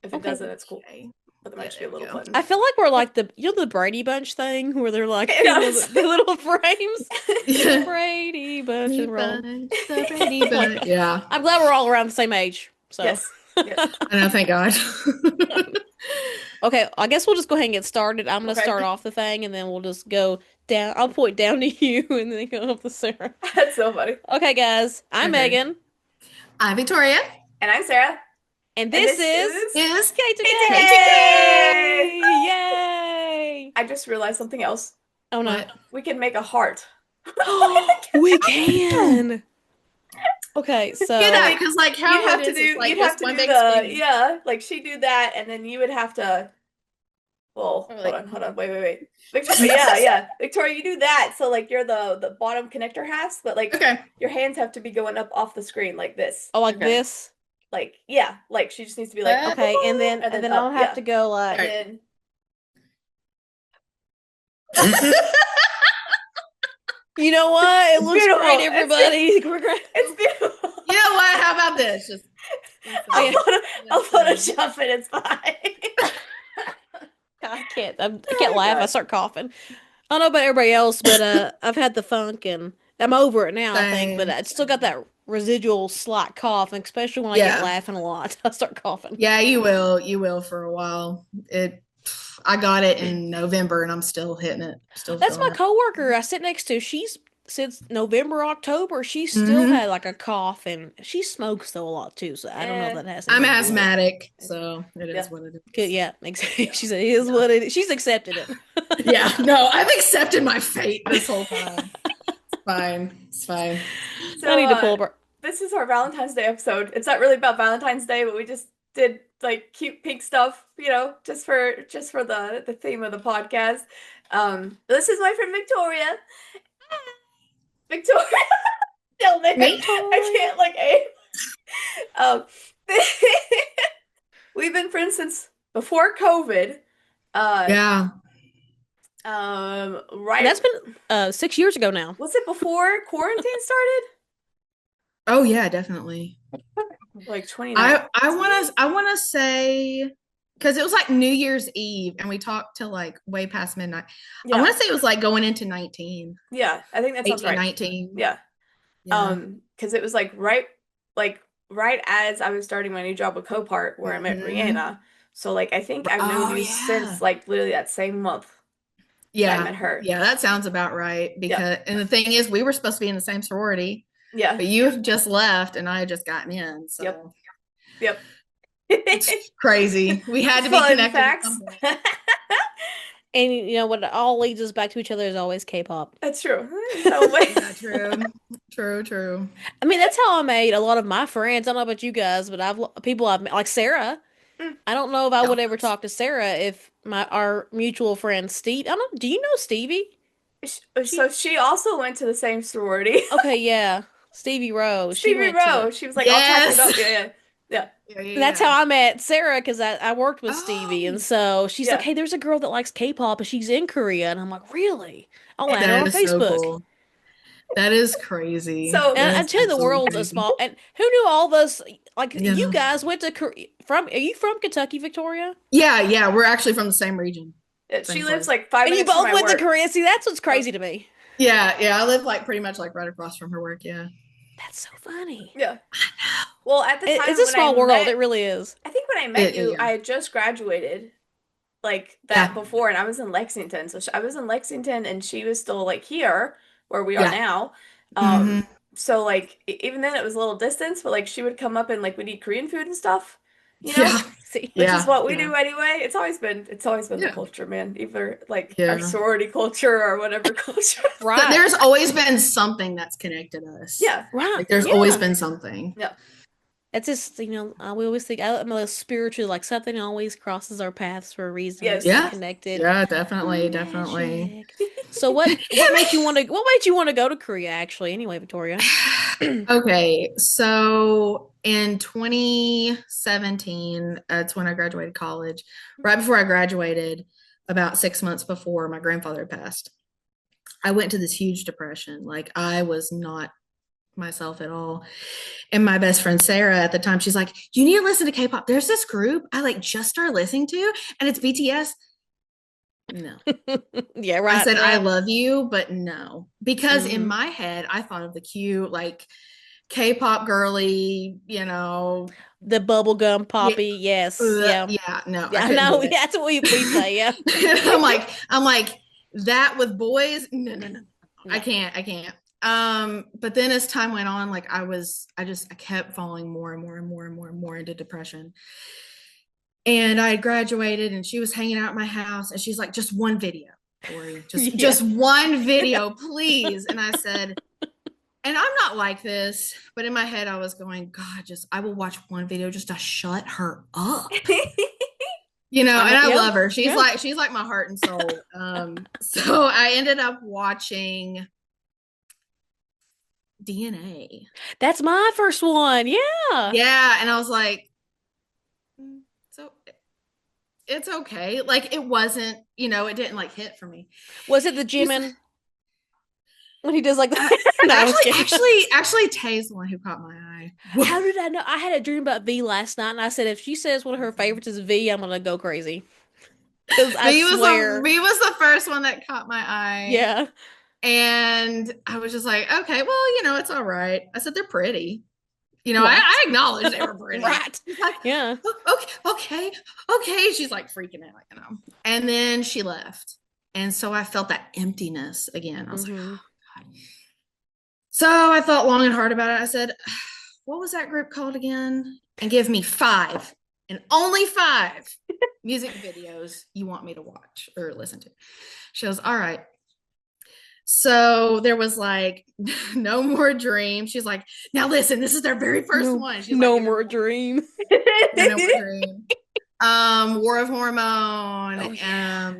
If it doesn't, it's cool. Okay. But there might just be a little button. I feel like we're like the Brady Bunch thing where they're like Yes. the little frames. Yeah. Brady Bunch and roll. The Brady Bunch. Yeah. I'm glad we're all around the same age. So Yes. Yes. I know, thank God. Okay, I guess we'll just go ahead and get started. I'm gonna Okay. start off the thing and then we'll just go down. I'll point down to you and then go up to Sarah. That's so funny. Okay, guys. I'm Okay. Megan. I'm Victoria. And I'm Sarah. And this is Is K2K. K2K. Yay! I just realized something else. Oh no. What? We can make a heart. We can. Okay, so Yeah, because like how you'd have to it is, do it's like you'd have just to one do big the screen. like she do that and then you would have to well Or, like- hold on wait Victoria yeah Victoria you do that so like you're the bottom connector halves but like Okay. your hands have to be going up off the screen like this like Okay. this. like yeah like she just needs to be like Okay, and then up, I'll have to go like and Okay. you know what? It looks beautiful. great, It's everybody. then it's beautiful. You know what? How about this? Just I'll Photoshop it. It's fine. I can't laugh. I start coughing. I don't know about everybody else, but I've had the funk and I'm over it now, I think, but I still got that residual slight cough, and especially when I get Yeah. laughing a lot, I start coughing. Yeah, you will. You will for a while. I got it in November and I'm still hitting it. Still That's my feeling it. coworker I sit next to. She's since November, October, she still Mhm. had like a cough, and she smokes though a lot too. So I don't know if that has. I'm anything to do with it. asthmatic, so it is Yeah. what it is. Good, yeah, exactly. She said it is what it is. She's accepted it. Yeah, no, I've accepted my fate this whole time. It's fine. It's fine. So I need to pull up. this is our Valentine's Day episode. It's not really about Valentine's Day, but we just did like cute pink stuff, you know, just for the theme of the podcast. This is my friend Victoria. Victoria, still there. I can't like aim. We've been friends since before COVID. Yeah. Right. That's been 6 years ago now. Was it before quarantine started? Oh yeah, definitely. Like 29. I wanna say because it was like New Year's Eve and we talked till like way past midnight. Yeah. I want to say it was like going into 19. Yeah, I think that sounds 18, right. 19. Yeah. Because it was like right as I was starting my new job with Copart where I met Mhm. Brianna. So like I think I've known you since like literally that same month that I met her. Yeah, that sounds about right. Because and the thing is, we were supposed to be in the same sorority, Yeah. but you just left and I had just gotten in. So Yep. it's crazy. We had to be Fun connected. at facts. some point. And you know what all leads us back to each other is always K-pop. That's true. So Yeah, true. I mean, that's how I made a lot of my friends. I don't know about you guys, but I've met, like Sarah. I don't know if I would ever talk to Sarah if our mutual friend Steve. I don't. Do you know Stevie? So she also went to the same sorority. Okay, yeah, Stevie Rowe. Stevie Rowe. She was like, Yes. I'll type it up. Yeah. And that's how I met Sarah because I worked with Stevie, and so she's like, Yeah. "Hey, there's a girl that likes K-pop, and she's in Korea," and I'm like, "Really? I'll add her That on is so Facebook." cool. That is crazy. So- And I That is tell you, the absolutely world's a crazy. small. And who knew all those? Like Yeah. you guys went to Korea from? Are you from Kentucky, Victoria? Yeah, we're actually from the same region. She Same lives place. like 5 And you minutes from both my went to work. Korea. See, that's what's crazy to me. Yeah, I live like pretty much like right across from her work. Yeah. That's so funny. Yeah. Well, at the time It's a when small I world. met- It really is. I think when I met you, Yeah. I had just graduated like that Yeah. before, and I was in Lexington. So I was in Lexington, and she was still like here where we are Yeah. now. Mhm. So like even then it was a little distance, but like she would come up and like we'd eat Korean food and stuff, you know, Yeah. See, which Yeah, is what we yeah. do anyway. It's always been the Yeah. culture, man. Either like Yeah. our sorority culture or whatever culture. But right? there's always been something that's connected us. Yeah. Right. Like there's Yeah. always been something. It's just we always think I'm a spiritual, like something always crosses our paths for a reason. Yes. We're Yeah. connected. Yeah, definitely. Magic. So what made you want to go to Korea actually? Anyway, Victoria. Okay, so in 2017, that's when I graduated college. Right before I graduated, about 6 months before my grandfather had passed, I went to this huge depression. Like I was not myself at all. And my best friend Sarah at the time, she's like, you need to listen to K-pop. There's this group I like just started listening to, and it's BTS. No. Yeah, right. I said, yeah. I love you, but no. Because in Mhm. my head, I thought of the cute, like K-pop girly, you know. The bubblegum Yeah, poppy, yes, yeah. yeah, no, I Yeah, I couldn't do know. it. That's what we say, yeah. I'm like that with boys. No, no, no. I No. can't. But then as time went on, like I kept falling more and more and more and more and more into depression. And I had graduated and she was hanging out at my house and she's like, just one video for you. Yeah. Just one video, please. And I said, and I'm not like this, but in my head I was going, God, I will watch one video just to shut her up. You know, and I love her. She's like my heart and soul. So I ended up watching DNA. That's my first one. Yeah. Yeah, and I was like, so it's okay. Like it wasn't, it didn't like hit for me. Was it the Jimin? When he does like that? No, actually, Tay's the one who caught my eye. How did I know? I had a dream about V last night, and I said if she says one of her favorites is V, I'm gonna go crazy. Because I swear, V was the first one that caught my eye. Yeah. And I was just like, okay, well, it's all right. I said they're pretty. I acknowledge they were pretty. Right. Like, yeah. Okay. She's like freaking out, And then she left. And so I felt that emptiness again. I was like, oh, God. So I thought long and hard about it. I said, what was that group called again? And give me 5 and only 5 music videos you want me to watch or listen to. She goes, all right. So there was like No More Dream. She's like, now listen, this is their very first one. She's No like, More Dream. No More Dream. War of Hormone. Oh, yeah.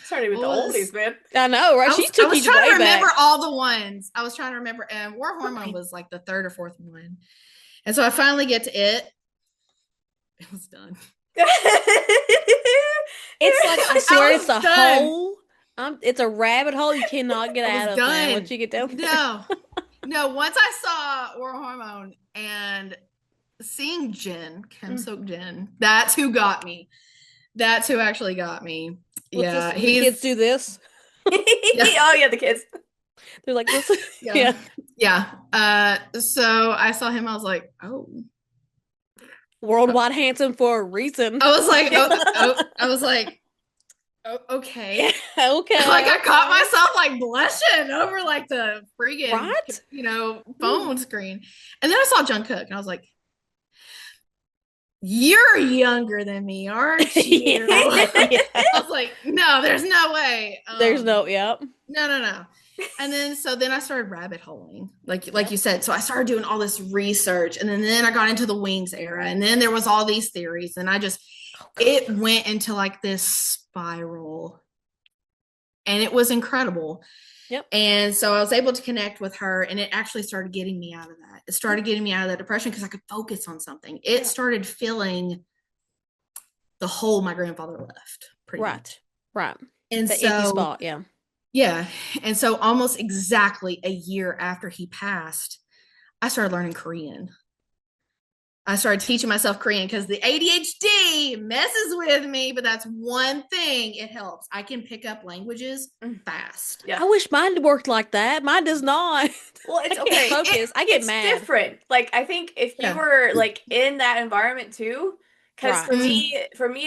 Starting with the oldies, man. I know, right? I was trying to remember all the ones. I was trying to remember, and War of Hormone was like the 3rd or 4th one. And so I finally get to it. It was done. It's like, I swear it's a hole. It's a rabbit hole you cannot get out of, man, once you get down there. No, once I saw War Hormone and seeing Jin, Kim Sok Jin, that's who got me. That's who actually got me. Yeah, the kids do this. Oh yeah, the kids. They're like this. Yeah. So I saw him. I was like, oh, worldwide handsome for a reason. I was like, I was like, okay. Okay. Like I caught myself like blushing over like the friggin' phone screen. And then I saw Jungkook and I was like, you're younger than me, aren't you? I was like, no, there's no way. There's no, yep. No. And then I started rabbit holing, like you said. So I started doing all this research, and then I got into the Wings era, and then there was all these theories, and it went into like this spiral, and it was incredible. Yep. And so I was able to connect with her, and it actually started getting me out of that. It started getting me out of that depression because I could focus on something. It started filling the hole my grandfather left. Pretty much. Right. And the empty spot, yeah. Yeah. And so almost exactly a year after he passed, I started learning Korean. I started teaching myself Korean because the ADHD messes with me, but that's one thing it helps. I can pick up languages fast. Yeah. I wish mine worked like that. Mine does not. Well, it's okay. Focus. I get mad. It's different. Like I think if you were like in that environment too, because for me,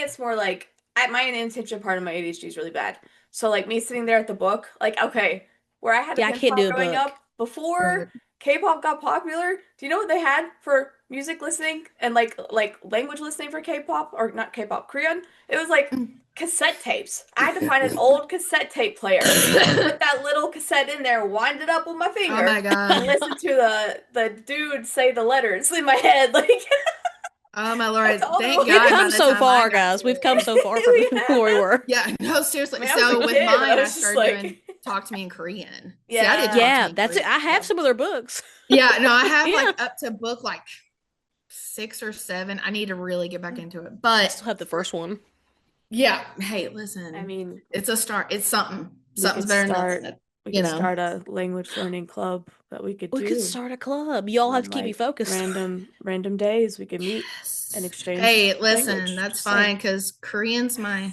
it's more like my inattention part of my ADHD is really bad. So like me sitting there at the book, like okay, where I had to growing up before K-pop got popular. Do you know what they had for music listening and like language listening for K-pop, or not K-pop, Korean? It was like cassette tapes. I had to find an old cassette tape player, put that little cassette in there, wind it up with my finger, oh my God, and listen to the dude say the letters in my head, like. Oh my Lord! Thank God. We've come so far, guys. We've come so far from where we were. Yeah, no, seriously. So with mine, I started doing Talk to Me in Korean. Yeah, yeah, that's it. I have some of their books. Yeah, no, I have like up to book like 6 or 7. I need to really get back into it, but I still have the first one. Yeah. Hey, listen. I mean, it's a start. It's something. Something's better than nothing. We you could know. start a language learning club that we could We could do. start a club. Y'all And have then to keep me like focused. random days we could meet and Yes. exchange Hey, listen, language. that's Just saying. fine because Korean's my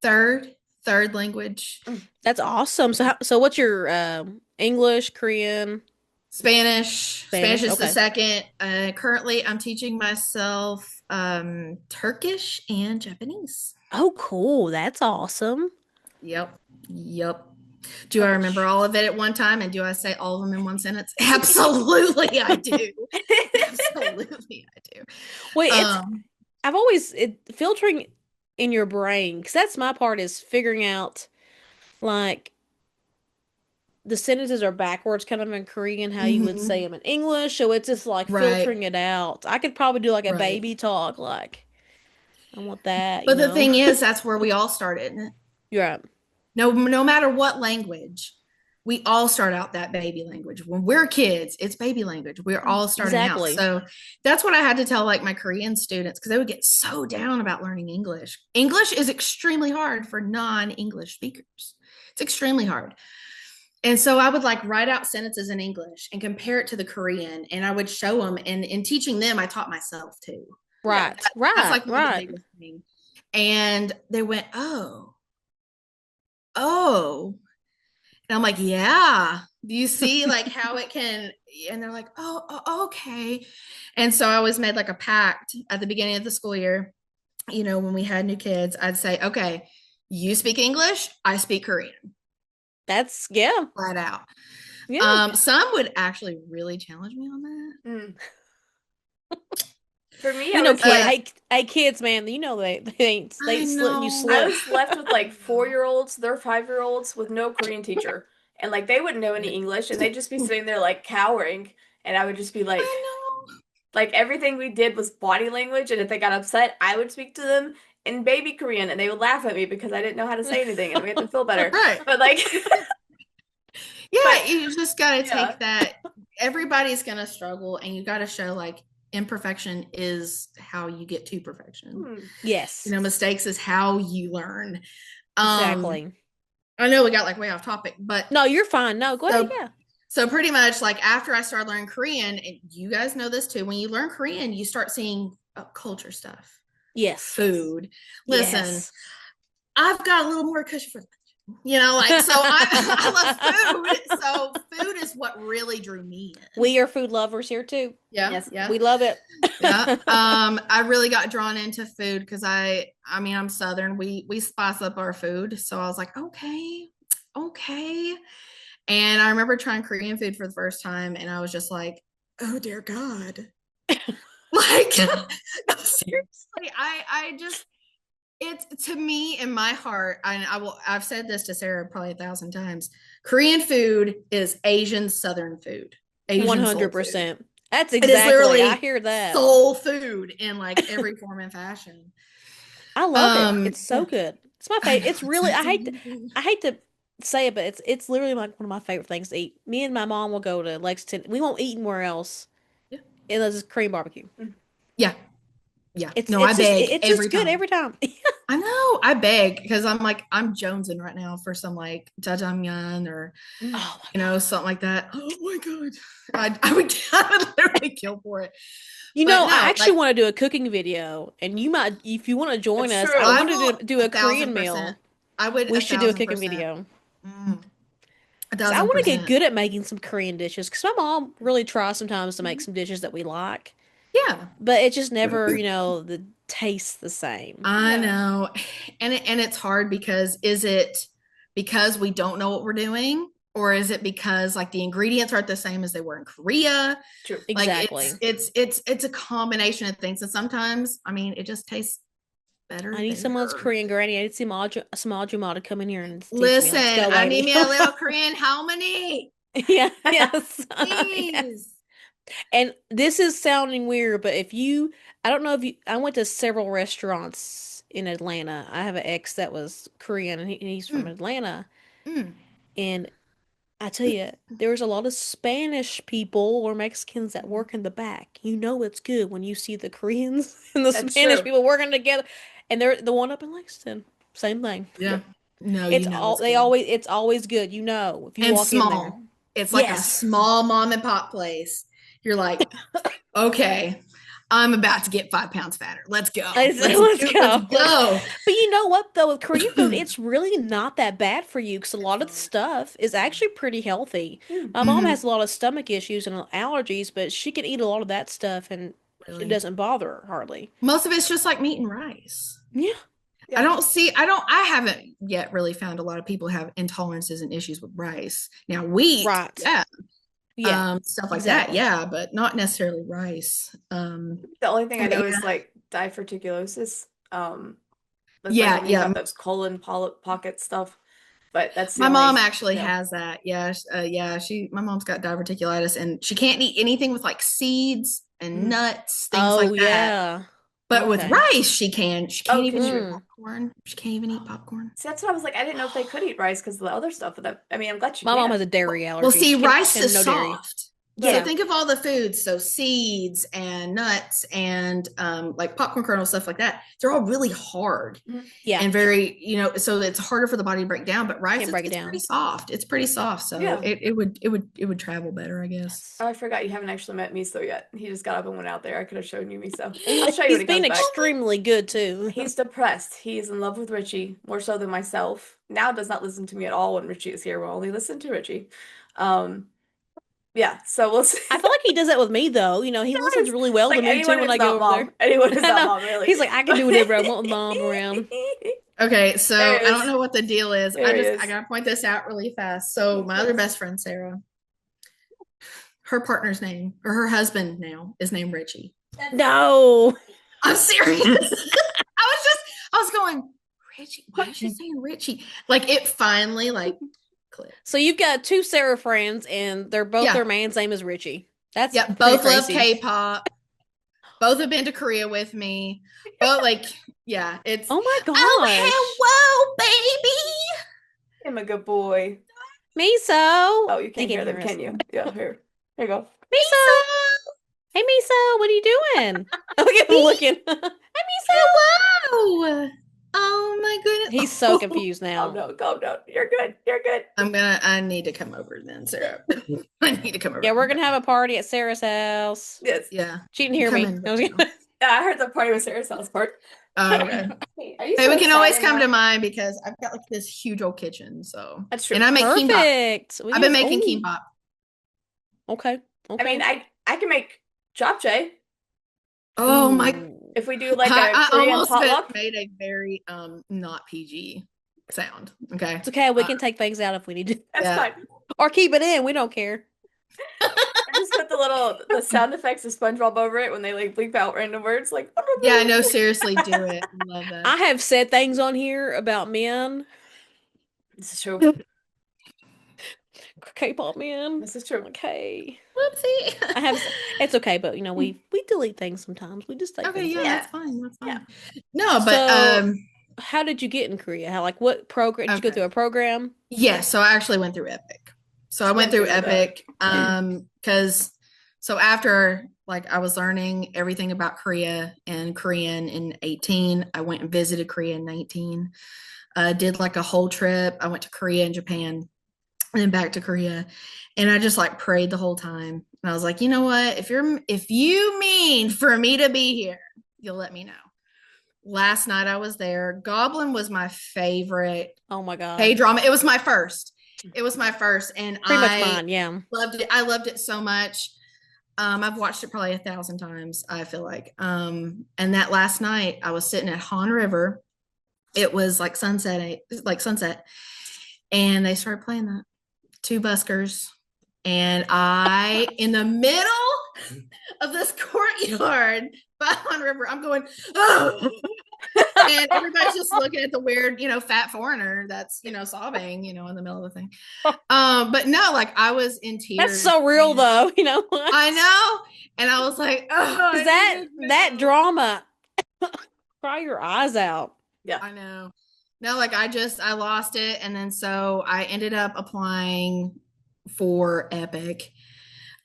third language. Mm. That's awesome. So what's your English, Korean, Spanish Spanish? is the Okay. second. Currently, I'm teaching myself Turkish and Japanese. Oh, cool. That's awesome. Yep. Yep. Do I remember Turkish. all of it at one time? And do I say all of them in one sentence? Absolutely, I do. Absolutely, I do. Wait, Um, I've always filtering in your brain because that's my part is figuring out like the sentences are backwards kind of in Korean how you would say mhm. them in English, so it's just like Right, filtering it out. I could probably do like a right. baby talk like I want that, But the thing is, that's where we all started. You're right. No matter what language, we all start out that baby language. When we're kids, it's baby language. We're all starting out. Exactly. So that's what I had to tell like my Korean students because they would get so down about learning English. English is extremely hard for non-English speakers. It's extremely hard. And so I would like write out sentences in English and compare it to the Korean, and I would show them. And in teaching them, I taught myself too. Yeah. Right. That's Right. like one of the Right. biggest things. And they went, oh. And I'm like, yeah. Do you see like how it can? And they're like, okay. And so I always made like a pact at the beginning of the school year. You know, when we had new kids, I'd say, okay, you speak English, I speak Korean, That's yeah. flat out. Yeah. Some would actually really challenge me on that. Mm. For me, You I know, was kid. like, Hey, kids, man. You know they I ain't letting you know. I slip. was left with like I 4-year-olds, they're 5-year-olds with no Korean teacher. And like they wouldn't know any English and they'd just be sitting there like cowering. And I would just be know. like everything we did was body language. And if they got upset, I would speak to them in baby Korean and they would laugh at me because I didn't know how to say anything and it made them feel better. Right. But like, but Yeah, you just got to yeah. take that. Everybody's going to struggle, and you got to show like imperfection is how you get to perfection. Hmm. Yes. You know, mistakes is how you learn. Exactly. I know we got like way off topic, but No, you're fine. No, go ahead. so Yeah. so pretty much like after I started learning Korean, and you guys know this too, when you learn Korean, you start seeing culture stuff, Yes. food. Listen, Yes. I've got a little more cushion for you know, like so I love food. So food is what really drew me in. We are food lovers here too. Yeah, Yes. yeah. We love it. Yeah. I really got drawn into food because I mean I'm Southern. We spice up our food. So I was like, okay. And I remember trying Korean food for the first time and I was just like, oh dear God. Like no, seriously, I just it's to me in my heart, and I've said this to Sarah probably 1,000 times. Korean food is Asian Southern food. Asian soul food. 100%. That's It is exactly. I literally hear that. soul food in like every form and fashion. I love it. It's so Yeah. good. It's my I favorite. know It's really it's I hate to say it, but it's literally like one of my favorite things to eat. Me and my mom will go to Lexington. We won't eat anywhere else. yeah. And there's this Korean barbecue. Yeah. Yeah. It's No, I it's just beg it's every just good time. every time. I know. I beg because I'm jonesing right now for some like jajangmyeon or Mm. Oh my you God. know something like that. Oh my god, I would literally kill for it. You But know, I no, actually like want to do a cooking video, and you might, if you want to join It's us, true. I I wanted will to do a a thousand Korean meal. percent. I would We a should do a thousand cooking percent. video. Mm, a 'Cause I thousand want to get percent. good at making some Korean dishes. Because my mom really tries sometimes to make some dishes that we like, Yeah, but it just never, the tastes the same. I Yeah. know, and it's hard because is it because we don't know what we're doing, or is it because like the ingredients aren't the same as they were in Korea? True. Like Exactly. it's a combination of things, and sometimes I mean it just tastes I better need someone's there. Korean granny. I need some Audrey to come in here and teach me. Let's Listen, go, I need lady. me a little Korean harmony, Yeah, yes, yes. please. And this is sounding weird, but I don't know if I went to several restaurants in Atlanta. I have an ex that was Korean and he's from Mm, Atlanta. mm. And I tell you, there was a lot of Spanish people or Mexicans that work in the back. You know it's good when you see the Koreans and the That's Spanish true. people working together. And they're the one up in Lexington. Same thing. Yeah. No, It's it's good. it's always good, if you And walk in there. small. It's like a small mom and pop place. You're like, okay, I'm about to get 5 pounds fatter. Let's go. Let's Let's go. go. But you know what, though, with Korean food, it's really not that bad for you because a lot of the stuff is actually pretty healthy. My mom Mhm. has a lot of stomach issues and allergies, but she can eat a lot of that stuff and it Really. doesn't bother her hardly. Most of it's just like meat and rice. Yeah. I haven't yet really found a lot of people have intolerances and issues with rice. Now, wheat, Right. yeah. Yeah. Stuff like Exactly. that, yeah, but not necessarily rice. The only thing I know is like diverticulosis. That's like when you yeah. have those colon polyp pocket stuff. But that's the My mom only, actually has that. Yeah, my mom's got diverticulitis, and she can't eat anything with like seeds and nuts, things like Oh, that. yeah. But with Okay. rice, she can. She can't Oh, even can eat she? popcorn. She can't even eat popcorn. See, that's what I was like. I didn't know if they could eat rice because of the other stuff. But I mean, I'm glad she My mom has can. a dairy allergy. Well, see, She rice can is no dairy. soft. Yeah. So think of all the foods, so seeds and nuts and like popcorn kernels, stuff like that. They're all really hard Yeah. and very, so it's harder for the body to break down. But rice, Can't break it it's down. pretty soft. It's pretty soft, so Yeah. it would travel better, I guess. Oh, I forgot you haven't actually met Miso yet. He just got up and went out there. I could have shown you Miso. I'll show you He's when he been comes back. extremely good too. He's depressed. He's in love with Richie more so than myself. Now does not listen to me at all when Richie is here. We'll only listen to Richie. Yeah, so we'll see. I feel like he does that with me though. He listens really well to me too when I go over there. Anyone who's not mom, really. He's like, I can do whatever I want with mom around. Okay, so There he I don't is. know what the deal is. There he is. I gotta point this out really fast. So my other best friend, Sarah, her partner's name, or her husband now, is named Richie. No. I'm serious. I was going, Richie, why is she saying Richie? Like it finally clicked. So you've got two Sarah friends, and they're both Yeah. their man's name is Richie. That's Both pretty love crazy. K-pop. Both have been to Korea with me. Both it's Oh my gosh. Oh, hello, baby. I'm a good boy. Miso. Oh, you He can't hear them, us. can you? Yeah, here you go. Miso. Hey, Miso, what are you doing? Look at him looking. Hey, Miso. Hello. Oh my goodness. He's so confused now. Oh no, go no. You're good. You're good. I need to come over then, Sarah. I need to come over. Yeah, we're gonna have a party at Sarah's house. Yes. Yeah. She didn't hear Come me. in. Yeah, I heard the party with Sarah's house part. Oh, okay. Are you Hey, we can always come to mine. mine because I've got like this huge old kitchen. So That's true. And I make kimbap. Perfect. I've been making kimbap. Okay. I mean, I can make japchae Oh my! if we do like a I Korean almost potluck. made a very not PG sound. Okay. It's okay. We can take things out if we need to. That's Yeah. fine. Or keep it in. We don't care. I just put the sound effects of SpongeBob over it when they like bleep out random words like. Yeah, no, seriously, do it. I love that. I have said things on here about men. This is true. K-pop men. This is true. Okay. Whoopsie. It's okay, but we delete things sometimes. We just take Okay, things yeah, out. that's fine. That's fine. Yeah. No, but So, how did you get in Korea? What program did you go Okay. through a program? yes, so I actually went through Epic. So I went through Epic because so after like I was learning everything about Korea and Korean in 18, I went and visited Korea in 19. Did like a whole trip. I went to Korea and Japan and then back to Korea. And I just like prayed the whole time. And I was like, you know what? If you mean for me to be here, you'll let me know. Last night I was there. Goblin was my favorite Oh my god. K-drama. It was my first. And Pretty much mine, yeah. loved it. I loved it so much. I've watched it probably 1,000 times, I feel like. And that last night I was sitting at Han River. It was like sunset, and they started playing that. Two buskers. And I, in the middle of this courtyard by Han River, I'm going, oh. And everybody's just looking at the weird, fat foreigner that's, sobbing, in the middle of the thing. But no, like I was in tears. That's so real though, I know. And I was like, oh, that drama cry your eyes out. Yeah. I know. No, like I lost it. And then so I ended up applying for Epic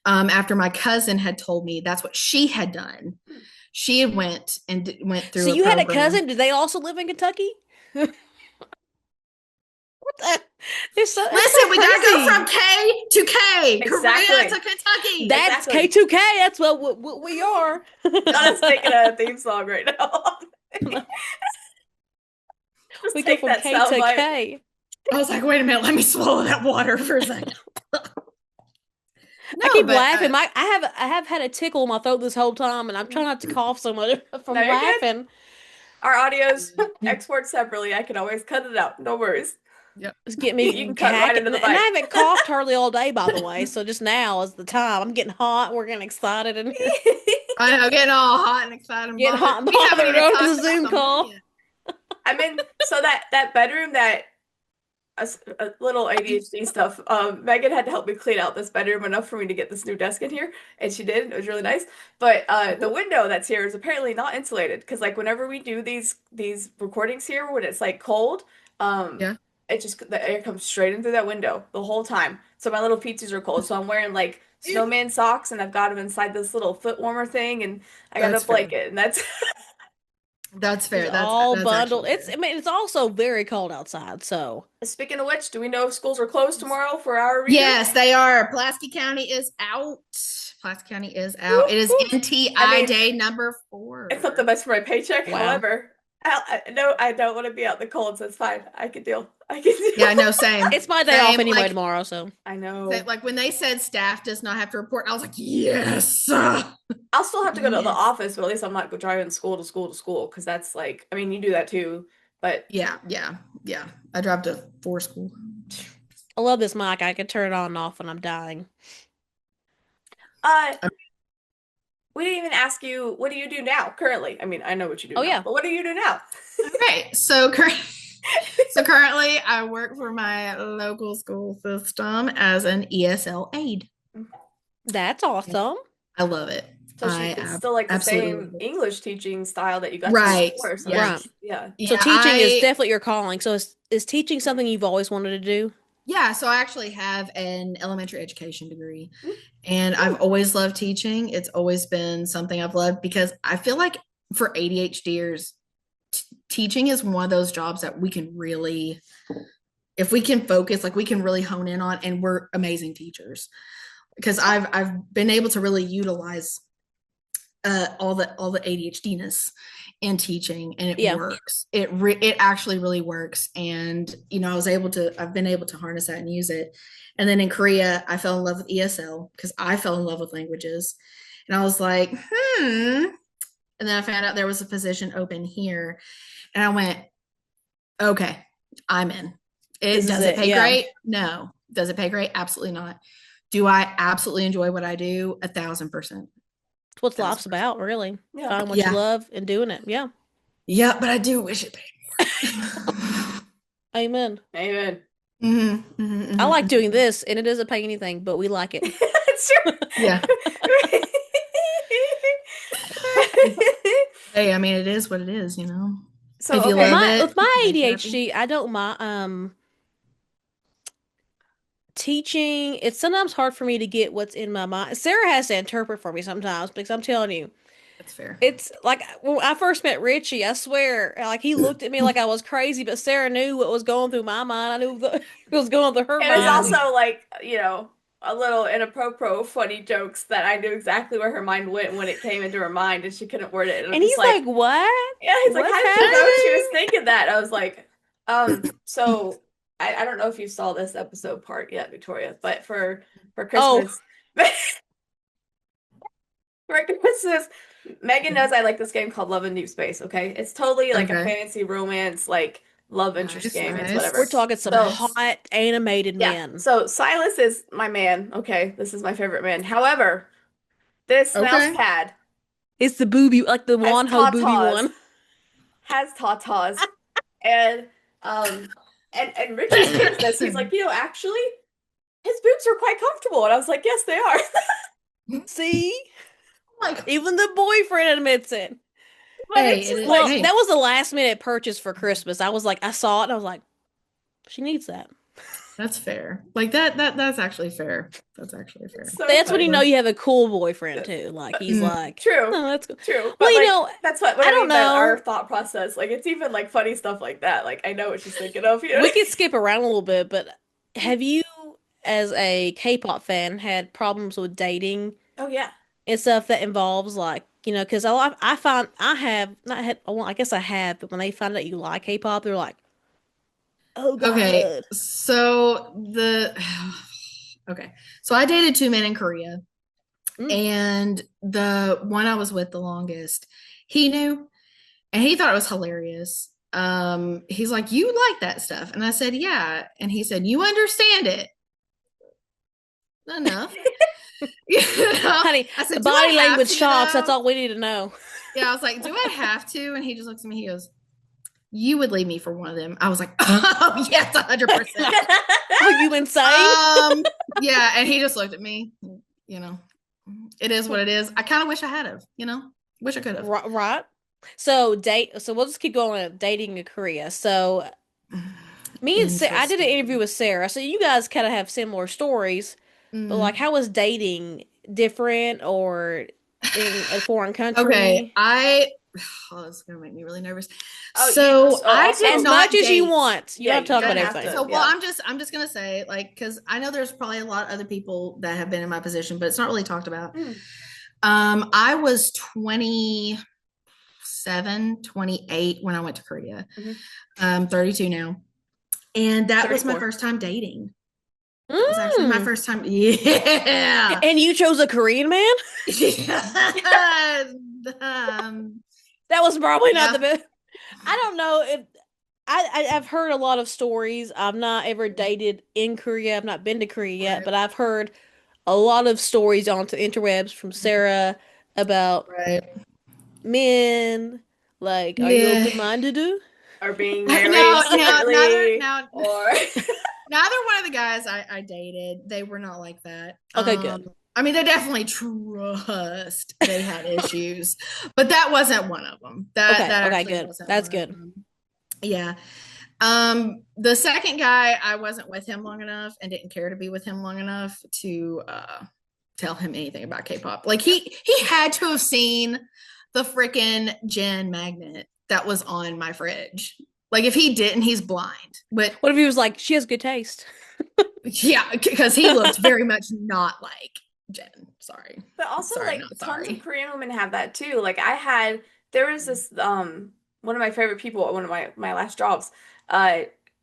after my cousin had told me that's what she had done. She had went through. So you had a cousin? Did they also live in Kentucky? It's Listen, we gotta go from K to K. Exactly. Korea to Kentucky. That's Exactly. K2K. That's what we are. Got us making a theme song right now. Just We go take from that K to soundbite. K. I was like, wait a minute, let me swallow that water for a second. I keep laughing. I have had a tickle in my throat this whole time, and I'm trying not to cough so much from No, you're good. laughing. Our audios export separately. I can always cut it out. No worries. Yep. It's getting me You can cut right into the and I mic. haven't coughed hardly all day, by the way. So just now is the time. I'm getting hot. We're getting excited in here. I know, getting all hot and excited. Getting hot and We haven't bothered even over talked the Zoom about the call. money yet. I'm in. So that bedroom that a little ADHD stuff. Megan had to help me clean out this bedroom enough for me to get this new desk in here, and she did. It was really nice. But the window that's here is apparently not insulated because like whenever we do these recordings here, when it's like cold, Yeah. it just the air comes straight in through that window the whole time. So my little feetsies are cold. So I'm wearing like snowman socks, and I've got them inside this little foot warmer thing, and I got That's a blanket, and that's. That's fair. It's That's all that's bundled. actually It's fair. I mean it's also very cold outside. So Speaking of which, do we know if schools are closed tomorrow for our readers? Yes, they are. Pulaski County is out. Pulaski County is out. It is NTI day number 4. It's not the best for my paycheck. Wow. However, no, I don't want to be out in the cold, so it's fine. I can deal. Yeah, no, same. it's my day Same, off anyway like- tomorrow. So I know. Like when they said staff does not have to report, I was like, yes. I'll still have to go to the Yes. office, but at least I'm not driving school to school because that's like, I mean, you do that too, but Yeah. I drive to 4 school. I love this mic. I can turn it on and off when I'm dying. we didn't even ask you, what do you do now currently? I mean, I know what you do Oh, now, yeah. but what do you do now? Okay, so currently I work for my local school system as an ESL aide. That's awesome. I love it. So it's still like the absolutely same love it. English teaching style that you got to Right, before. So yeah. that's- yeah. So Yeah, teaching is definitely your calling. So is teaching something you've always wanted to do? Yeah, so I actually have an elementary education degree, Mm. and I've always loved teaching. It's always been something I've loved because I feel like for ADHDers, teaching is one of those jobs that we can really, if we can focus, like we can really hone in on, and we're amazing teachers because I've been able to really utilize all the ADHDness in teaching, and it works. It actually really works. And I've been able to harness that and use it. And then in Korea, I fell in love with ESL because I fell in love with languages, and I was like, and then I found out there was a position open here, and I went, okay, I'm in. Does it pay great? No. Does it pay great? Absolutely not. Do I absolutely enjoy what I do? 1,000%. It's what life's about, really. Yeah. Finding what you love and doing it. Yeah. Yeah, but I do wish it paid more. Amen. Amen. I like doing this, and it doesn't pay anything, but we like it. It's true. Yeah. Hey, I mean, it is what it is, you know. So If you okay, love it, With my make you happy. ADHD, I don't mind teaching. It's sometimes hard for me to get what's in my mind. Sarah has to interpret for me sometimes because I'm telling you, That's fair. it's like when I first met Richie, I swear, like he looked at me like I was crazy, but Sarah knew what was going through my mind. I knew what was going through her it mind. was also like, a little inappropriate funny jokes that I knew exactly where her mind went when it came into her mind and she couldn't word it. And he's like, what? Yeah, he's like, What's how did you know she was happening? thinking that? I was like, so I don't know if you saw this episode part yet, Victoria, but for Christmas, for Christmas, Megan knows I like this game called Love in Deep Space, okay? It's totally like a fantasy romance, like love interest game. It's whatever. We're talking some hot animated men. So Silas is my man. Okay, this is my favorite man. However, this mouse pad It's the booby, like the Wonho booby one. has tatas. And Richie experienced this. He's like, actually, his boots are quite comfortable. And I was like, yes, they are. See? Even the boyfriend admits it. But that was the last minute purchase for Christmas. I was like, I saw it and I was like, she needs that. That's fair. Like that's actually fair. That's actually fair. So That's when funny. you know you have a cool boyfriend too. Like he's like, True. no, that's cool. True. Well, But you like, know, that's what I I don't mean by our know. thought process. Like it's even like funny stuff like that. Like I know what she's thinking of. You know? We could skip around a little bit, but have you, as a K-pop fan, had problems with dating Oh yeah. and stuff that involves like, because I find I have not had, well, I guess I have, but when they find out you like K-pop, they're like, oh Okay, God. so okay, so I dated 2 men in Korea, Mm. and the one I was with the longest, he knew, and he thought it was hilarious. He's like, "You like that stuff?" And I said, "Yeah." And he said, "You understand it enough." You know? Honey, I said, "Do I body have language to, shots, that's though?" all we need to know. Yeah, I was like, "Do I have to?" And he just looks at me. He goes, "You would leave me for one of them." I was like, "Oh yes, 100%." Are you insane? Yeah, and he just looked at me. You know, it is what it is. I kind of wish I had have. Wish I could have. Right. So we'll just keep going with dating in Korea. So me and I did an interview with Sarah. So you guys kind of have similar stories, but like how was dating different or in a foreign Okay, country? oh, this is gonna make me really nervous. Oh, So I also, did As not much as you date. want. You Yeah, don't have to talk you about have everything. to. So, well, Yeah. I'm just gonna say, like, because I know there's probably a lot of other people that have been in my position, but it's not really talked about. I was 27, 28 when I went to Korea. I'm 32 now, and that was my 34. first time dating. That was actually my first time. Yeah. And you chose a Korean man? That was probably not the best. I don't know if I've heard a lot of stories. I've not ever dated in Korea. I've not been to Korea yet, Right. but I've heard a lot of stories on the interwebs from Sarah about Right. men. Like, are you Yeah. open-minded? Or being No, married secretly. neither Or one of the guys I dated, they were not like that. Okay, good. I mean, they definitely trust they had issues, but that wasn't one of them. That Okay, actually good. wasn't That's one of good. them. Yeah. The second guy, I wasn't with him long enough and didn't care to be with him long enough to tell him anything about K-pop. Like he had to have seen the freaking gin magnet that was on my fridge. Like if he didn't, he's blind. But What if he was like, she has good taste? yeah, because he looked very much not like Jen. Sorry. but also Sorry, like not tons sorry. of Korean women have that too. Like there was this one of my favorite people at one of my last jobs.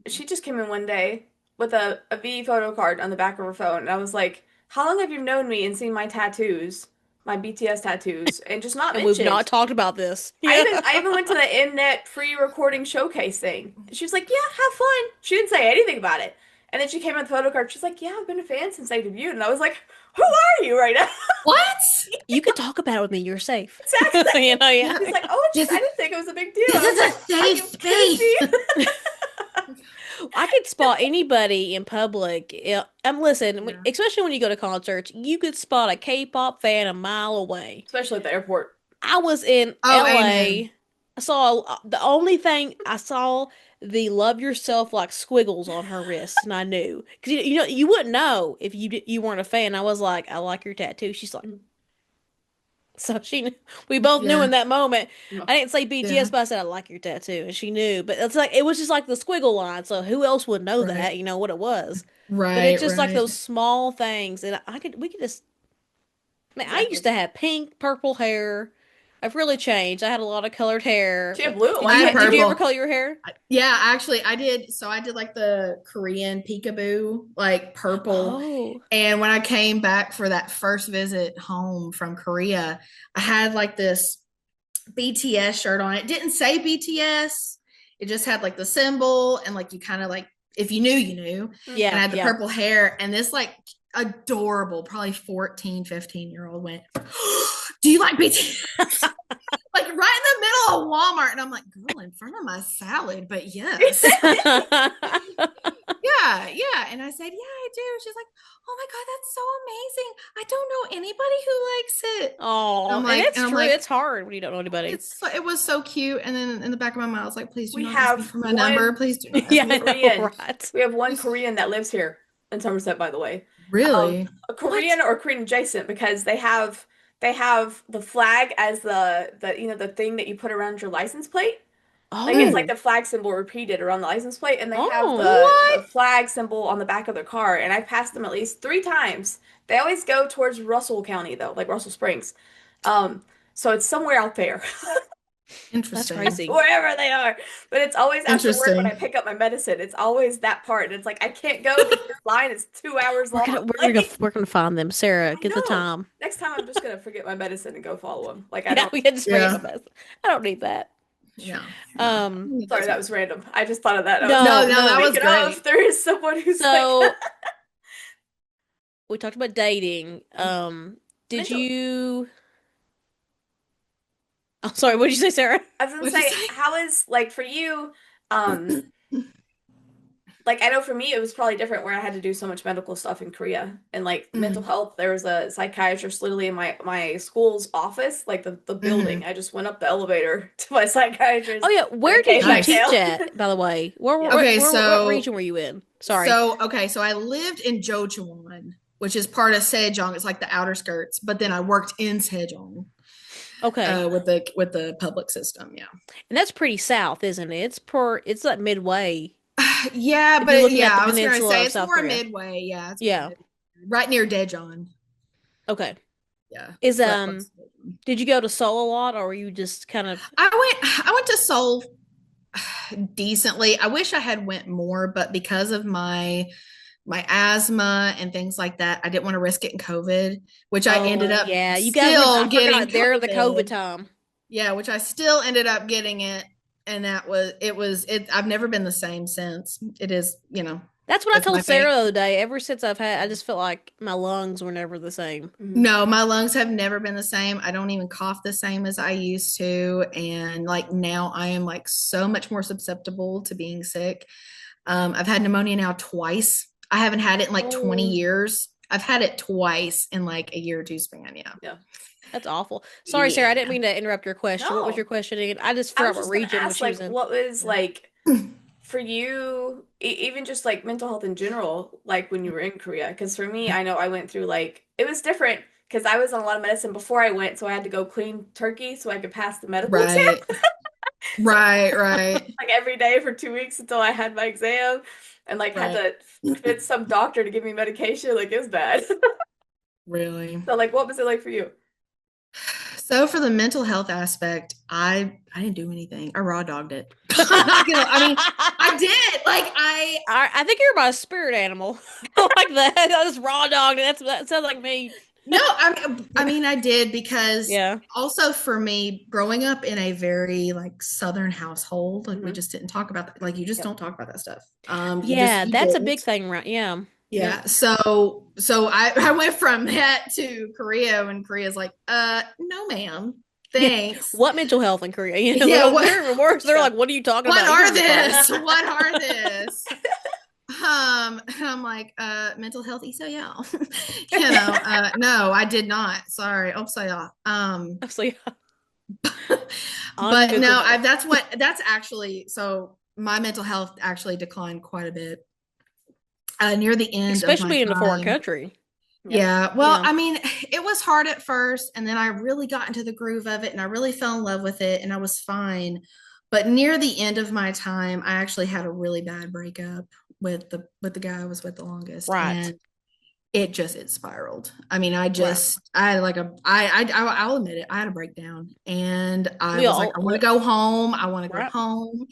She just came in one day with a V photo card on the back of her phone, and I was like, "How long have you known me and seen my tattoos, my BTS tattoos, and just not And we've mentioned?" not talked about this. Yeah. I even went to the Mnet pre-recording showcase thing. She was like, "Yeah, have fun." She didn't say anything about it. And then she came with the photo card. She's like, "Yeah, I've been a fan since I debuted." And I was like, "Who are you right now?" What? You could talk about it with me. You're safe. Exactly. Yeah. She's like, "Oh, I didn't think it was a big deal." This I was is a like, "Are you safe kidding me?" space. I could spot anybody in public. Yeah, listen, Yeah. especially when you go to concerts, you could spot a K-pop fan a mile away. Especially at the airport. I was in Oh, LA. amen. I saw the only thing I saw the "Love Yourself" like squiggles on her wrist, and I knew because you wouldn't know if you weren't a fan. I was like, I like your tattoo. She's like, so she knew. We both knew Yeah. in that moment. Yeah. I didn't say BTS, Yeah. but I said I like your tattoo, and she knew. But it's like it was just like the squiggle line. So who else would know Right. that? You know what it was. But it's Right, just like right. those small things, and we could just. Man, I Exactly. used to have pink, purple hair. I've really changed. I had a lot of colored hair. She had blue at I had Did you ever purple. color your hair? Yeah, actually, I did. So I did like the Korean peekaboo, like purple. Oh, And when I came back for that first visit home from Korea, I had like this BTS shirt on. It didn't say BTS. It just had like the symbol and like you kind of like if you knew, you knew. yeah, And I had the yeah. purple hair and this like adorable, probably 14, 15-year-old went, "Do you like BTS?" Like right in the middle of Walmart. And I'm like, girl, in front of my salad, but yes. Yeah. And I said, yeah, I do. She's like, oh my God, that's so amazing. I don't know anybody who likes it. Oh, and it's true. It's hard when you don't know anybody. It was so cute. And then in the back of my mind, I was like, please do We not ask me have for my number. Please do not ask Yeah, me I for know, Korean. right? We have one Korean that lives here in Somerset, by the way. Really? A Korean or Korean adjacent because they have the flag as the thing that you put around your license plate. Like it's like Oh, the flag symbol repeated around the license plate, and they have oh, the What? flag symbol on the back of their car. And I've passed them at least 3 times. They always go towards Russell County though, like Russell Springs. Um, so it's somewhere out there, that's Interesting. crazy. wherever they are. But it's always after work when I Interesting. pick up my medicine. It's always that part, and it's like I can't go because this line is 2 hours We're gonna long. we're gonna Like, we're gonna find them. Sarah, I get the know. time. Next time I'm just gonna forget my medicine and go follow them. Like I Yeah, don't. we can just forget Yeah. my best. I don't need that. Yeah. No. Um, It Sorry, doesn't. that was random. I just thought of that. I was like, no, No, that no. was speaking great. of, there is someone who's like So we talked about dating. Did mental. you? I'm sorry. What did you say, Sarah? I was gonna What'd you say, say? how is like for you? Like I know for me it was probably different where I had to do so much medical stuff in Korea and like mental Mm, health. There was a psychiatrist literally in my school's office, like the building. mhm. I just went up the elevator to my Oh psychiatrist yeah, and I where did came you back Nice. teach down. at, by the way? Yeah. What region were you in? Sorry. So I lived in Jeocheon, which is part of Sejong. It's like the outer skirts, but then I worked in Sejong Okay. with the public system. Yeah. And that's pretty south, isn't it? It's like midway. Yeah, If you're but looking yeah, at the I was gonna peninsula say of it's South more Korea. midway. Yeah, it's more Yeah. midway. Right near Daejeon. Okay. Yeah. Is Right close to Daejeon. did you go to Seoul a lot or were you just kind of I went to Seoul decently. I wish I had went more, but because of my asthma and things like that, I didn't want to risk getting COVID, which I ended Oh up yeah, you guys still I getting forgot they're the COVID COVID. time. Yeah, which I still ended up getting it. And it. I've never been the same since. It is, That's what I it's my told Sarah thing. the other day. Ever since I just felt like my lungs were never the same. Mhm. No, my lungs have never been the same. I don't even cough the same as I used to. And like now I am like so much more susceptible to being sick. I've had pneumonia now twice. I haven't had it in like 20 Oh, years. I've had it twice in like a year or two span. Yeah. yeah. That's awful. Sorry, Sarah, I didn't Yeah. mean to interrupt your question. What was your No. question again? I just I forgot was what just gonna region ask, she was like, in. what was Yeah. like for you, even just like mental health in general, like when you were in Korea? Because for me, I know I went through like it was different because I was on a lot of medicine before I went, so I had to go clean turkey so I could pass the medical exam Right. Right. Right. like every day for 2 weeks until I had my exam, and like had Right. to fit some doctor to give me medication. Like it was bad. Really. So like, what was it like for you? So for the mental health aspect, I didn't do anything. I raw dogged it. I'm not gonna, I mean, I did. Like I think you're my spirit animal. Like that. I just raw dog. That sounds like me. no, I mean I did because Yeah. also for me, growing up in a very like Southern household, like we Hmm. just didn't talk about that. Like you just Yep. don't talk about that stuff. Yeah, You that's a big didn't. thing, right? Yeah. Yeah. So I went from that to Korea and Korea's like, no, ma'am. Yeah. Thanks. What mental health in Korea? You Yeah, know, what they're even worse. They're Yeah. like, what are you talking what about? are You're retarded. this? What are this? And I'm like, mental health ESO, yeah. No, I did not. Sorry. Oh, so yeah. Absolutely. But Mental no, health. that's actually so my mental health actually declined quite a bit near the end of my Especially in a foreign time. country. Yeah. Yeah, well, Yeah. I mean, it was hard at first, and then I really got into the groove of it, and I really fell in love with it, and I was fine. But near the end of my time, I actually had a really bad breakup with the guy I was with the longest, Right. and it spiraled. I mean, Right. I had like I'll admit it, I had a breakdown, and I We was like, all I want to go home. I want to go right. home.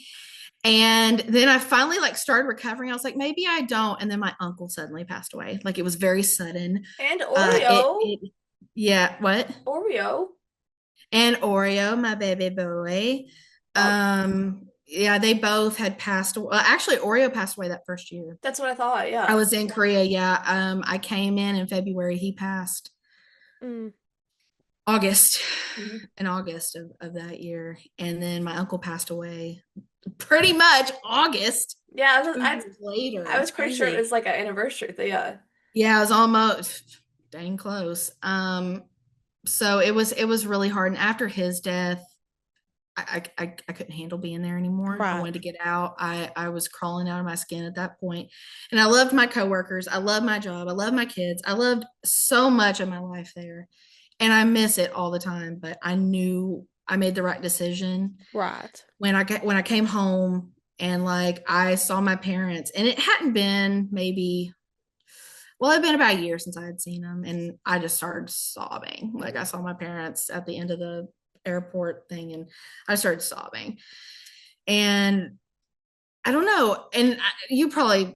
And then I finally like started recovering. I was like, maybe I don't. And then my uncle suddenly passed away. Like it was very sudden. And It, Oreo. it yeah, what? Oreo. And Oreo, my baby boy. Oh, Yeah, they both had passed away. Actually, Oreo passed away that first year. that's what I thought. I Yeah. was in Korea. Yeah. I came in February. He passed Mm. August, Mhm. in August of that year. And then my uncle passed away pretty much August. Yeah, 2 years later. I was It's pretty sure it crazy. was like an anniversary. Yeah. Yeah, it was almost dang close. So it was really hard. And after his death, I couldn't handle being there anymore. I Right. wanted to get out. I was crawling out of my skin at that point. And I loved my coworkers. I loved my job. I loved my kids. I loved so much of my life there. And I miss it all the time. But I knew I made the right decision Right. when I came home and like I saw my parents. And it hadn't been maybe well, it'd been about a year since I had seen them, and I just started sobbing. Like I saw my parents at the end of the airport thing, and I started sobbing. And I don't know, and you probably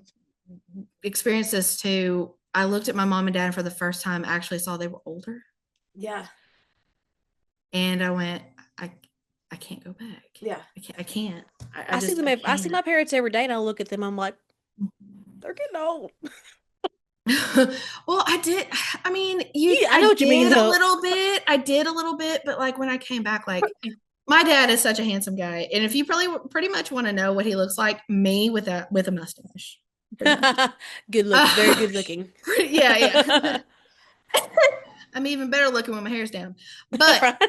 experienced this too. I looked at my mom and dad for the first time, actually saw they were older, Yeah. and I went, I can't go back. Yeah. I can't. I see them. I see my parents every day, and I look at them. I'm like, they're getting old. Well, I did. I mean, I know what you mean, did a though. little bit. I did a little bit, but like when I came back, like my dad is such a handsome guy, and if you pretty much want to know what he looks like, me with a mustache. Good look, very good looking. Yeah. I'm even better looking when my hair's down, but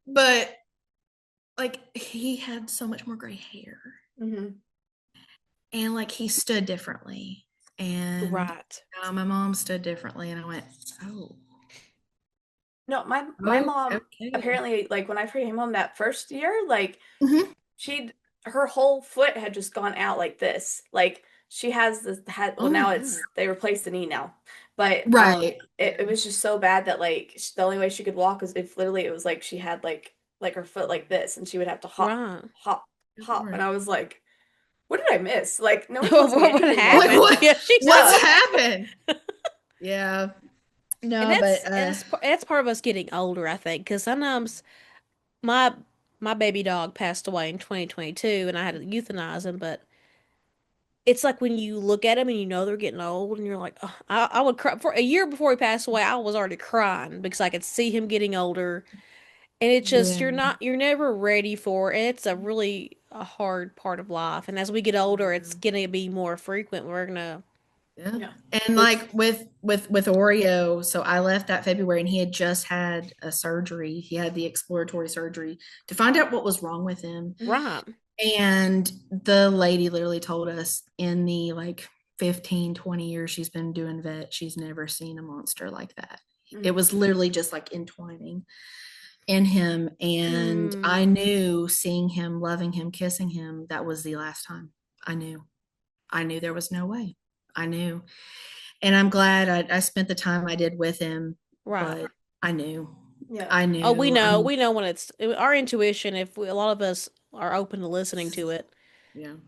but like he had so much more gray hair, and like he stood differently. And right. my mom stood differently, and I went, oh. No, my mom apparently, like when I came home that first year, like her whole foot had just gone out like this. Like she has now they replaced the knee now, but right. It was just so bad that like the only way she could walk was if literally it was like she had like her foot like this, and she would have to hop, and I was like, what did I miss? Like, no one tells me anything. Happened? Like, what's Yeah. happened? Yeah. No, and that's part of us getting older, I think, because sometimes my baby dog passed away in 2022, and I had to euthanize him. But it's like when you look at him and you know they're getting old, and you're like, oh, I would cry. For a year before he passed away, I was already crying because I could see him getting older, and it's just you're never ready for it. And it's a hard part of life. And as we get older, it's gonna be more frequent. We're gonna and like with Oreo, so I left that February, and he had just had a surgery. He had the exploratory surgery to find out what was wrong with him. Right. And the lady literally told us in the like 15-20 years she's been doing vet, she's never seen a monster like that. It was literally just like entwining in him. And I knew, seeing him, loving him, kissing him, that was the last time. I knew there was no way. I knew. And I'm glad I spent the time I did with him. Right. But I knew. Yeah. I knew. Oh, we know. We know when it's our intuition. If a lot of us are open to listening to it,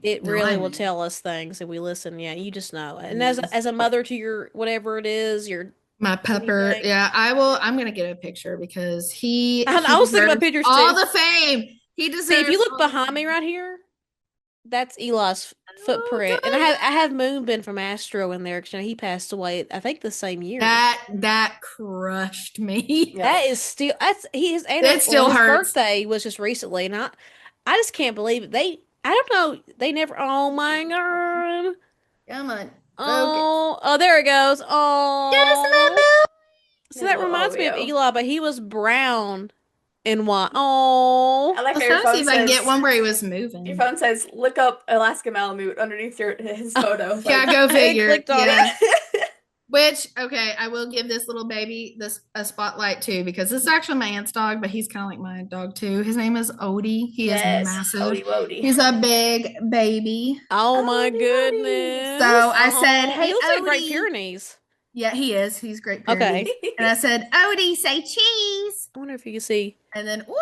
it really will tell us things if we listen. Yeah, you just know. And as a mother to your whatever it is, my pupper. Yeah, I will. I'm gonna get a picture because I was thinking about pictures all too. the fame. He deserves. See, if you look behind me right here, that's Eli's footprint, and I have Moonbin from Astro in there because he passed away. I think the same year. That crushed me. Yeah. That is still his birthday was just recently, and I just can't believe it. I don't know. They never. Oh my god. Come on. Oh, there it goes. Oh. So that reminds me of Eli, but he was brown and white. Oh. I like how your phone see if I can get one where he was moving. Your phone says, look up Alaska Malamute underneath his photo. Yeah, go figure. Clicked on it. Which, okay, I will give this little baby a spotlight too, because this is actually my aunt's dog, but he's kind of like my dog too. His name is Odie. He is massive. Odie. He's a big baby. Oh my goodness. So I said, hey, he looks like Great Pyrenees. Yeah, he is. He's Great Pyrenees. Okay. And I said, Odie, say cheese. I wonder if you can see. And then, whoop,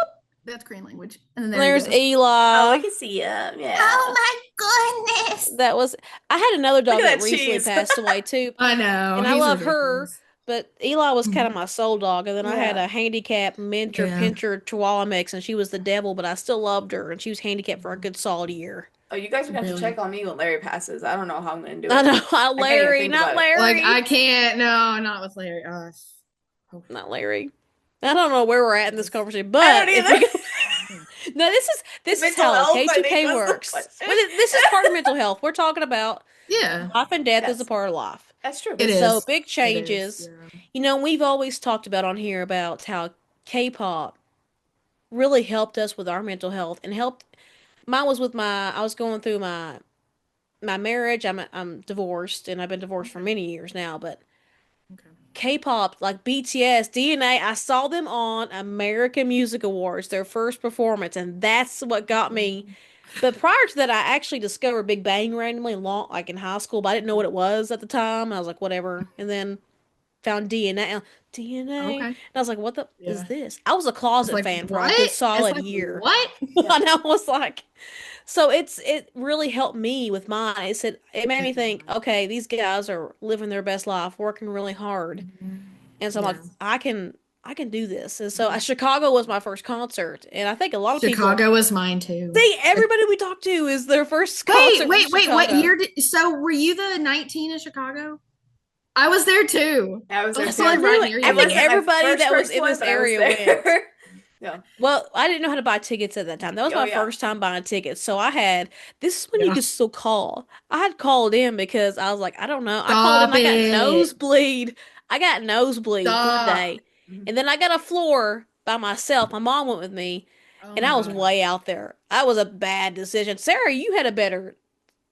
that's Korean language. And then there's Eli. Oh, I can see him. Yeah. Oh my goodness. I had another dog that recently passed away too. I know. And I love her, but Eli was kind of my soul dog. And then I had a handicapped Minter Pinscher Chihuahua mix, and she was the devil, but I still loved her, and she was handicapped for a good solid year. Oh, you guys are going to have to check on me when Larry passes. I don't know how I'm going to do it. I know. Not Larry. Like, I can't. No, not with Larry. Not Larry. I don't know where we're at in this conversation, but No, this is Mental how health, I think, K2K was the works. question. Well, this is part of mental health. We're talking about Yeah, life and death is a Yes, part of life. that's true. it And so is. big It is. changes. Yeah. You know, we've always talked about on here about how K-pop really helped us with our mental health and helped. Mine was with I was going through my marriage. I'm divorced and I've been divorced for Okay. many years now, but Okay. K-pop, like BTS, DNA, I saw them on American Music Awards, their first performance, and that's what got me. But prior to that, I actually discovered Big Bang randomly, long like in high school, but I didn't know what it was at the time. I was like, whatever. And then found DNA, DNA, and Okay. I was like, what the is Yeah. this? I was a It's closet like fan for a good what? It's solid like year. what? Yeah. And I was like, so it really helped me with mine. It made me think, Yeah. okay, these guys are living their best life, working really hard. Mhm. And so I'm like, Yeah. I can do this. And so Chicago was my first concert. And I think a lot of people Chicago was mine too. see everybody we talk to is their first Wait, concert in wait, wait. What Chicago. year so were you the 19 in Chicago? I was there too. I was there I So I too. lived right knew near I It you. think wasn't my everybody that was first in one, this but I was area went. there. Yeah. Well, I didn't know how to buy tickets at that time. That was Oh my yeah. first time buying tickets. So this is when you Yeah. could still call. I had called in because I was like, I don't know. I called in, Stop I got it. nosebleed. I got nosebleed one Stop. day. Mhm. And then I got a floor by myself. My mom went with me, Oh and my I was God. way out there. That was a bad decision. Sarah, you had a better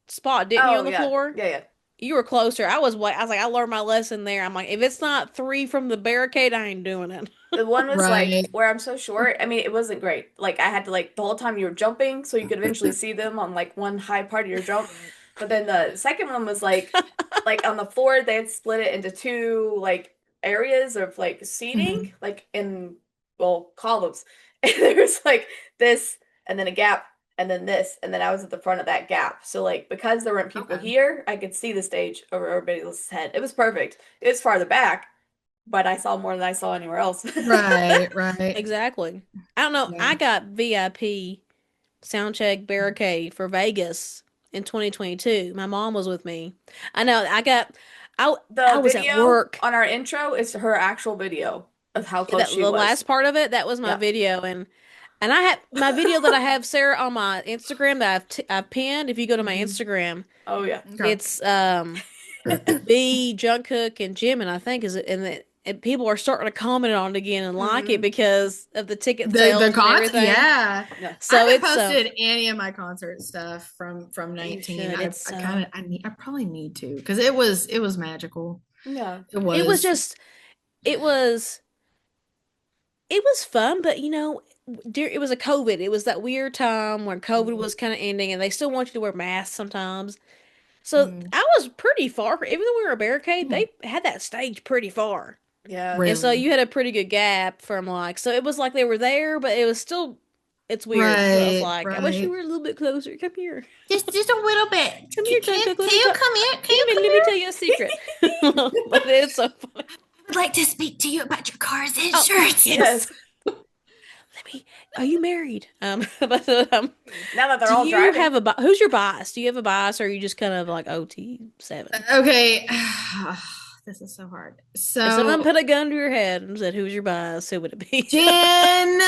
spot, didn't you, Oh on the yeah. floor? Yeah, yeah. You were closer. I was like, I learned my lesson there. I'm like, if it's not 3 from the barricade, I ain't doing it. The one was like Right. where I'm so short. I mean, it wasn't great. Like I had to like the whole time you were jumping, so you could eventually see them on like one high part of your jump. Right. But then the second one was like on the floor they had split it into two like areas of like seating, Mhm. like in well columns. And there was like this and then a gap and then this and then I was at the front of that gap. So like because there weren't people Okay. here, I could see the stage over everybody else's head. It was perfect. It was farther back, but I saw more than I saw anywhere else. Right, right. Exactly. I don't know. Yeah. I got VIP soundcheck barricade for Vegas in 2022. My mom was with me. I know. I The I was at video work. on our intro is her actual video of how close That she the was. last part of it, that was my Yeah. video, and I have my video that I have Sarah on my Instagram that I've pinned. If you go to my Mhm. Instagram, Oh yeah. Okay. it's B, Jungkook, and Jimin, I think is it, and people are starting to comment on it again and like it Hmm. because of the ticket The sales and concert, everything. yeah. Yeah. I So haven't it's posted any of my concert stuff from you 19. should. I kind of I probably need to because it was magical. Yeah. It It was was. just it was it was fun, but it was a COVID. It was that weird time when COVID Mm, was kind of ending, and they still want you to wear masks sometimes. So mm, I was pretty far. Even though we were a barricade, mm. they had that stage pretty far. Yeah. And so Really? you had a pretty good gap from so it was like they were there, but it was still, it's weird. So I was Right, like, I wish you right. were a little bit closer. Come here. Just a little bit. Come here, Jungkook. Let Can me you talk. come here? Can you come Let me here? tell you a secret. But it's so funny. I would like to speak to you about your car's Oh, insurance. yes. Yes. Let me, are you married? But Now that they're do all you driving. have who's your bias? Do you have a bias or are you just kind of like OT7? Okay. This is so hard. If someone So, put a gun to your head and said, who's your bias? Who would it be? Jen.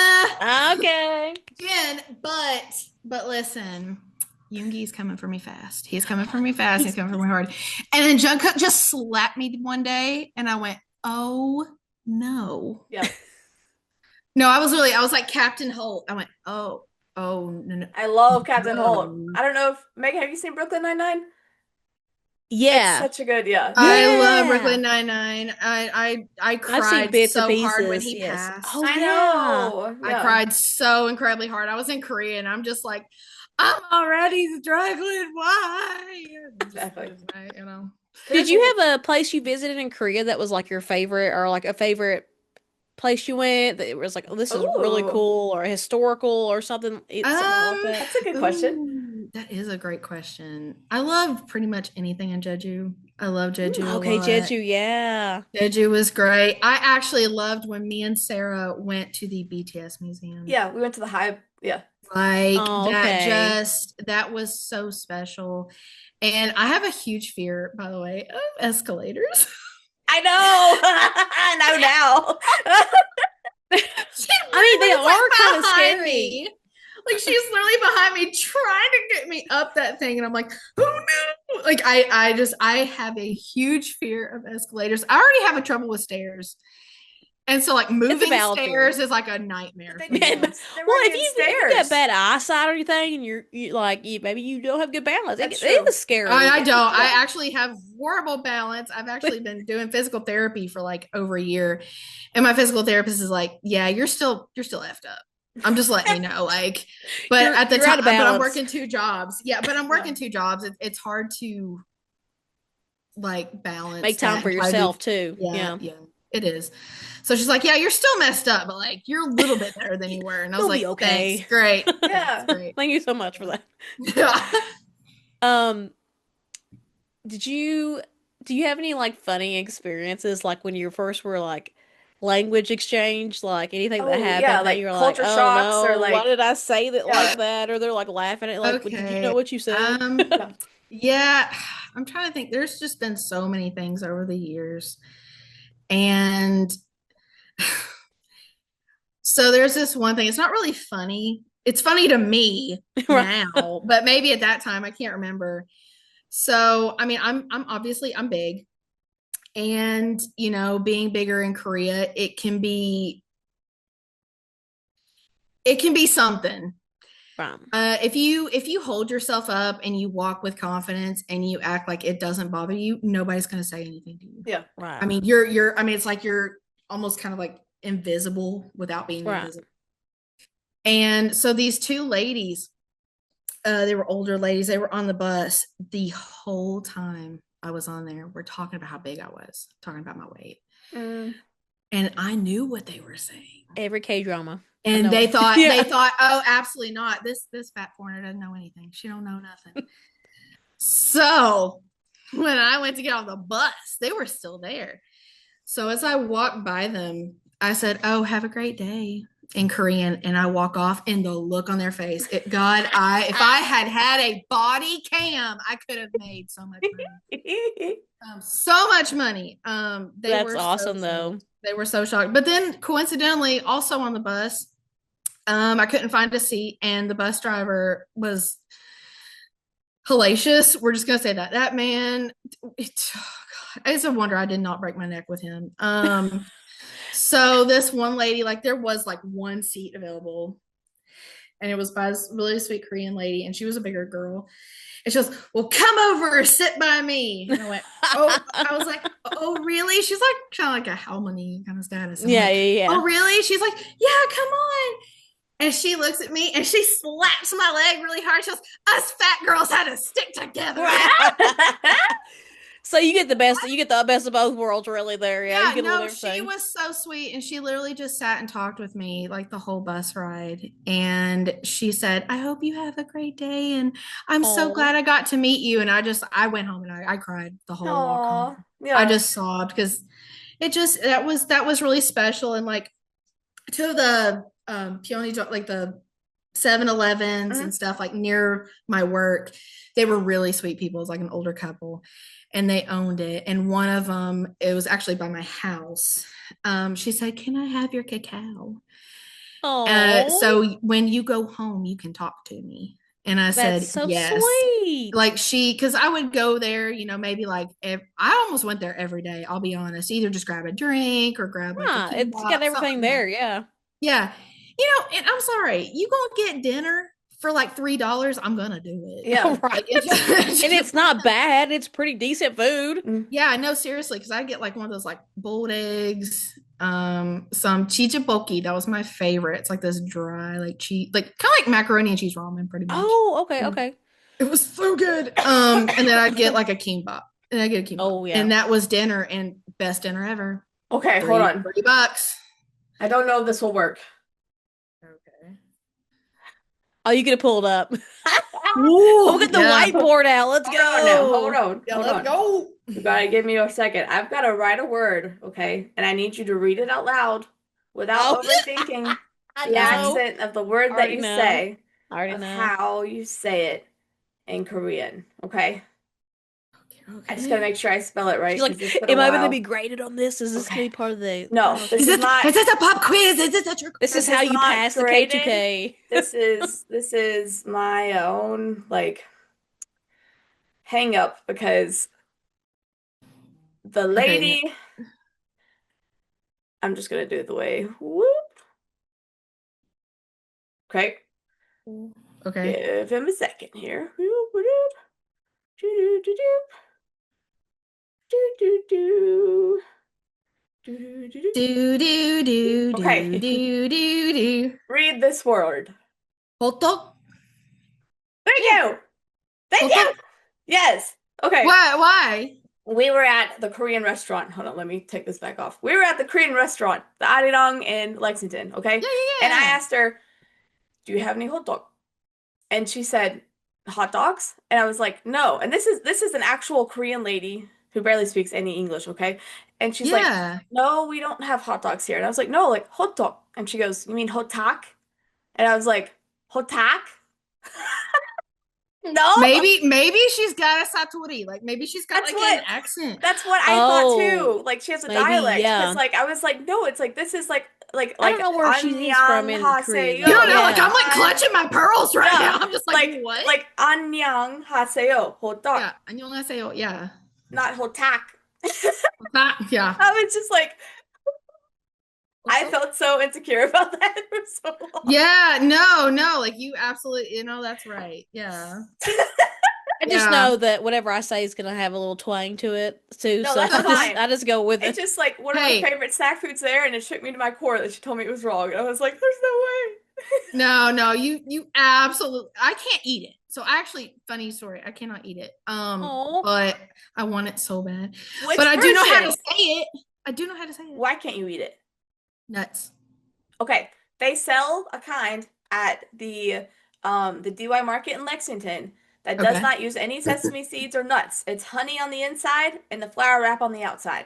Okay. Jen, but listen, Yoongi's coming for me fast. He's coming for me fast. He's coming for me hard. And then Jungkook just slapped me one day, and I went, "Oh no!" Yeah. No, I was like Captain Holt. I went, "Oh no, no, I love Captain Holt. no." I don't know if Megan, have you seen Brooklyn Nine-Nine? It's Yeah. such a good, yeah. I love Yeah. Brooklyn Nine-Nine. I I've seen cried bits and so hard when pieces. he Yes. passed. Oh, I yeah. know. I Yeah. cried so incredibly hard. I was in Korea and I'm just like, I'm already struggling. Why? Exactly. Did you have a place you visited in Korea that was like your favorite or like a favorite place you went that it was like, oh, this is really Ooh, cool or historical or something, something like that? that's a good question. That is a great question. I love pretty much anything in Jeju. I love Jeju a Okay, lot. Jeju, yeah. Jeju was great. I actually loved when me and Sarah went to the BTS museum. Yeah, we went to the Hive. Yeah. Like Oh, that okay. that was so special. And I have a huge fear, by the way, of escalators. I know. I know now. I mean, they are kind of scary. Like she's literally behind me trying to get me up that thing. And I'm like, oh no. Like I have a huge fear of escalators. I already have a trouble with stairs. And so like moving stairs is like a nightmare. Well, if you got bad eyesight or anything, and you like maybe you don't have good balance, it is scary. I don't. I actually have horrible balance. I've actually been doing physical therapy for like over a year, and my physical therapist is like, "Yeah, you're still effed up." I'm just letting you know, like, but at the time, but I'm working 2 jobs. Yeah, but I'm working 2 jobs. It's hard to like balance, make time for yourself too. Yeah, it is. So she's like, yeah, you're still messed up, but like you're a little bit better than you were. And I was like, okay, thanks, great. Yeah. Great. Thank you so much for that. Do you have any like funny experiences like when you first were like language exchange, like anything that happened that you're like, culture shocks, oh no, or like, why did I say that like that? Or they're like laughing at it, like, did you know what you said? Yeah, I'm trying to think. There's just been so many things over the years. And so there's this one thing. It's not really funny. It's funny to me now, but maybe at that time I can't remember. So, I mean, I'm obviously I'm big, and you know, being bigger in Korea, it can be something. If you hold yourself up and you walk with confidence and you act like it doesn't bother you, nobody's going to say anything to you. Yeah, right. I mean, I mean, it's like you're almost kind of like invisible without being invisible. And so these 2 ladies, they were older ladies. They were on the bus the whole time I was on there. We're talking about how big I was, talking about my weight. And I knew what they were saying. Every K-drama. And they thought, oh, absolutely not. This fat foreigner doesn't know anything. She don't know nothing. So when I went to get on the bus, they were still there. So as I walked by them, I said, oh, have a great day in Korean. And I walk off, and the look on their face, if I had a body cam, I could have made so much money. So much money. That's awesome though. They were so shocked. But then coincidentally, also on the bus, I couldn't find a seat, and the bus driver was hellacious. We're just gonna say that man. It's a wonder I did not break my neck with him. So this one lady, like there was like 1 seat available, and it was by this really sweet Korean lady, and she was a bigger girl. And she goes, well, come over and sit by me. And I went, oh, I was like, oh, really? She's like kind of like a harmony kind of status. Yeah. Oh, really? She's like, yeah, come on. And she looks at me and she slaps my leg really hard. She goes, us fat girls had to stick together. So you get the best of both worlds really there. Yeah, she was so sweet, and she literally just sat and talked with me like the whole bus ride. And she said, I hope you have a great day, and I'm so glad I got to meet you. And I went home and I cried the whole walk home. Yeah. I just sobbed because that was really special. And like to the Pyeongtaek, like the 7-Elevens and stuff like near my work, they were really sweet people. It was like an older couple, and they owned it. And one of them, it was actually by my house. She said, can I have your cacao? So when you go home, you can talk to me. And I said, so yes. Sweet. Like because I would go there, you know, maybe like I almost went there every day. I'll be honest, either just grab a drink or grab it's got everything there. Yeah. Yeah. You know, and I'm sorry, you gonna get dinner for like $3, I'm gonna do it. Yeah, right. And it's not bad. It's pretty decent food. Yeah, no, seriously, because I get like one of those like boiled eggs, some chichaboki. That was my favorite. It's like this dry, like cheese, like kind of like macaroni and cheese ramen, pretty much. Oh, okay. It was so good. And then I'd get like a kimbap, and I get a kimbap. Oh yeah, and that was dinner, and best dinner ever. Okay, hold on. $30. I don't know if this will work. Okay. Oh, you gonna pull it up? We'll get the whiteboard out. Let's go. Hold on. Let's go. You gotta give me a second. I've got to write a word, okay? And I need you to read it out loud without overthinking the accent of the word that you say. I already know how you say it in Korean, okay? I just gotta make sure I spell it right. She's like, 'cause it's been a am I going to while. be graded on this? Is this going to be part of the No, final this Is is it, not. is this a pop quiz? Is this a trick? This is This how is you not pass the graded. K2K. This is my own like hang up because the lady. Okay. I'm just gonna do it the way. Whoop. Okay. Okay. Give him a second here. Whoop, whoop, whoop. Do do do do do do do do do do. Do do do Okay. do do do do. Read this word. Hotok. Thank you. Thank you. Hotok. Yes. Okay. Why? We were at the Korean restaurant. Hold on, let me take this back off. We were at the Korean restaurant, the Arirang in Lexington, okay? Yeah. And I asked her, "Do you have any hot dog?" And she said, "Hot dogs?" And I was like, "No." And this is an actual Korean lady who barely speaks any English, okay? And she's like, Yeah. "No, we don't have hot dogs here." And I was like, "No, like hot dog." And she goes, "You mean hotak?" And I was like, "Hotak?" No. Maybe she's got a satori. Like maybe she's got That's like what- an accent. That's what I thought too. Oh, Like she has a maybe, dialect. yeah. Because like I was like, no, it's like this is like I don't know where she is from in Annyeong Korea, haseyo. You don't know, like Yeah. I'm like clutching my pearls right Yeah. now. I'm just like, what? Like annyeong haseyo. Hotak. Yeah, 안녕하세요. Yeah. Not hotak. Yeah. I was just like I felt so insecure about that for so long. Yeah, no, like you absolutely, that's right. Yeah. I just Yeah. know that whatever I say is going to have a little twang to it too. No, So that's fine. I just go with It's it. just like one of Hey. my favorite snack foods there, and it shook me to my core that she told me it was wrong. And I was like, there's no way. No, you absolutely, I can't eat it. So actually, funny story, I cannot eat it. Aw. But I want it so bad. Which But I do know how to version? say it. I do know how to say it. Why can't you eat it? Nuts. Okay, they sell a kind at the DY Market in Lexington that does Okay. not use any sesame seeds or nuts. It's honey on the inside and the flour wrap on the outside.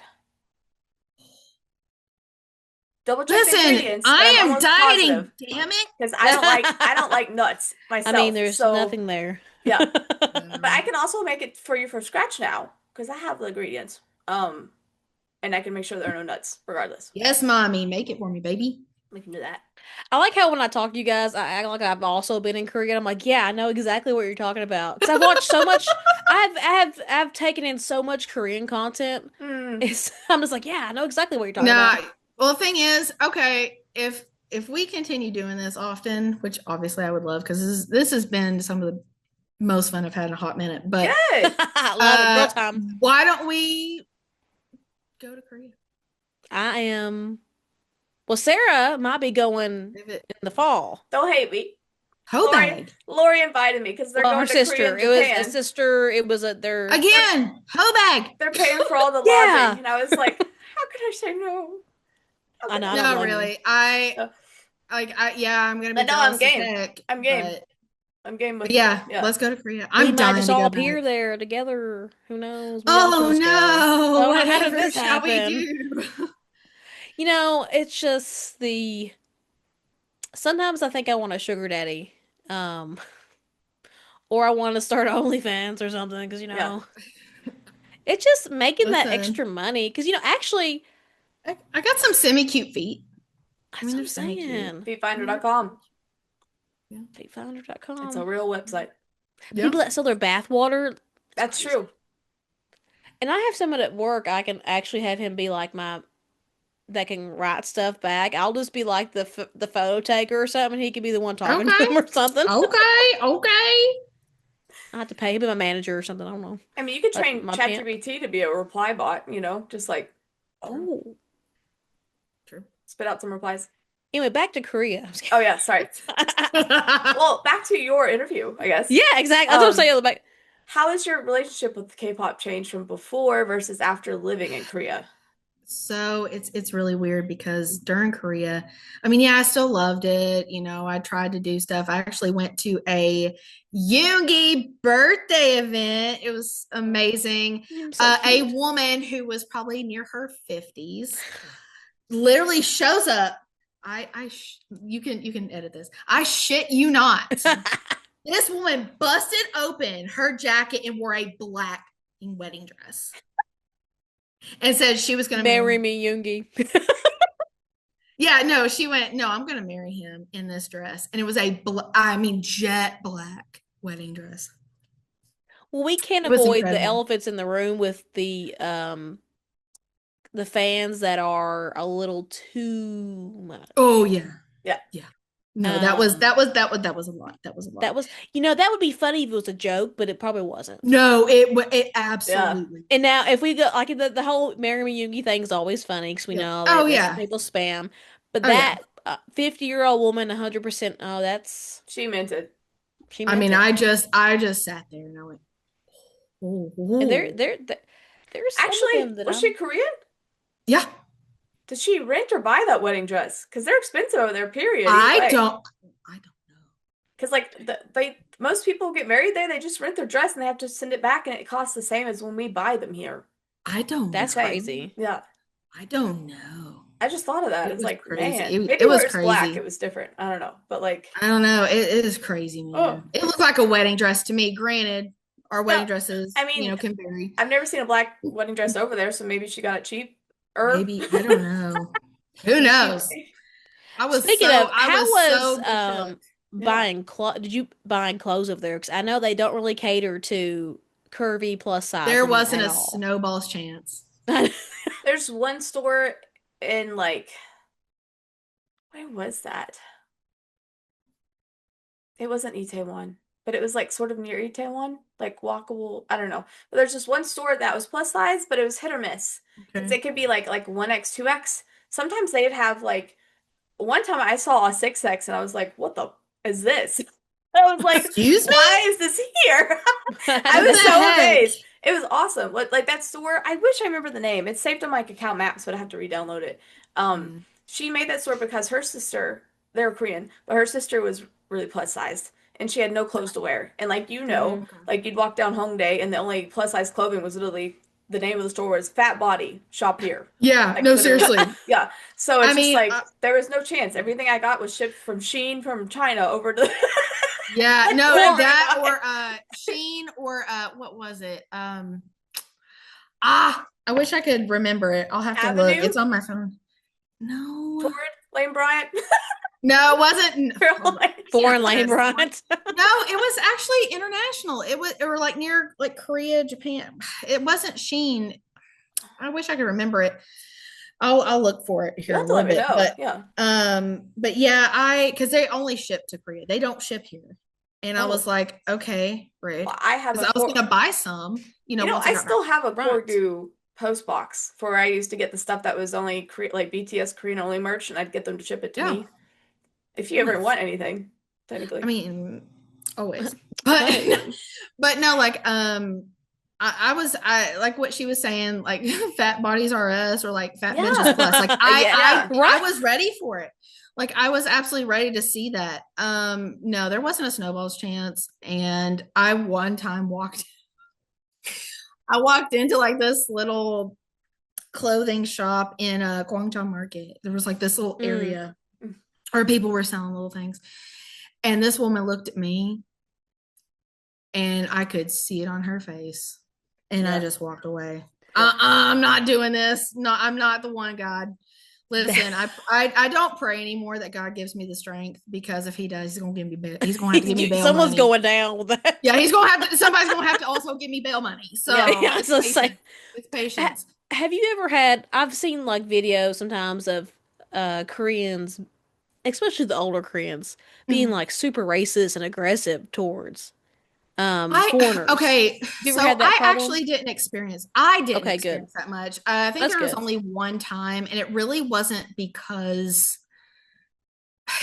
Double check the Listen, ingredients. But I I'm am almost dieting. positive Damn it. because I don't like nuts myself. I mean, there's so, nothing there. Yeah. But I can also make it for you from scratch now because I have the ingredients. And I can make sure there are no nuts regardless. Yes, mommy, make it for me, baby. We can do that. I like how when I talk to you guys, I act like I've also been in Korea. I'm like, yeah, I know exactly what you're talking about because I've watched so much. I've taken in so much Korean content. I'm just like, yeah, I know exactly what you're talking about. Well, the thing is, okay, if we continue doing this often, which obviously I would love because this has been some of the most fun I've had in a hot minute. But Good. I love it. Girl time. Why don't we go to Korea? I am. Well, Sarah might be going in the fall. Don't hate me. Hobag. Lori invited me because they're going her to sister. Korea and It was Japan. a sister. It was their Again. Hobag. They're paying for all the Yeah. lodging, and I was like, how could I say no? I know. No, really. I'm gonna be. But no, I'm jealous as game. heck, I'm game. but I'm game with yeah, yeah. let's go to Korea. We I'm might dying just to all go appear back. there together. Who knows? We all Oh just go. no! Oh, how did Whatever this shall we happen? do? You know, it's just the. Sometimes I think I want a sugar daddy, or I want to start OnlyFans or something because it's just making that extra money. Because actually, I got some semi-cute feet. that's what I'm saying. Feetfinder.com. Yeah. Feetfinder.com. It's a real website. People that sell their bath water. That's true. And I have someone at work. I can actually have him be like that can write stuff back. I'll just be like the photo taker or something. He could be the one talking to him or something. Okay. I have to pay him my manager or something. I don't know. I mean, you could train ChatGPT to be a reply bot. Just like True. Spit out some replies. Anyway, back to Korea. Oh yeah, sorry. Well, back to your interview, I guess. Yeah, exactly. That's what I'm saying. Back. How has your relationship with K-pop changed from before versus after living in Korea? So it's really weird because during Korea, I mean, yeah, I still loved it. I tried to do stuff. I actually went to a Yoongi birthday event. It was amazing. A woman who was probably near her 50s literally shows up. You can edit this. I shit you not. This woman busted open her jacket and wore a black wedding dress and said she was going to marry me, Yoongi. Yeah, no, she went, no, I'm going to marry him in this dress. And it was jet black wedding dress. Well, we can't It was avoid the incredible. elephants in the room with the fans that are a little too much. Oh yeah. Yeah. Yeah. No, that was a lot. That was a lot. That was, that would be funny if it was a joke, but it probably wasn't. No, it absolutely. And now if we go like the whole Marry Me Yoongi thing is always funny because we know that people spam, but that 50-year-old woman 100%. Oh, that's she meant it. She meant it. I just sat there and I went, oh. And there's actually was she Korean? Yeah. Did she rent or buy that wedding dress? Because they're expensive over there. Period. I don't know. Because like most people get married there, they just rent their dress and they have to send it back, and it costs the same as when we buy them here. I don't. That's crazy. Yeah. I don't know. I just thought of that. It's like crazy. Man, maybe it was it's crazy. Black, it was different. I don't know, but like I don't know. It is crazy, man. Oh. It looked like a wedding dress to me. Granted, our wedding dresses, can vary. I've never seen a black wedding dress over there, so maybe she got it cheap. Maybe I don't know. Who knows? Speaking of, how was buying clothes? Did you buying clothes over there? Because I know they don't really cater to curvy plus size. There wasn't a snowball's chance. There's one store in like, where was that? It wasn't Itaewon, but it was like sort of near Itaewon, like walkable. I don't know. But there's just one store that was plus size, but it was hit or miss. Okay. It could be like 1X, 2X. Sometimes they'd have like, one time I saw a 6X and I was like, what the is this? I was like, excuse me? Why is this here? I was so amazed. It was awesome. Like that store, I wish I remember the name. It's saved on my account maps, but I have to re-download it. She made that store because her sister, they're Korean, but her sister was really plus sized and she had no clothes to wear. And like like you'd walk down Hongdae and the only plus size clothing was literally the name of the store was Fat Body Shop Here. Yeah, like, no, seriously. Yeah. So it's there was no chance. Everything I got was shipped from Shein from China over to yeah, no, that or Shein or what was it? I wish I could remember it. I'll have to look. It's on my phone. No. Ford Lane Bryant. No, it wasn't. Foreign Lane Bryant. No, it was actually international. It was like near like Korea, Japan. It wasn't Shein. I wish I could remember it. I'll look for it here a little bit. But yeah, because they only ship to Korea. They don't ship here. And I was like, okay, great. Well, I was gonna buy some. I still have a Korgu post box for where I used to get the stuff that was only like BTS Korean only merch, and I'd get them to ship it to me. If you ever want anything, technically. I mean, always. But no, like I like what she was saying, like fat bodies are us or like fat bitches plus. Like I was ready for it. Like I was absolutely ready to see that. No, there wasn't a snowball's chance. And I one time walked into like this little clothing shop in a Gwangjang market. There was like this little area where people were selling little things. And this woman looked at me and I could see it on her face. And I just walked away. I'm not doing this. No, I'm not the one, God. Listen, I don't pray anymore that God gives me the strength, because if he does, he's going to give me bail. He's going to have to give me bail Someone's money. Going down with that. Yeah, somebody's going to have to also give me bail money. So it's patience. Have you ever had, I've seen like videos sometimes of Koreans, especially the older Koreans, being like super racist and aggressive towards foreigners. Okay, so I actually didn't experience. I didn't experience that much. I think there was only one time, and it really wasn't because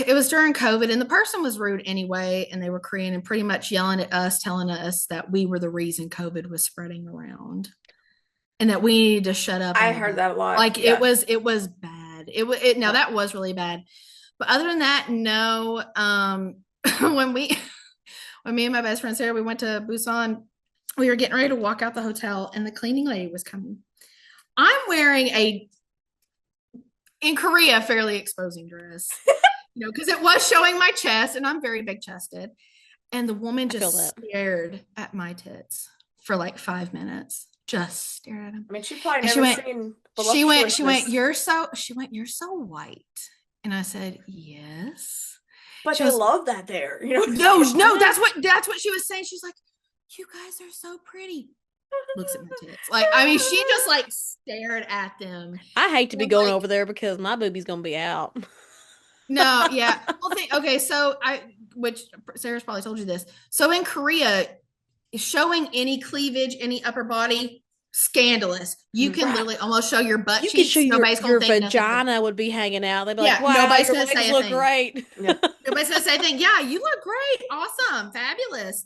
it was during COVID, and the person was rude anyway, and they were Korean and pretty much yelling at us, telling us that we were the reason COVID was spreading around, and that we needed to shut up. I heard that a lot. Like it was bad. Now that was really bad, but other than that, no. When me and my best friend Sarah, we went to Busan, we were getting ready to walk out the hotel and the cleaning lady was coming. I'm wearing in Korea, fairly exposing dress, because it was showing my chest and I'm very big chested. And the woman just stared at my tits. for like 5 minutes. Just stared at him. I mean, she probably And never seen she went, voluptuousness. you're so white. And I said, yes. But She they goes, love that there, you know? no, that's what she was saying. She's like, you guys are so pretty. Looks at my tits. Like, I mean, she just like stared at them. I hate to be going over there because my boobie's gonna be out. No, yeah. Well, okay, so which Sarah's probably told you this. So in Korea, showing any cleavage, any upper body, scandalous. You can literally almost show your butt You cheeks. can show Nobody's your gonna think vagina would be hanging out. They'd be like, Yeah, wow, nobody's your gonna say legs a look thing. great. Yeah. Nobody's gonna say anything. Yeah, you look great. Awesome. Fabulous.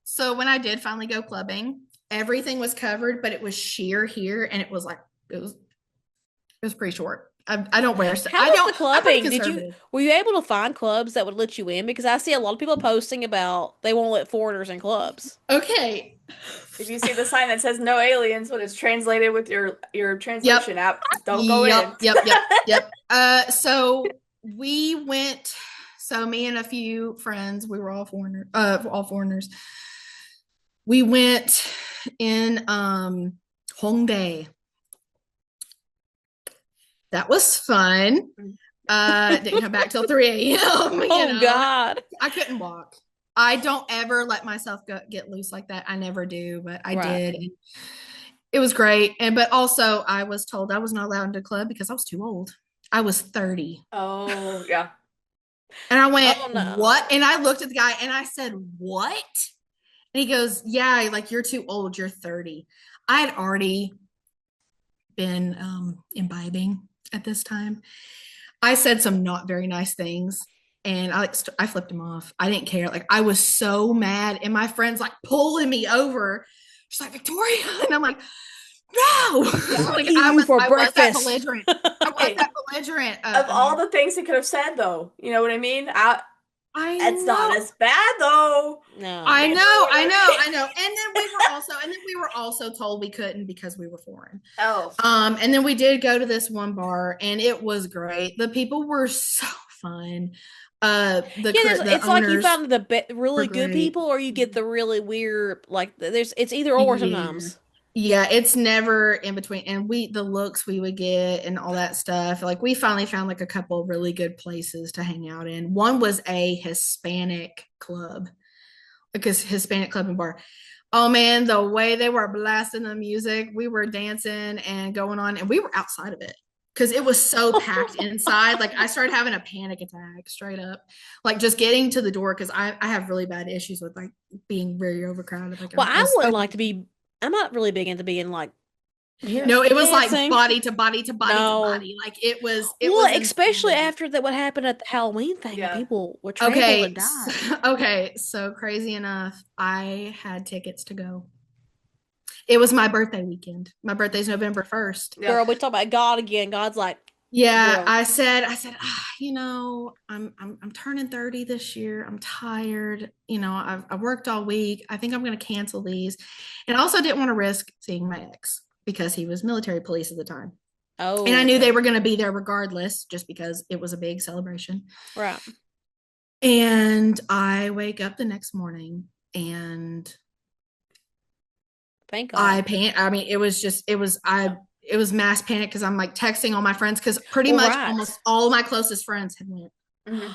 So when I did finally go clubbing, everything was covered, but it was sheer here, and it was pretty short. I don't wear stuff. How was the clubbing? Conservative. Were you able to find clubs that would let you in? Because I see a lot of people posting about they won't let foreigners in clubs. Okay. If you see the sign that says no aliens when it's translated with your translation app, don't go in. Yep. So we went. So me and a few friends, we were all foreigners. We went in Hongdae. That was fun. Didn't come back till 3 a.m. Oh God. I couldn't walk. I don't ever let myself get loose like that. I never do, but I did. And it was great. But also I was told I was not allowed into the club because I was too old. I was 30. Oh, yeah. And I went, Oh, no. what? And I looked at the guy and I said, what? And he goes, yeah, like you're too old. You're 30. I had already been imbibing at this time. I said some not very nice things and I flipped him off. I didn't care. Like I was so mad and my friend's like pulling me over. She's like, Victoria. And I'm like, no. Like, I was that belligerent. I was that belligerent. Of all the things he could have said, though, you know what I mean? It's know. not as bad, though. No. I know. And then we were also told we couldn't because we were foreign. Oh. And then we did go to this one bar and it was great. The people were so fun. It's like you found the really good people or you get the really weird, like it's either or sometimes. Yeah, it's never in between. And the looks we would get and all that stuff. Like we finally found like a couple of really good places to hang out in. One was a Hispanic club, because Hispanic club and bar. Oh man, the way they were blasting the music, we were dancing and going on, and we were outside of it because it was so packed inside. Like I started having a panic attack straight up, like just getting to the door because I have really bad issues with like being very overcrowded. Like, well, I wouldn't like to be. I'm not really big into being like. No, it was like body to body to body to body. Like it was. Especially after what happened at the Halloween thing. Yeah. People were trampled and died. Okay, so crazy enough, I had tickets to go. It was my birthday weekend. My birthday's November 1st. Yeah. Girl, we talk about God again. God's like, yeah. Girl. I said, I'm turning 30 this year. I'm tired. I worked all week. I think I'm going to cancel these. And I also didn't want to risk seeing my ex because he was military police at the time. Oh. And I knew they were going to be there regardless, just because it was a big celebration. Right. And I wake up the next morning and thank God. It was mass panic because I'm like texting all my friends because pretty much almost all my closest friends had went. Mm-hmm.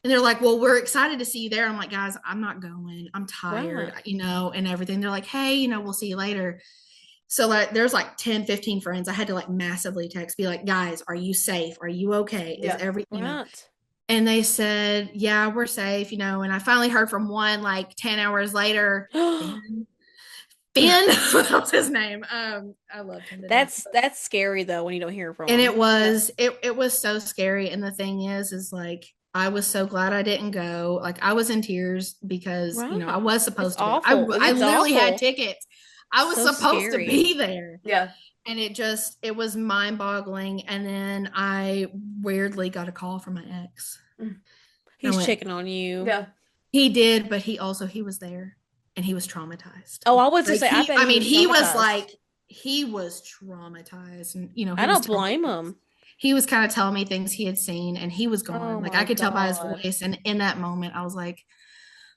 And they're like, well, we're excited to see you there. I'm like, guys, I'm not going. I'm tired, and everything. They're like, hey, we'll see you later. So like, there's like 10, 15 friends. I had to like massively text, be like, guys, are you safe? Are you okay? Is everything? And they said, yeah, we're safe, and I finally heard from one like 10 hours later. Ben, that was his name. I loved him. That's scary though when you don't hear from him. And it was so scary. And the thing is like I was so glad I didn't go. Like I was in tears because I was supposed to. I literally had tickets. I was supposed to be there. Yeah. And it was mind-boggling. And then I weirdly got a call from my ex. He's checking on you. Yeah. He did, but he was there. And he was traumatized. Oh, I was to say, he was traumatized, and I don't blame him. He was kind of telling me things he had seen, and he was gone. Like I could tell by his voice, and in that moment, I was like,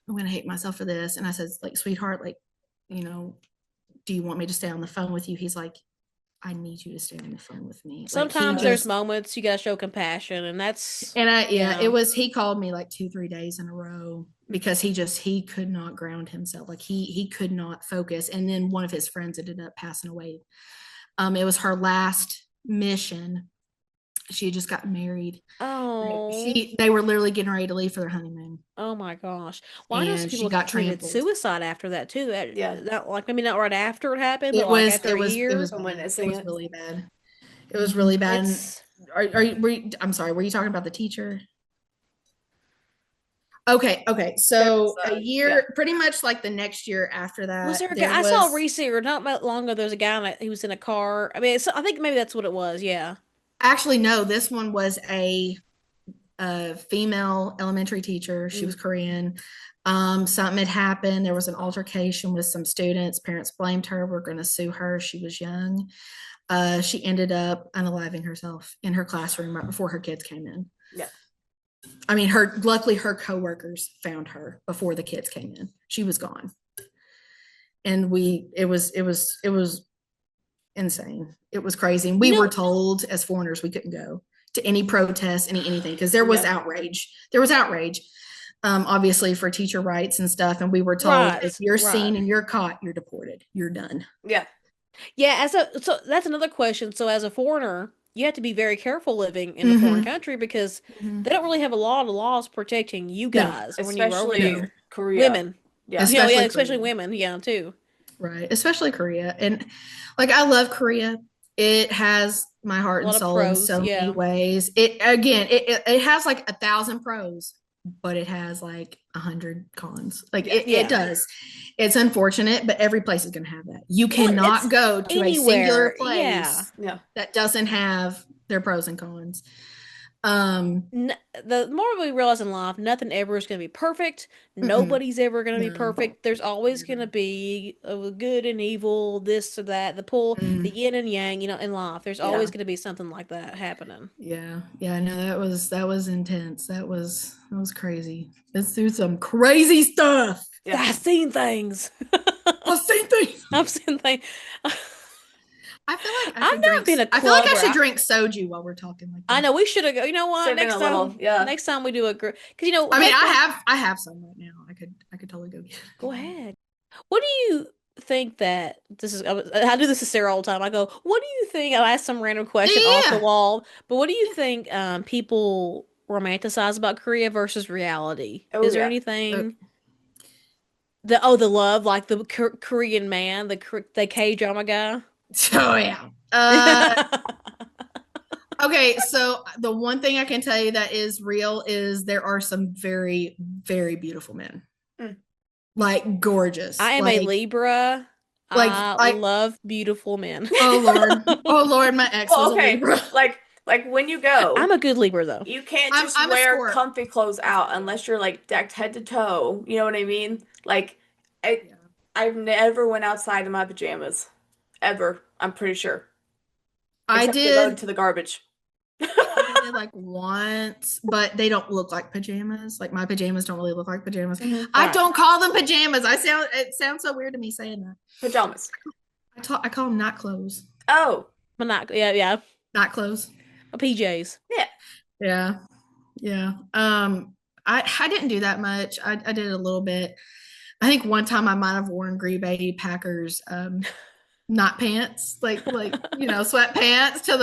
I'm gonna hate myself for this. And I said, like, sweetheart, like, do you want me to stay on the phone with you? He's like, I need you to stay on the phone with me. Sometimes there's moments you gotta show compassion, and that's he called me like 2-3 days in a row because he could not ground himself. Like he could not focus. And then one of his friends ended up passing away. It was her last mission. She had just gotten married. Oh, they were literally getting ready to leave for their honeymoon. Oh my gosh! Well, I know some people committed trampled. suicide after that too. That like maybe not right after it happened, but like after a year. It was really bad. It was really bad. I'm sorry. Were you talking about the teacher? Okay. So a year, pretty much like the next year after that. Was there a guy I saw recently, or not long ago? There was a guy he was in a car. I mean, I think maybe that's what it was. Yeah. Actually, no. This one was a female elementary teacher. She was Korean. Something had happened. There was an altercation with some students. Parents blamed her. We're going to sue her. She was young. She ended up unaliving herself in her classroom right before her kids came in. Yeah. I mean, luckily her coworkers found her before the kids came in. She was gone. And it was insane. It was crazy. And we were told as foreigners we couldn't go to any protests, anything, because there was outrage. There was outrage, obviously, for teacher rights and stuff. And we were told if you're seen and you're caught, you're deported. You're done. Yeah. Yeah. So that's another question. So as a foreigner, you have to be very careful living in a foreign country because they don't really have a lot of laws protecting you guys when you're over there. Korea. Women. Yeah. Especially women. Yeah, too. Right. Especially Korea. And like, I love Korea. It has my heart and soul in so many ways. It has like 1,000 pros, but it has like 100 cons. Like it does. It's unfortunate, but every place is going to have that. You cannot go to a singular place that doesn't have their pros and cons. The more we realize in life, nothing ever is going to be perfect. Nobody's ever going to be perfect. There's always going to be a good and evil, this or that, the yin and yang, in life. There's always going to be something like that happening. Yeah. No, that was intense. That was crazy. Let's do some crazy stuff. Yeah. I've seen things. I've seen things. I feel like I should drink soju while we're talking like that. I know we should have. You know what? Next time we do a group, because I mean, I have some right now. I could totally go get it. Go ahead. What do you think that this is? I do this to Sarah all the time. I go, "What do you think?" I'll ask some random question off the wall. But what do you think people romanticize about Korea versus reality? Is there anything? The love, like the Korean man, the K-drama guy. Oh yeah. Okay, so the one thing I can tell you that is real is there are some very, very beautiful men. Like gorgeous. I am a Libra. I love beautiful men. Oh Lord, my ex was a Libra. Like when you go, I'm a good Libra though. You can't just wear comfy clothes out unless you're like decked head to toe. You know what I mean? Like I've never went outside in my pajamas. Ever, I'm pretty sure. I did to the garbage. I did like once, but they don't look like pajamas. Like my pajamas don't really look like pajamas. I don't call them pajamas. It sounds so weird to me saying that. Pajamas. I call them night clothes. Oh, but not night clothes. PJs. Yeah. I didn't do that much. I did a little bit. I think one time I might have worn Green Bay Packers not pants, like sweatpants to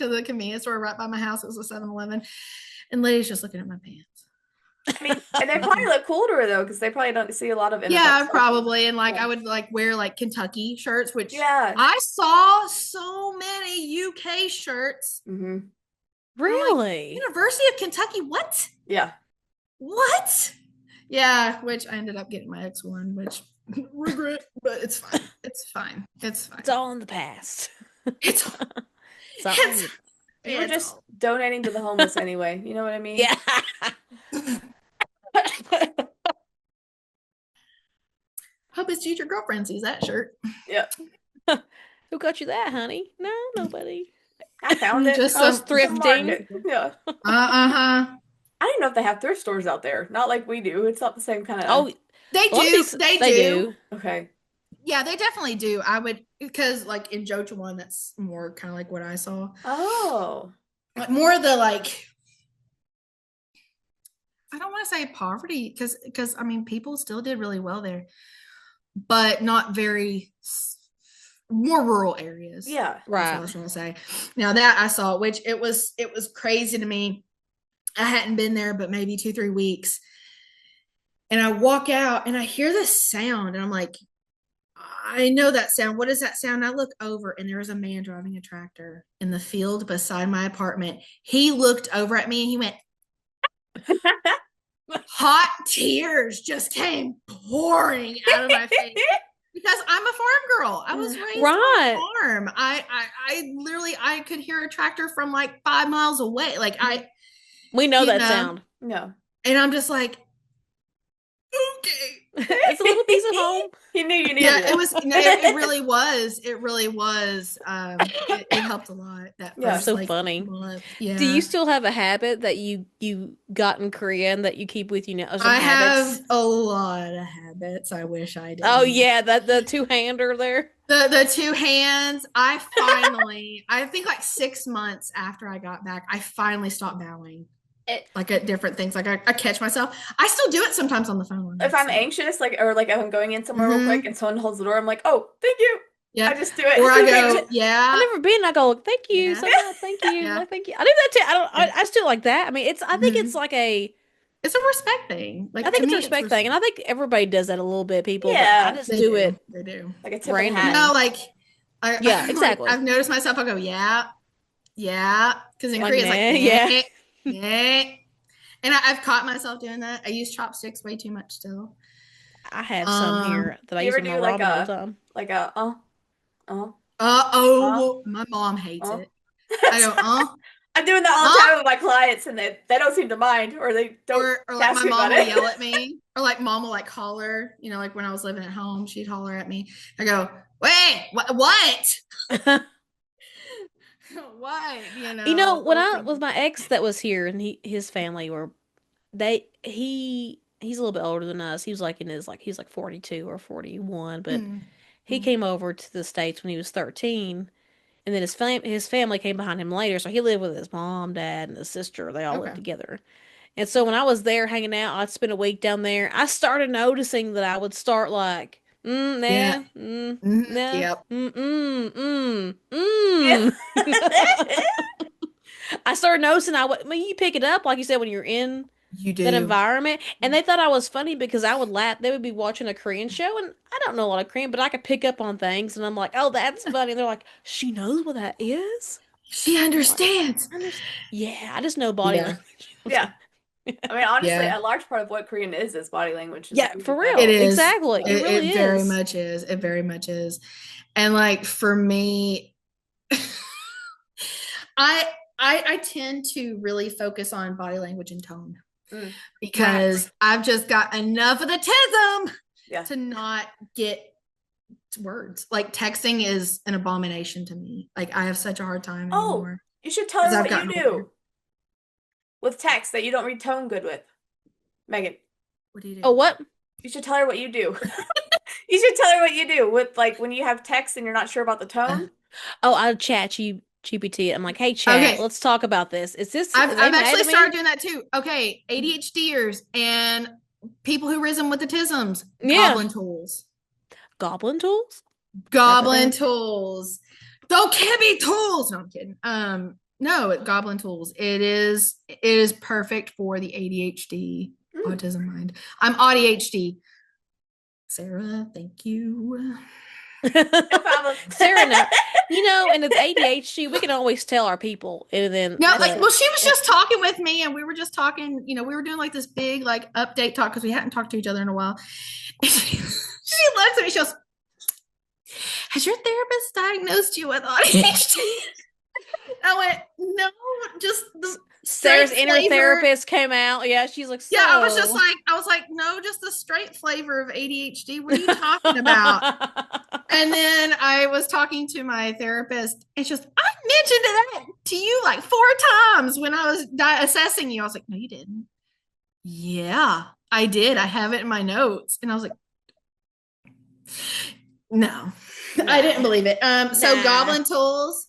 the convenience store right by my house. It was a 7-Eleven, and ladies just looking at my pants. I mean, and they probably look cooler though, because they probably don't see a lot of probably. And I would wear like Kentucky shirts, which I saw so many UK shirts. Really? University of Kentucky? What? Yeah. What? Yeah, which I ended up getting my ex one, which regret, but it's fine. It's all in the past. You were just donating to the homeless anyway. You know what I mean? Yeah. Hope his future girlfriend sees that shirt. Yep. Who got you that, honey? No, nobody. I found it. I was thrifting. Yeah. I didn't know if they have thrift stores out there. Not like we do. It's not the same kind of. Oh, they do. They do. Okay. Yeah, they definitely do. I would, because like in JoJo one, that's more kind of like what I saw. Oh. Like more of the like, I don't want to say poverty because I mean people still did really well there, but not very more rural areas. Yeah. That's what I Right. was trying to say. Now that I saw, which it was crazy to me. I hadn't been there but maybe 2-3 weeks. And I walk out and I hear this sound and I'm like, I know that sound. What is that sound? I look over and there was a man driving a tractor in the field beside my apartment. He looked over at me and he went, hot tears just came pouring out of my face because I'm a farm girl. I was raised on a farm. I literally I could hear a tractor from like 5 miles away. Like we know that sound. No. And I'm just like, okay. It's a little piece of home. He knew you needed Yeah, it. It really was. It really was. It helped a lot. That That's so like, funny. month. Yeah. Do you still have a habit that you got in Korean that you keep with you now? I have a lot of habits. I wish I did. Oh yeah, the two-hander there. The two hands. I think like 6 months after I got back, I finally stopped bowing. Like at different things. Like I catch myself. I still do it sometimes on the phone. If I'm anxious, like or like if I'm going in somewhere real quick and someone holds the door, I'm like, oh, thank you. Yeah. I just do it. Or I go, yeah. I've never been. I go, thank you. So much, thank you. Yeah. Like, thank you. I do that too. I still like that. I mean, I think it's like it's a respect thing. Like I think it's a respect thing, and I think everybody does that a little bit. People, yeah, I just do it. They do. Like a tip randomly. No, like yeah, exactly. Like, I've noticed myself. I go, yeah, because in like, Korea, it's like, yeah. And I've caught myself doing that. I use chopsticks way too much still. I have some here that I use in my like ramen all the time. Like a my mom hates it. I go, I'm doing that all the time with my clients, and they don't seem to mind, or they don't. Or like my mom will yell at me, or like mom will like holler. You know, like when I was living at home, she'd holler at me. I go, wait, what? What? You know, when I was my ex that was here, and his family were he's a little bit older than us. He was like he's like 42 or 41, but he came over to the States when he was 13, and then his family came behind him later. So he lived with his mom, dad, and his sister. They all lived together. And so when I was there hanging out, I'd spend a week down there. I started noticing that I would start like, I started noticing you pick it up, like you said, when you're in that environment. And they thought I was funny because I would laugh. They would be watching a Korean show, and I don't know a lot of Korean, but I could pick up on things. And I'm like, oh, that's funny. And they're like, she knows what that is? She understands. Yeah, I just know body language. Yeah. I mean, honestly, a large part of what Korean is body language. Yeah, for real. It is. Exactly. It really is. Very much is. It very much is. And like for me, I tend to really focus on body language and tone because I've just got enough of the tism to not get words. Like texting is an abomination to me. Like I have such a hard time anymore. You should tell her what you do with text that you don't read tone good with. Megan. What do you do? Oh, what? You should tell her what you do. You should tell her what you do with like when you have text and you're not sure about the tone. I chat GPT. I'm like, hey, chat, let's talk about this. Is this? I've actually started doing that too. Okay, ADHDers and people who risen with the tisms. Goblin tools. Goblin tools. Goblin tools. Don't can't be tools. No, I'm kidding. No, Goblin tools. It is perfect for the ADHD autism mind. I'm ADHD. Sarah, thank you. No problem. Sarah, no. You know, and it's ADHD. We can always tell our people. And then she was just talking with me, and we were just talking. You know, we were doing like this big like update talk because we hadn't talked to each other in a while. And she looks at me. She goes, "Has your therapist diagnosed you with ADHD?" I went, "No, just the Sarah's inner therapist came out. Yeah, she's like, yeah, I was like, no, just the straight flavor of ADHD. What are you talking about? And then I was talking to my therapist, and she goes, I mentioned that to you like 4 times when I was assessing you. I was like, no, you didn't. Yeah, I did. I have it in my notes. And I was like, No, Nah. I didn't believe it. So Nah. Goblin Tools,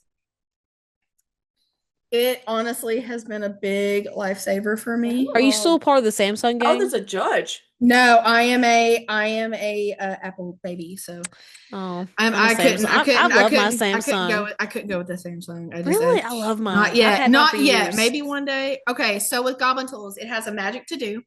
it honestly has been a big lifesaver for me. Are you still part of the Samsung Oh, gang? there's a judge. No, I am a Apple baby, so Oh, I couldn't, I love my go, Samsung. I couldn't go with the Samsung. I just Really? said, I love not mine. I've yet, had mine for not yet. years. Maybe one day. Okay, so with Goblin Tools, it has a magic to do.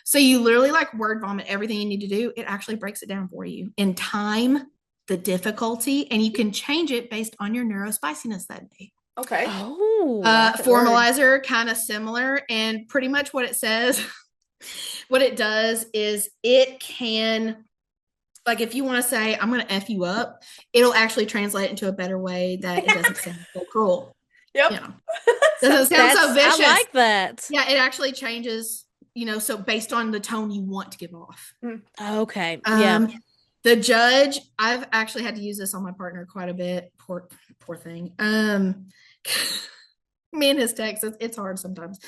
So you literally like word vomit everything you need to do. It actually breaks it down for you in time, the difficulty, and you can change it based on your neurospiciness that day. Okay. Oh, Formalizer, kind of similar, and pretty much what it says, what it does is it can, like, if you want to say, I'm going to F you up, it'll actually translate into a better way that it doesn't sound so cruel. Yep. You know, doesn't sound so vicious. I like that. Yeah, it actually changes, so based on the tone you want to give off. Okay. Yeah. The judge, I've actually had to use this on my partner quite a bit. Poor thing. Me and his text, it's hard sometimes.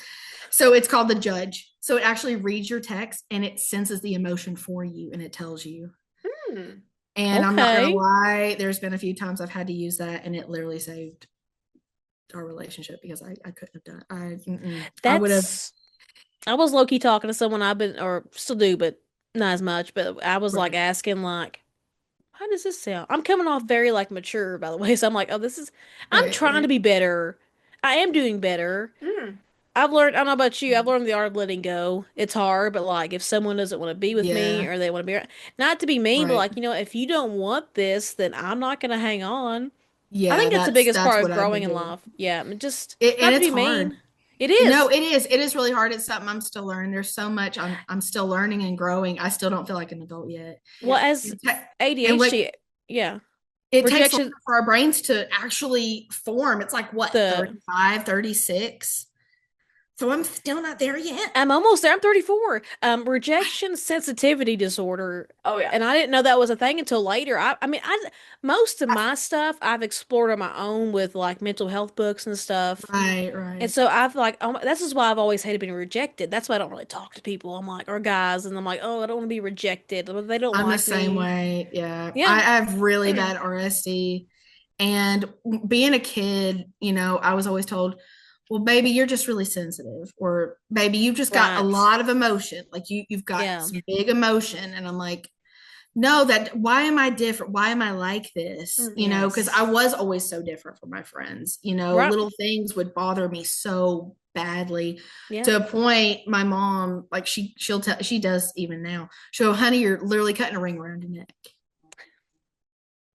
So it's called the judge. So it actually reads your text and it senses the emotion for you and it tells you. And I'm not gonna lie, there's been a few times I've had to use that and it literally saved our relationship because I couldn't have done. I would have. I was low key talking to someone I've been, or still do, but not as much. But I was like asking, like, how does this sound? I'm coming off very like mature, by the way. So I'm like, oh, I'm trying to be better. I am doing better. I've learned, I don't know about you, I've learned the art of letting go. It's hard, but like if someone doesn't want to be with me or they want to be, not to be mean, but like, if you don't want this, then I'm not going to hang on. I think that's the biggest part of growing in life. Yeah. Just not to be mean. It is. No, it is. It is really hard. It's something I'm still learning. There's so much I'm still learning and growing. I still don't feel like an adult yet. Well, as ADHD, yeah. It takes longer for our brains to actually form. It's like what, 35, 36? So I'm still not there yet. I'm almost there. I'm 34. Rejection sensitivity disorder. Oh yeah. And I didn't know that was a thing until later. Most of my stuff I've explored on my own with like mental health books and stuff. Right. And so I've like, this is why I've always hated being rejected. That's why I don't really talk to people. I'm like, or guys, and I'm like, oh, I don't want to be rejected. They don't like me. I'm the same way. Yeah. I have really bad RSD. And being a kid, I was always told, well, baby, you're just really sensitive, or baby, you've just got a lot of emotion. Like you've got some big emotion. And I'm like, no, why am I different? Why am I like this? Because I was always so different from my friends, little things would bother me so badly to a point. My mom, like she'll tell, she does even now. She'll, honey, you're literally cutting a ring around your neck.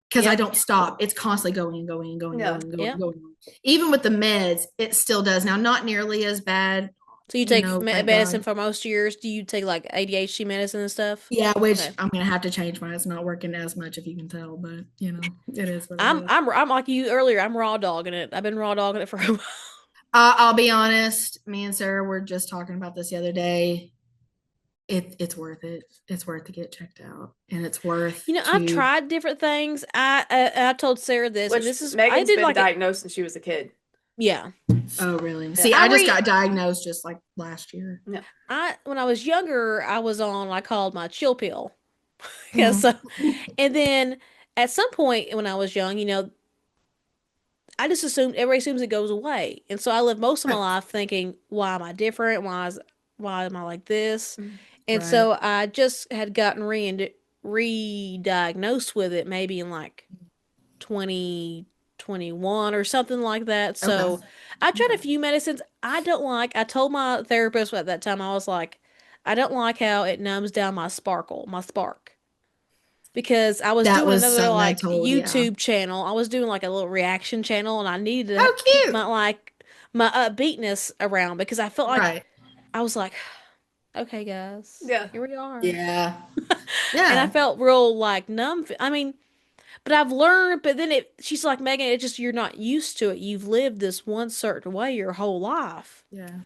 Because I don't stop. It's constantly going and going and going and going. Even with the meds, it still does. Now, not nearly as bad. So you take medicine for most years? Do you take like ADHD medicine and stuff? Yeah, which I'm gonna have to change mine. It's not working as much, if you can tell, but it is. I'm like you earlier. I'm raw dogging it. I've been raw dogging it for a while. I'll be honest. Me and Sarah were just talking about this the other day. It's worth it. It's worth to get checked out, and it's worth. I've tried different things. I told Sarah this, and this is Megan's been diagnosed since she was a kid. Yeah. Oh, really? See, I just got diagnosed just like last year. No. When I was younger, I was on, I called my chill pill. So, and then at some point when I was young, I just assumed, everybody assumes it goes away. And so I lived most of my life thinking, why am I different? Why am I like this? And so I just had gotten re-diagnosed with it maybe in like 2021 or something like that. So I tried a few medicines. I told my therapist at that time, I was like, I don't like how it numbs down my spark. Because I was doing another like YouTube channel. I was doing like a little reaction channel, and I needed to keep my upbeatness around because I felt like I was like, okay, guys, here we are. Yeah. And I felt real like numb. I mean, but I've learned, but then she's like, Megan, it's just, you're not used to it. You've lived this one certain way your whole life. Yeah.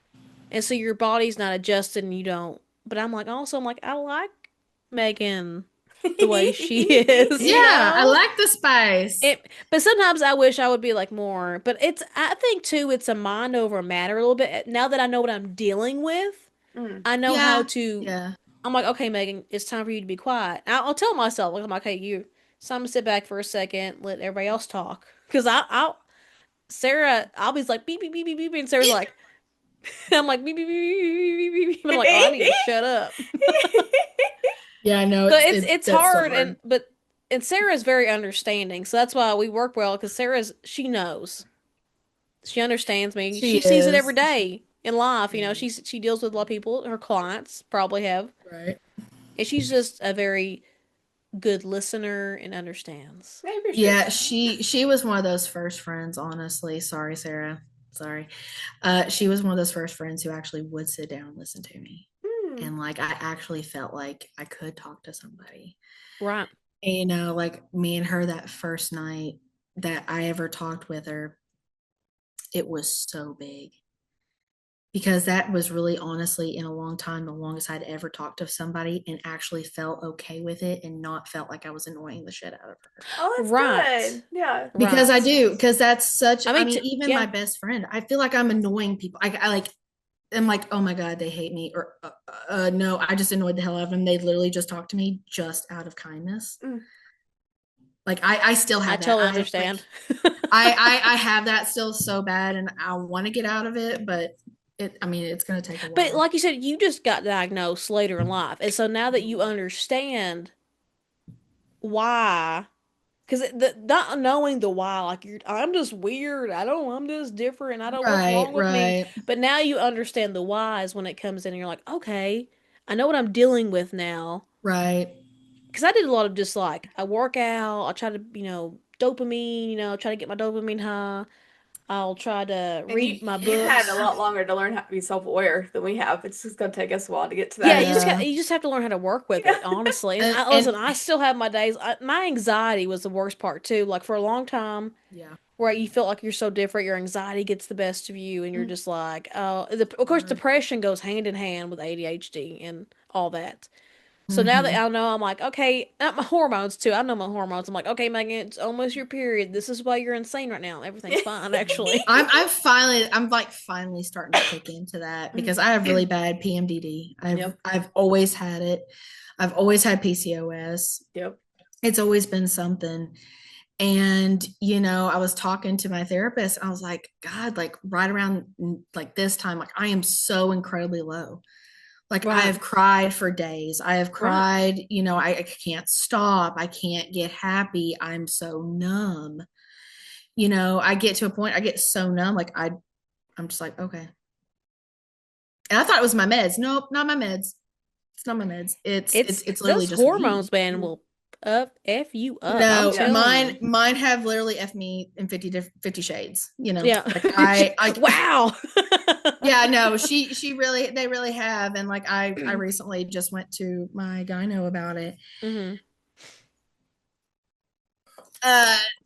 And so your body's not adjusted and you don't, but I'm like, I like Megan the way she is. Yeah. I like the spice. But sometimes I wish I would be like more, but I think too, it's a mind over matter a little bit. Now that I know what I'm dealing with, I know how to, I'm like, okay, Megan, it's time for you to be quiet. I'll tell myself, like, I'm like, hey, So I'm gonna sit back for a second, let everybody else talk. Because Sarah, I'll be like beep beep beep beep beep, and Sarah's like, I'm like beep beep beep beep beep beep beep. I'm like, oh, I need to shut up. Yeah, I know So it's it's that's so hard, hard. and Sarah's very understanding, so that's why we work well. Because she knows, she understands me. She She sees it every is. day in life. You know, Yeah. she deals with a lot of people. Her clients probably have, Right. and she's just a very good listener and understands. I appreciate Yeah, that. she was one of those first friends, honestly. Sorry, Sarah. Sorry. She was one of those first friends who actually would sit down and listen to me. Hmm. And like I actually felt like I could talk to somebody. Right. And, you know, like me and her that first night that I ever talked with her, it was so big. Because that was really honestly in a long time the longest I'd ever talked to somebody and actually felt okay with it and not felt like I was annoying the shit out of her. Oh, that's Right. good. Yeah. Because I Right. do, because that's such, I I mean, mean, even my yeah. best friend, I feel like I'm annoying people. I like, I'm like, oh my God, they hate me. Or, no, I just annoyed the hell out of them. They literally just talked to me just out of kindness. Mm. Like, I still I have that. totally I like, understand. I have that still so bad and I want to get out of it, but I mean, it's going to take a But while. like you said, you just got diagnosed later in life. And so now that you understand why, because not knowing the why, like I'm just weird. I'm just different. I don't, what's Right, wrong with me? right, But now you understand the whys when it comes in and you're like, okay, I know what I'm dealing with now. right. Because I did a lot of just like, I work out, I try to, dopamine, try to get my dopamine high. I'll try to And read my you've had a books. lot longer to learn how to be self-aware than we have. It's just gonna take us a while to get to Yeah, that. Yeah. you just have to learn how to work with Yeah. it, honestly. And listen, And I still have my days. My anxiety was the worst part too. Like for a long time, yeah. where you feel like you're so different, your anxiety gets the best of you, and you're Mm. just like, oh, of course, Hard. depression goes hand in hand with ADHD and all that. So now that Mm-hmm. I know, I'm like, okay, not my hormones too. I know my hormones. I'm like, okay, Megan, it's almost your period. This is why you're insane right now. Everything's fine, actually. I'm like finally starting to kick into that because I have really bad PMDD. Yep. I've always had it. I've always had PCOS. Yep. It's always been something. And, you know, I was talking to my therapist. I was like, God, like right around like this time, like I am so incredibly low. Like I Right, have cried for days. I have right. cried, you know, I can't stop. I can't get happy. I'm so numb. You know, I get to a point, I get so numb, like I'm just like, okay. And I thought it was my meds. Nope, not my meds. It's not my meds. It's It's literally those just hormones, me. man, will f you up. I'm No, Yeah. telling mine you. mine have literally F me in 50 shades, you know. Yeah. Like I Wow. yeah, no, she really they really have. And like I recently just went to my gyno about it. hmm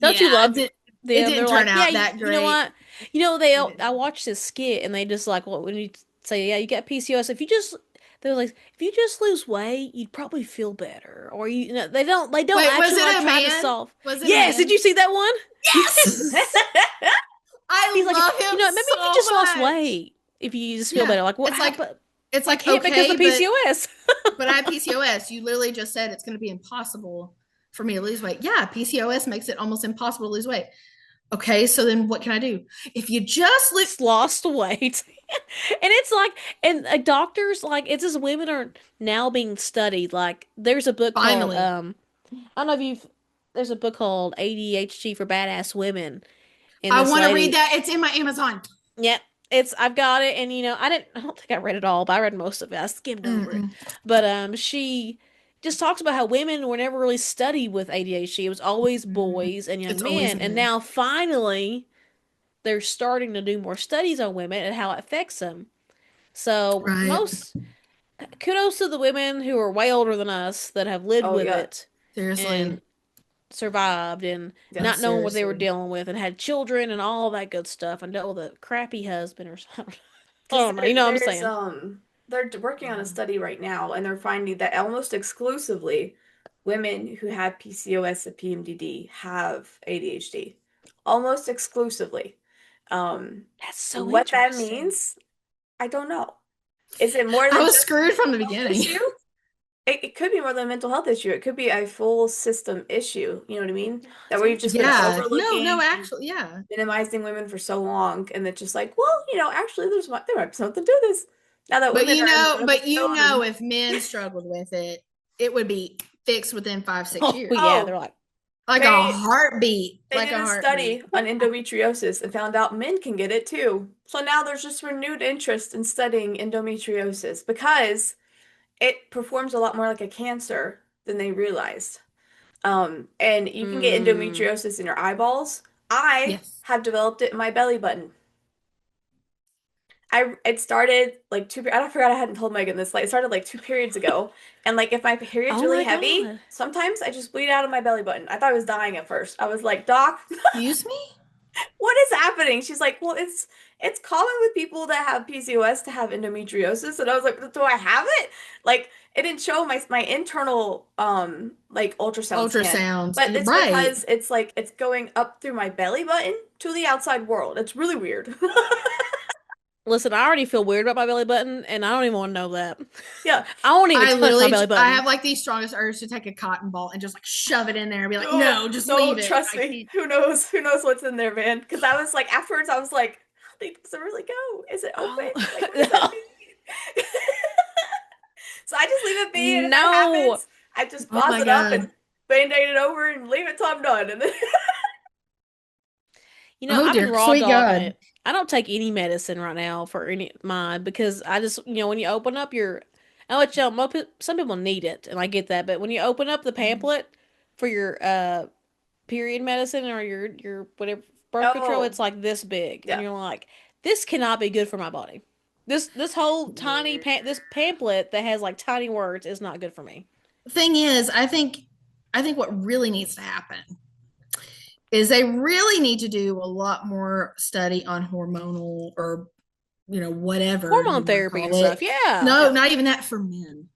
Don't you Yeah, love it them? They're didn't turn like, yeah, out that you know great. what? It didn't. I watched this skit and they just like, well, when you say, yeah, you got PCOS, they're like, if you just lose weight, you'd probably feel better. Or they don't Wait, was actually like it a try to man? solve. Was it a Yes, did man? you see that one? Yes. He's I like, love him maybe if you so just lost much. weight, if you just feel Yeah. better. Like, what It's like happened? it's I like can't because okay, of the PCOS. but I have PCOS. You literally just said it's going to be impossible for me to lose weight. Yeah, PCOS makes it almost impossible to lose weight. Okay, so then what can I do? If you just lose, Just lost weight. And it's like, and doctors, like, it's just women are now being studied. Like, there's a book called, finally, I don't know if there's a book called ADHD for Badass Women. And I this want to read lady, that. It's in my Amazon. yep, I've got it. And, I don't think I read it all, but I read most of it. I skimmed over it. Mm-mm. But, she just talks about how women were never really studied with ADHD. It was always Mm-mm. boys and young It's always men. And men. now finally, they're starting to do more studies on women and how it affects them. So Right. most kudos to the women who are way older than us that have lived Oh with yeah. it Seriously. and survived and Yeah. not knowing what they were Seriously. dealing with and had children and all that good stuff and dealt with a crappy husband or something. I Because don't know. You know what I'm there's saying? they're working on a study right now and they're finding that almost exclusively women who have PCOS and PMDD have ADHD. Almost exclusively. That's so What that interesting. means, I don't know. Is it more I than was just a screwed from the hormonal beginning. issue? it could be more than a mental health issue. It could be a full system issue. You know what I mean? That where you've just been Yeah. overlooking No, and actually, yeah. minimizing women for so long, and it's just like, well, actually, there might be something to this. Now that women are in the medical field, and If men struggled with it, it would be fixed within 5-6 Oh years. yeah, they're like a heartbeat. they Like did a a heartbeat. study on endometriosis and found out men can get it too. So now there's just renewed interest in studying endometriosis because it performs a lot more like a cancer than they realized. And you can get endometriosis in your eyeballs. I Yes. have developed it in my belly button. It started like I forgot I hadn't told Megan this. Like it started like 2 periods ago, and like if my period's oh really my heavy, God. sometimes I just bleed out of my belly button. I thought I was dying at first. I was like, Doc, Excuse me? what is happening? She's like, well, it's common with people that have PCOS to have endometriosis, and I was like, do I have it? Like it didn't show my internal like ultrasound scan, Ultrasounds. but it's Right. because it's like it's going up through my belly button to the outside world. It's really weird. Listen, I already feel weird about my belly button, and I don't even want to know that. Yeah. I won't even touch my belly I button. have like the strongest urge to take a cotton ball and just like shove it in there and be like, Oh, no, just leave it. Trust me. Who knows? Who knows what's in there, man? Because I was like, afterwards, I was like, does it really go? Is it open? Oh. Like, what does that mean? So I just leave it be, and if that No. happens, I just Oh pause my it up God. and band-aid it over and leave it till I'm done. And then I've been raw sweet dogging God. it. I don't take any medicine right now for any mine because I just, when you open up I'll let you know, some people need it, and I get that, but when you open up the pamphlet for your period medicine or your whatever birth control, oh, it's like this big, and yeah. you're like, this cannot be good for my body. This whole tiny this pamphlet that has like tiny words is not good for me. Thing is, I think what really needs to happen is they really need to do a lot more study on hormonal or whatever you Hormone want to therapy and call it. stuff. Yeah. No, not even that for men.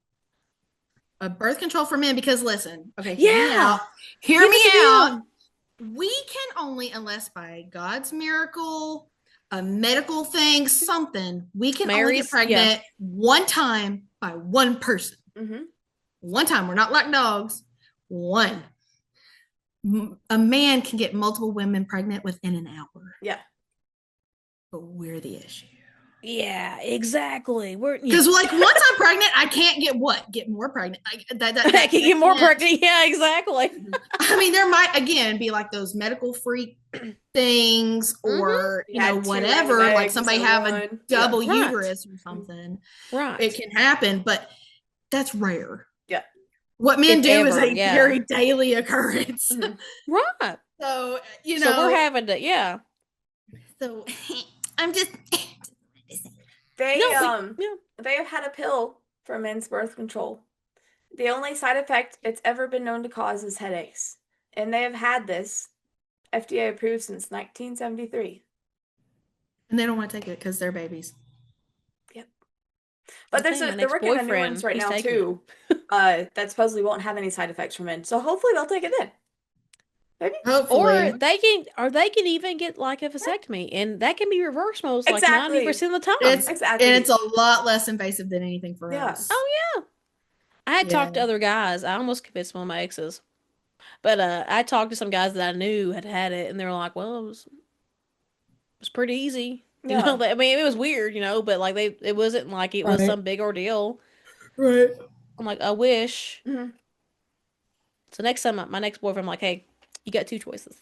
A birth control for men, because listen, okay, hear me Yeah. out. Hear Give me it to out. them. We can only, unless by God's miracle, a medical thing, something, we can only get pregnant one time by one person. Mm-hmm. One time. We're not like dogs. One. A man can get multiple women pregnant within an hour. Yeah. But we're the issue. Yeah, exactly. Because once I'm pregnant, I can't get more pregnant. I can get more pregnant. Yeah, exactly. I mean, there might again be like those medical freak things, or whatever. Like somebody have a double uterus or something. Right. It can happen, but that's rare. Yeah. What men do is a very daily occurrence. Mm-hmm. Right. So so we're having to So I'm just. They have had a pill for men's birth control. The only side effect it's ever been known to cause is headaches. And they have had this FDA approved since 1973. And they don't want to take it because they're babies. Yep. But they're working on new ones right now too. That supposedly won't have any side effects for men. So hopefully they'll take it then. Maybe. Hopefully. Or they can even get like a vasectomy, and that can be reversed most like 90% of the time. Exactly. And it's a lot less invasive than anything for us. Oh yeah. I had talked to other guys. I almost convinced one of my exes. But I talked to some guys that I knew had it, and they were like, well, it was pretty easy. You know, I mean, it was weird, but like it wasn't like it was some big ordeal. Right. I'm like, I wish. Mm-hmm. So next time, my next boyfriend, I'm like, hey, you got two choices.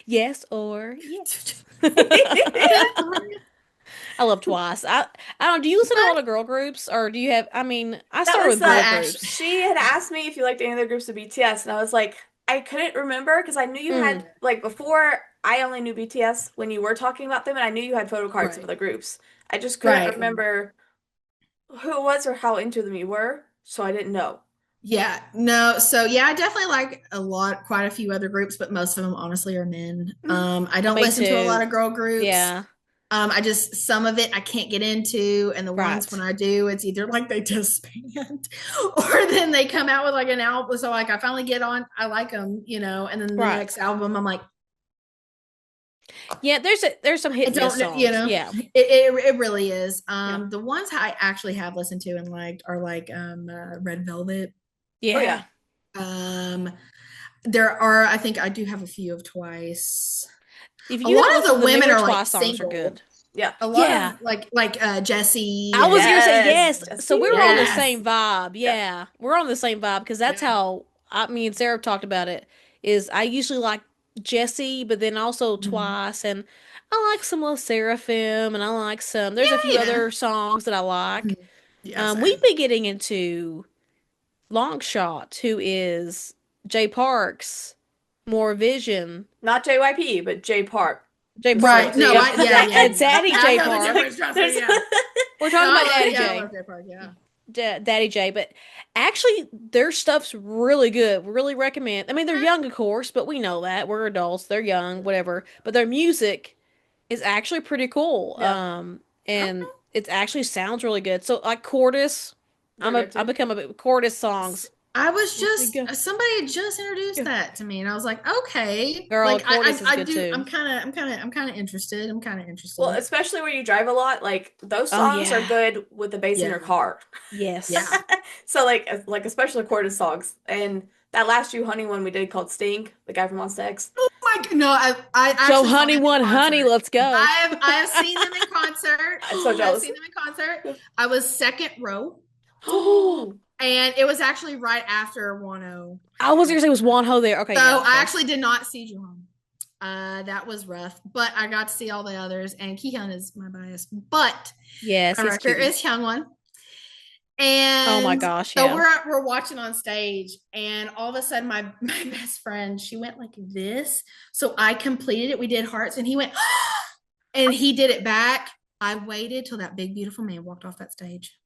Yes or yes. I love twice. I don't. Do you listen to a lot of girl groups, or do you have? I mean, I started with girl groups. She had asked me if you liked any of the groups of BTS, and I was like, I couldn't remember because I knew you had like before. I only knew BTS when you were talking about them, and I knew you had photo cards of the groups. I just couldn't remember who it was or how into them you were, so I didn't know. Yeah, no. So I definitely like quite a few other groups, but most of them honestly are men. I don't listen to a lot of girl groups. Yeah. Some of it I can't get into, and the ones when I do, it's either like they disband or then they come out with like an album. So like I finally get on, I like them, and then the next album I'm like, yeah, there's some hit songs. Yeah, it really is. The ones I actually have listened to and liked are like Red Velvet. Yeah. There are, I think I do have a few of Twice. If A you lot don't of listen the to the women newer are like Twice songs are single. good. Yeah. A lot Yeah. of like Jessie. I was gonna say Yes. yes. So we were on the Yes. same vibe. Yeah. We're on the same vibe because that's Yeah. how me and Sarah talked about it. Is I usually like Jesse, but then also Mhm. Twice, and I like some little Seraphim, and I like some. There's a few Yeah. other songs that I like. Mhm. Yeah, We've same. been getting into Longshot, who is Jay Park's More Vision. Not JYP, but J Park. Jay The Park. Right. No, celebrity. Daddy I Jay know the Park. difference, trust me, yeah. We're talking No, about Daddy yeah, I Jay. love Jay Park, yeah. Daddy J, but actually their stuff's really good. Really recommend. I mean, they're young, of course, but we know that we're adults. They're young, whatever. But their music is actually pretty cool. Yeah. And it actually sounds really good. So like Cordis, I become a bit Cordis songs. I was Pretty good. somebody had just introduced that to me, and I was like, okay, Girl, like Cordis is I good do. too. I'm kind of interested. I'm kind of interested. Well, especially when you drive a lot, like those Oh, songs yeah. are good with the bass in your car. Yes. Yeah. So like especially Corda's songs. And that last You Honey one we did called Sting, the guy from Monsta X. Oh my god, no, I So actually saw honey them in one honey, concert. let's go. I have seen them in concert. I'm so jealous. I've seen them in concert. I was second row. Ooh. And it was actually right after Wano. I was gonna say it was Wonho there. Okay. So yeah, I actually did not see Juhon. That was rough, but I got to see all the others, and Kihyun is my bias. But yes, my he's record cute. is Hyungwon. And oh my gosh, so yeah. we're watching on stage, and all of a sudden my best friend, she went like this. So I completed it. We did hearts, and he went, and he did it back. I waited till that big beautiful man walked off that stage.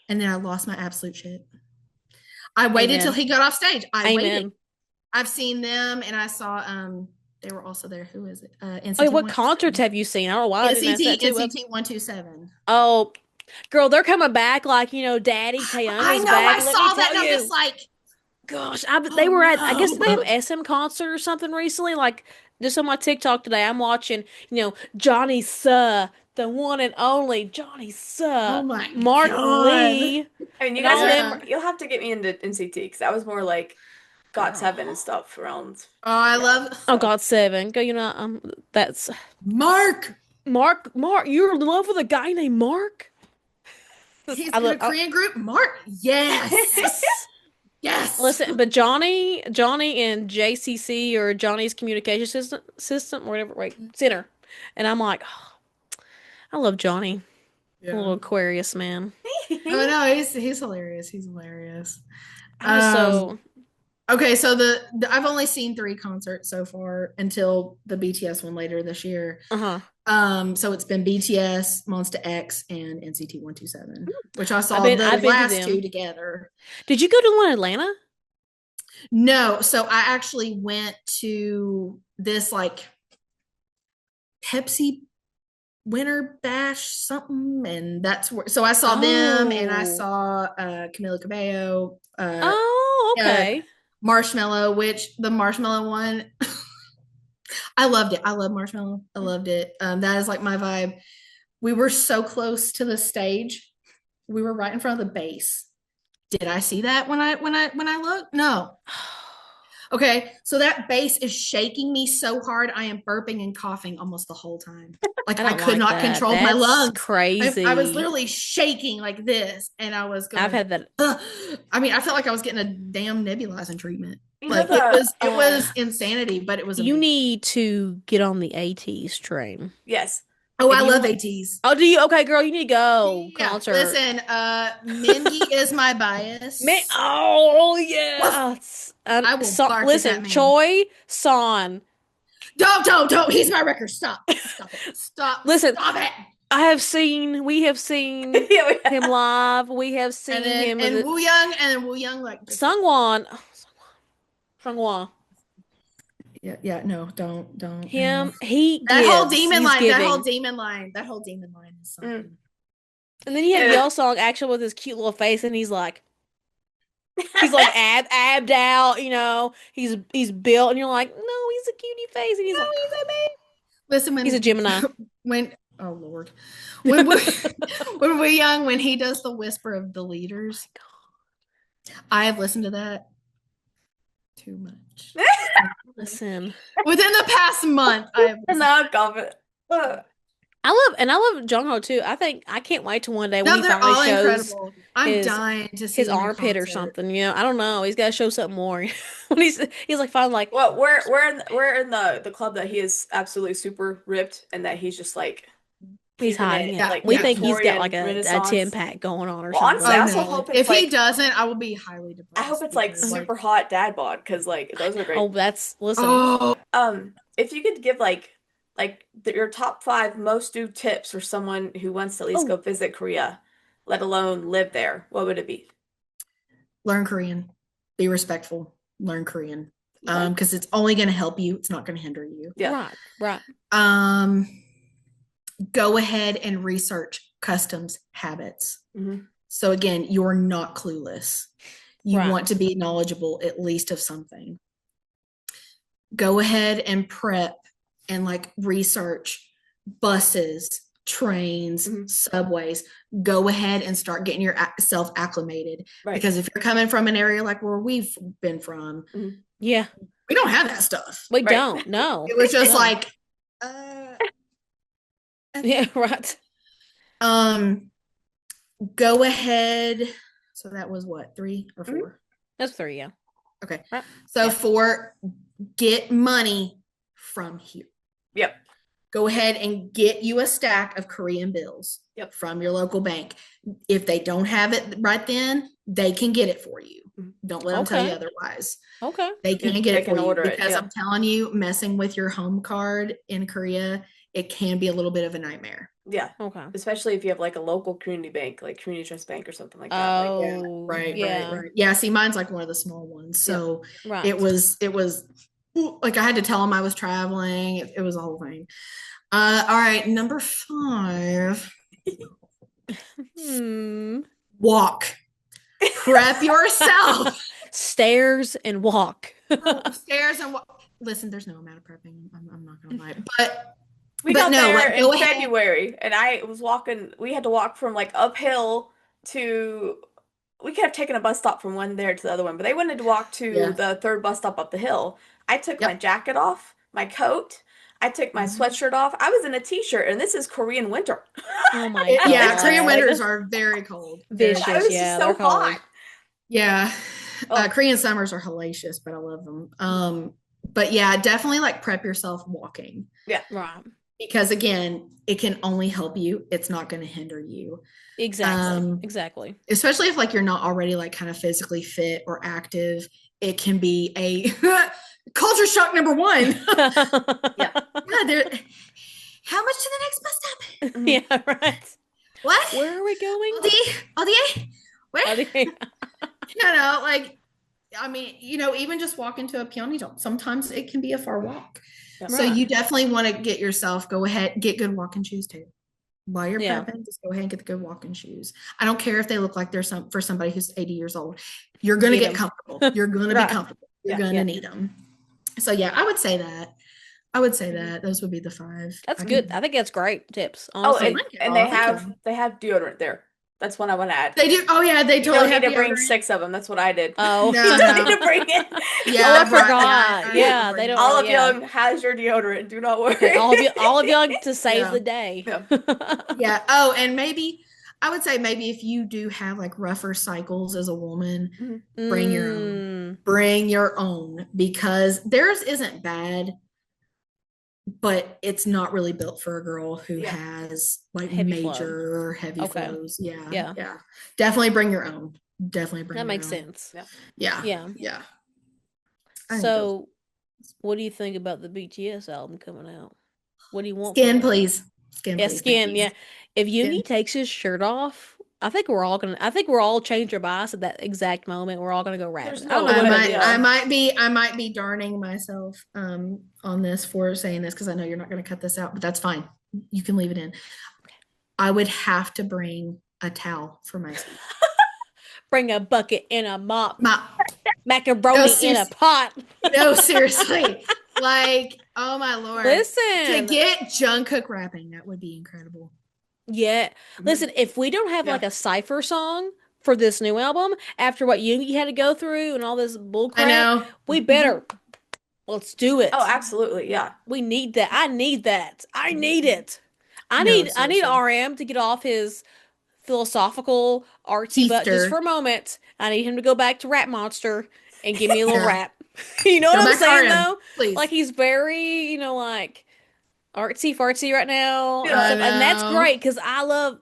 And then I lost my absolute shit. I waited Amen. till he got off stage. Amen. Waited. I've seen them, and I saw they were also there. Who is it? NCT. Wait, what concerts have you seen? I don't know why I didn't ask that too. NCT 127. Oh, girl, they're coming back like Daddy Taeyong I is know. back. I Let saw me that, tell and I'm you. just like, gosh, they were at. I guess no. they have SM concert or something recently. Like just on my TikTok today, I'm watching. Johnny Suh, the one and only Johnny Suh. Oh my Mark God. Lee. I mean, you and all guys them. you'll have to get me into NCT because that was more like GOT7 and stuff around. Oh, I love. Oh, GOT7. Go, that's Mark. Mark. You're in love with a guy named Mark. He's in a Korean group. Mark. Yes. Yes. Listen, but Johnny and JCC or Johnny's communication system or whatever, center. And I'm like, oh, I love Johnny. Yeah. A little Aquarius man. Oh no, he's hilarious. He's hilarious. So okay, so the I've only seen 3 concerts so far until the BTS one later this year. So it's been BTS, Monsta X, and NCT 127, which I saw the last 2 together. Did you go to one in Atlanta? No, so I actually went to this like Pepsi Winter Bash something, and that's where. So I saw them, and I saw Camila Cabello. Okay. Marshmello, which the Marshmello one. I loved it. I love Marshmello. I loved it. That is like my vibe. We were so close to the stage. We were right in front of the bass. Did I see that when I looked? No. Okay, so that bass is shaking me so hard. I am burping and coughing almost the whole time. Like I could not control my lungs. Crazy. I was literally shaking like this, and I was going. I've had that. I mean, I felt like I was getting a damn nebulizing treatment. Like it was insanity, but it was. You need to get on the ATs train. Yes. Oh, I love ATs. Oh, do you? Okay, girl, you need to go. Yeah. Concert. Listen, Mindy is my bias. Oh yeah. I will bark listen, at that man. Choi Son. Don't. He's my record. Stop it. Listen, stop it. We have seen him live. We have seen him and Woo Young like Sungwon. Yeah, no, don't. Him, that whole demon line is something. And then you have Yell Song actually with his cute little face, and he's like abbed out, he's built, and you're like, no, he's a cutie face, and he's like, he's a baby. Listen, he's a Gemini. Oh Lord, when Woo Young, when he does the whisper of the leaders. I have listened to that too much. Listen, Within the past month, I have listened. Not confident. I love Jongho too. I can't wait till one day when No, he they're finally all shows incredible. I'm his dying to see his him in armpit or concert. something. You know, I don't know. He's got to show something more. When he's like finally like, Well, we're in the club that he is absolutely super ripped and that he's just like he's keeping hiding it it. like We think he's got Victorian like a Renaissance. 10-pack going on or Well, honestly, something. I Oh, also no. hope it's If he like doesn't, I will be highly depressed. I hope it's like because, super hot dad bod because like those are great. Oh, that's listen. Oh, If you could give your top 5 most due tips for someone who wants to at least Oh. go visit Korea, let alone live there, what would it be? learn Korean. Be respectful. Learn Korean. Okay. Because it's only going to help you. It's not going to hinder you. Yeah. Right. Go ahead and research customs habits. Mhm. So again, you're not clueless. You Right. want to be knowledgeable at least of something. Go ahead and prep and like research buses, trains, subways. Go ahead and start getting yourself acclimated. Right. Because if you're coming from an area like where we've been from, Yeah. we don't have that stuff. We Right. don't. No. It was just No. like, Yeah, right. Go ahead. So that was what, 3 or 4? That's 3, yeah. Okay. Right. So Yeah. 4, get money from here. Yep. Go ahead and get you a stack of Korean bills from your local bank. If they don't have it right then, they can get it for you. Don't let them tell you otherwise. Okay. They can get it for you order it, because I'm telling you, messing with your home card in Korea, it can be a little bit of a nightmare. Yeah. Okay. Especially if you have like a local community bank, like Community Trust Bank or something like that. Oh, Right. yeah. Yeah, see, mine's like one of the small ones. So Right. it was like I had to tell them I was traveling. It was a whole thing. All right, number 5. Walk. Prep yourself. Stairs and walk. Stairs and walk. Listen, there's no amount of prepping. I'm not gonna lie, but we got no, there like, in go ahead. February, and I was walking. We had to walk from like uphill to. We could have taken a bus stop from one there to the other one, but they wanted to walk to the 3rd bus stop up the hill. I took my jacket off, my coat. I took my sweatshirt off. I was in a t-shirt, and this is Korean winter. Oh my god. Yeah, Korean winters are very cold. Vicious. I was Yeah, just so they're cold. hot. Yeah. Korean summers are hellacious, but I love them. But yeah, definitely like prep yourself walking. Yeah. Right. Because again, it can only help you. It's not going to hinder you. Exactly. Especially if like you're not already like kind of physically fit or active. It can be a culture shock number 1. Yeah. How much to the next bus stop? Yeah, right. What? Where are we going? Where? Like, I mean, even just walking to a Pyeongtaek, sometimes it can be a far walk. Yep. So you definitely want to get yourself, go ahead, get good walking shoes too. While you're prepping, just go ahead and get the good walking shoes. I don't care if they look like they're for somebody who's 80 years old. You're going to get comfortable. You're going to be comfortable. You're going to need them. So yeah, I would say that. Those would be the 5. That's good. I think that's great tips. Honestly. And they have deodorant there. That's one I want to add. They do. Oh yeah, they totally have to bring 6 of them. That's what I did. Oh, no. Need to bring it. Yeah, I forgot. Yeah, they don't. Olive Young has your deodorant. Do not worry. Okay, Olive Young to save the day. Yeah. Oh, and maybe I would say if you do have like rougher cycles as a woman, bring your own. Bring your own, because theirs isn't bad, but it's not really built for a girl who has like heavy flows. Yeah. Definitely bring your own. That makes sense. Yeah. So, what do you think about the BTS album coming out? What do you want? Skin, please. Skin. Yeah. If Yoongi takes his shirt off, I think we're all change our bias at that exact moment. We're all gonna go rapping. I might be darning myself on this for saying this because I know you're not gonna cut this out, but that's fine. You can leave it in. Okay. I would have to bring a towel for myself. Bring a bucket and a mop. Macaroni in a pot. No, seriously. Like, oh my Lord. Listen. To get Jungkook rapping, that would be incredible. Yeah. Listen, if we don't have like a cypher song, for this new album after what you had to go through and all this bull crap. I know. We better let's do it. Oh, absolutely. Yeah. We need that. I need that. I need it. I No, need seriously. RM to get off his philosophical artsy butt just for a moment. I need him to go back to Rap Monster and give me a little rap. You know Go what I'm back to saying RM, though? please. Like he's very, like artsy fartsy right now. Yeah. And that's great because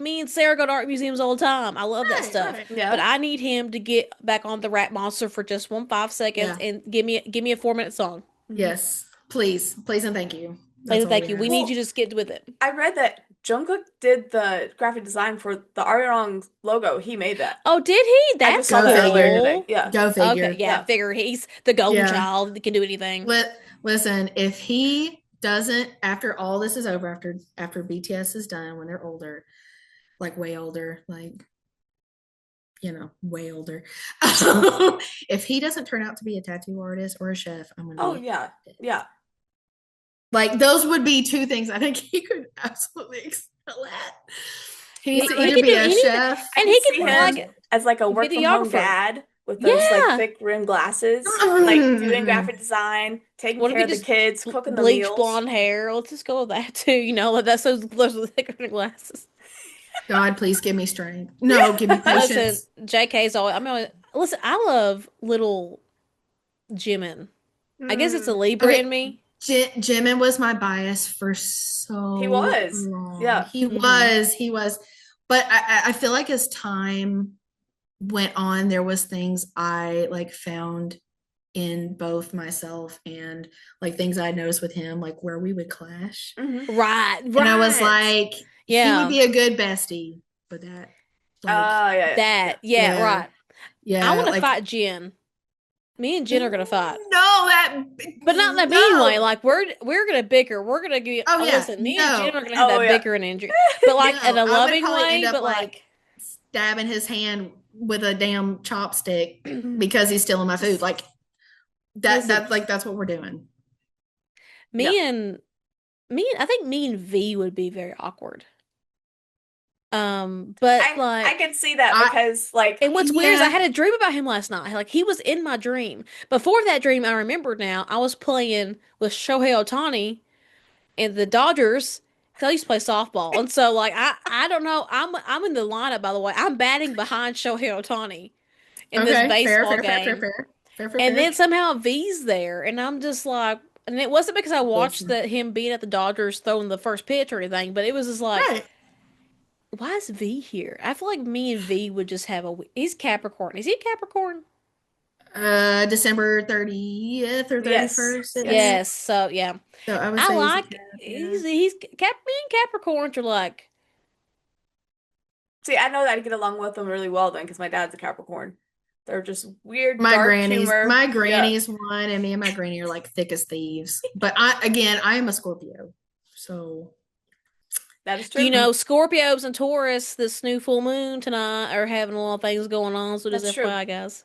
me and Sarah go to art museums all the time. I love that stuff. Right. Yeah. But I need him to get back on the Rap Monster for just 5 seconds and give me a 4-minute song. Yes. Please and thank you. Thank you. We need you to just get with it. I read that Jungkook did the graphic design for the Arirang logo. He made that. Oh, did he? That's I just saw that earlier today. Yeah. Go figure. Okay, yeah, figure he's the golden child that can do anything. Listen, if he doesn't, after all this is over, after BTS is done, when they're older, like way older, like way older. If he doesn't turn out to be a tattoo artist or a chef, I'm gonna. Oh yeah, yeah. Like those would be 2 things I think he could absolutely excel at. He needs to either be a chef, and he can like as like a work from home dad with those like thick rimmed glasses, like doing graphic design, taking care of the kids, cooking the meals. Bleach blonde hair. Let's just go with that too. That's those thick rimmed glasses. God, please give me strength. No, give me patience. Listen, JK's always. Listen, I love little Jimin. I guess it's a Libra in me. Jimin was my bias for so long. Yeah. He was. But I feel like as time went on, there was things I like found in both myself and like things I noticed with him, like where we would clash. Mm-hmm. Right. And I was like, he would be a good bestie for that. Right. Yeah, I want to fight Jin. Me and Jen are gonna fight. But not in that mean way. Like we're gonna bicker. We're gonna get. Listen, me and Jen are gonna have that bickering injury, but like in a loving way. But like stabbing his hand with a damn chopstick because he's stealing my food. Like that. Like that's what we're doing. I think me and V would be very awkward. But I can see that because and what's weird is I had a dream about him last night. Like he was in my dream. Before that dream, I remember now I was playing with Shohei Ohtani and the Dodgers because I used to play softball, and so like I don't know. I'm in the lineup, by the way. I'm batting behind Shohei Ohtani in this baseball game. Fair. And then somehow V's there, and I'm just like, and it wasn't because I watched him being at the Dodgers throwing the first pitch or anything, but it was just like. Right. Why is V here? I feel like me and V would just have he's Capricorn. Is he Capricorn? December 30th or 31st. Yes. So yeah. So I would say he's me and Capricorns are like. See, I know that I get along with them really well then because my dad's a Capricorn. They're just weird. My dark granny's humor. My granny's one, and me and my granny are like thick as thieves. But I am a Scorpio, so. That is true. Scorpios and Taurus, this new full moon tonight, are having a lot of things going on. So just FYI, guys.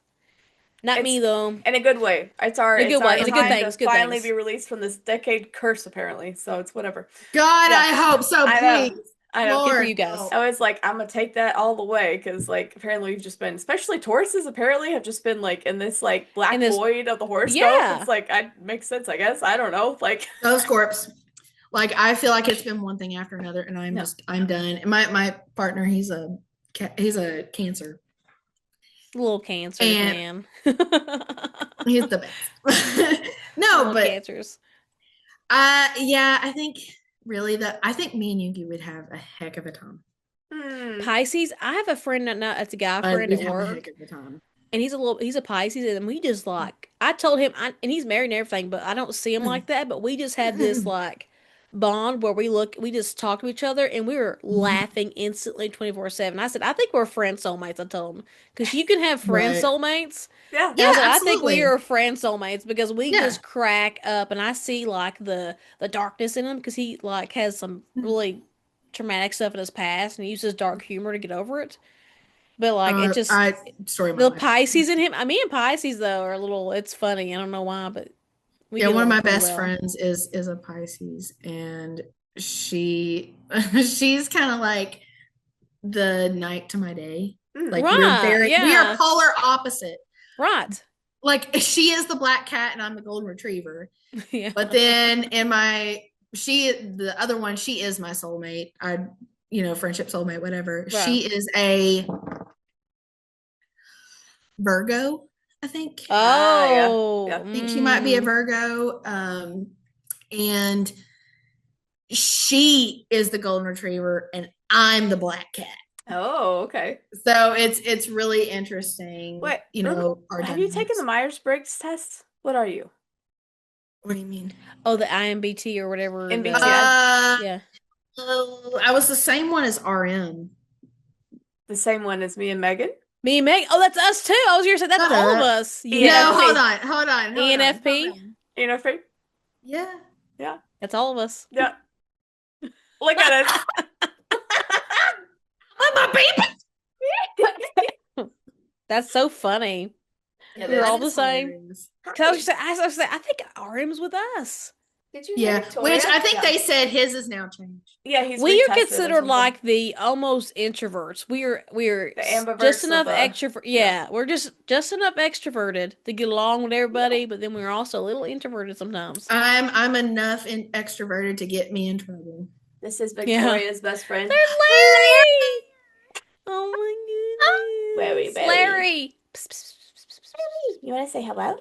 Not me though. In a good way. It's a good thing. It's good finally be released from this decade curse, apparently. So it's whatever. God, I hope so. Please. I know. Good for you guys. I was like, I'm gonna take that all the way because, like, apparently we've just been, especially Tauruses, apparently have just been like in this like black void of the horoscope. Yeah. It's like, makes sense, I guess. I don't know. Like, those Scorps. Like I feel like it's been one thing after another, and I'm done. And my partner, he's a Cancer, little Cancer man. He's the best. No, but Cancers. I think really I think me and Yuki would have a heck of a time. Pisces. I have a friend that's a guy friend at work. A heck of a time. And he's a Pisces, and we just like I told him, and he's married and everything, but I don't see him like that. But we just had this like. Bond where we just talk to each other and we were laughing instantly 24/7. I said, I think we're friend soulmates. I told him because you can have friend soulmates. Yeah, I think we are friend soulmates because we just crack up, and I see like the darkness in him because he like has some really traumatic stuff in his past and he uses dark humor to get over it. But like it just the Pisces in him. Me and Pisces though are a little. It's funny. I don't know why, but. One of my best friends is a Pisces, and she's kind of like the night to my day. Like Right, we are yeah. polar opposite. Right. Like she is the black cat and I'm the golden retriever. Yeah. But then the other one, she is my soulmate. Friendship soulmate, whatever. Right. She is a Virgo, I think. Oh. yeah. I think she might be a Virgo. And she is the golden retriever and I'm the black cat. Oh, okay. So it's really interesting. Wait, have you taken the Myers-Briggs test? What are you? What do you mean? Oh, the IMBT or whatever. MBTI? Yeah. I was the same one as RM. The same one as me and Megan? Me and Meg. Oh, that's us too. I was going to say that's all of us. Yeah. No, hold on. ENFP? ENFP? Yeah. Yeah. That's all of us. Yeah. Look at us. I'm a baby. That's so funny. We're all the same. I was saying, I think RM's with us. Did you hear Victoria? Which I think they said his is now changed. Yeah, we are considered like the almost introverts. We're just enough extrovert. Yeah, we're just enough extroverted to get along with everybody, but then we're also a little introverted sometimes. I'm enough extroverted to get me in trouble. This is Victoria's best friend. There's Larry. Oh my goodness. Larry. You want to say hello?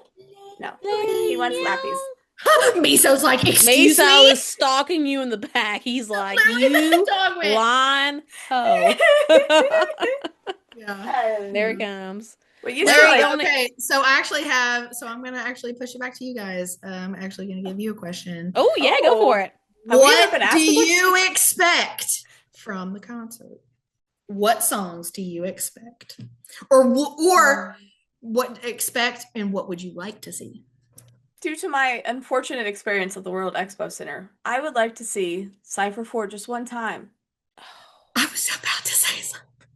No. He wants lappies. Miso's like, excuse Miso me? is stalking you in the back. He's like, you blind hoe. Yeah. There he comes. Well, okay, so I'm going to actually push it back to you guys. I'm actually going to give you a question. Oh, yeah, go for it. What do you expect from the concert? What songs do you expect? Or what expect and what would you like to see? Due to my unfortunate experience at the World Expo Center, I would like to see Cypher 4 just one time. I was about to say something.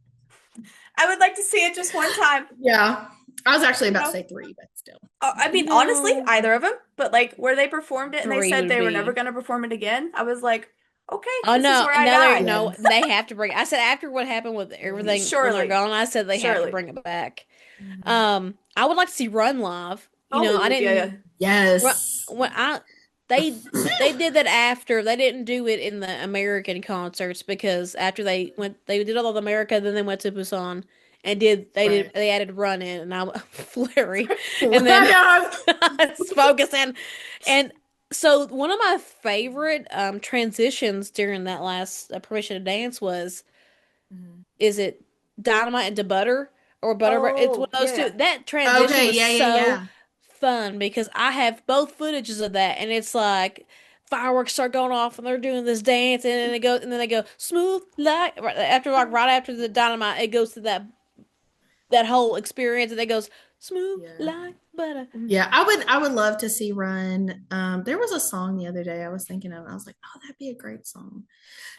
I would like to see it just one time. Yeah. I was actually about to say 3, but still. I mean, honestly, either of them. But like where they performed it and they said they were never going to perform it again, I was like, okay, this is where I die. No, they have to bring it. I said after what happened with everything when they're gone, I said they have to bring it back. I would like to see Run Live. I didn't. Yeah. Yes. When they did that after they didn't do it in the American concerts because after they did all of America, then they went to Busan and they added Run in and I'm Flurry and then focusing and so one of my favorite transitions during that last Permission to Dance was is it Dynamite into Butter or Butter? It's one of those two. That transition was so fun because I have both footages of that and it's like fireworks start going off and they're doing this dance and then they go smooth like right after the Dynamite it goes to that whole experience and it goes smooth like butter. Yeah, I would love to see Run. There was a song the other day I was thinking of and I was like, oh, that'd be a great song.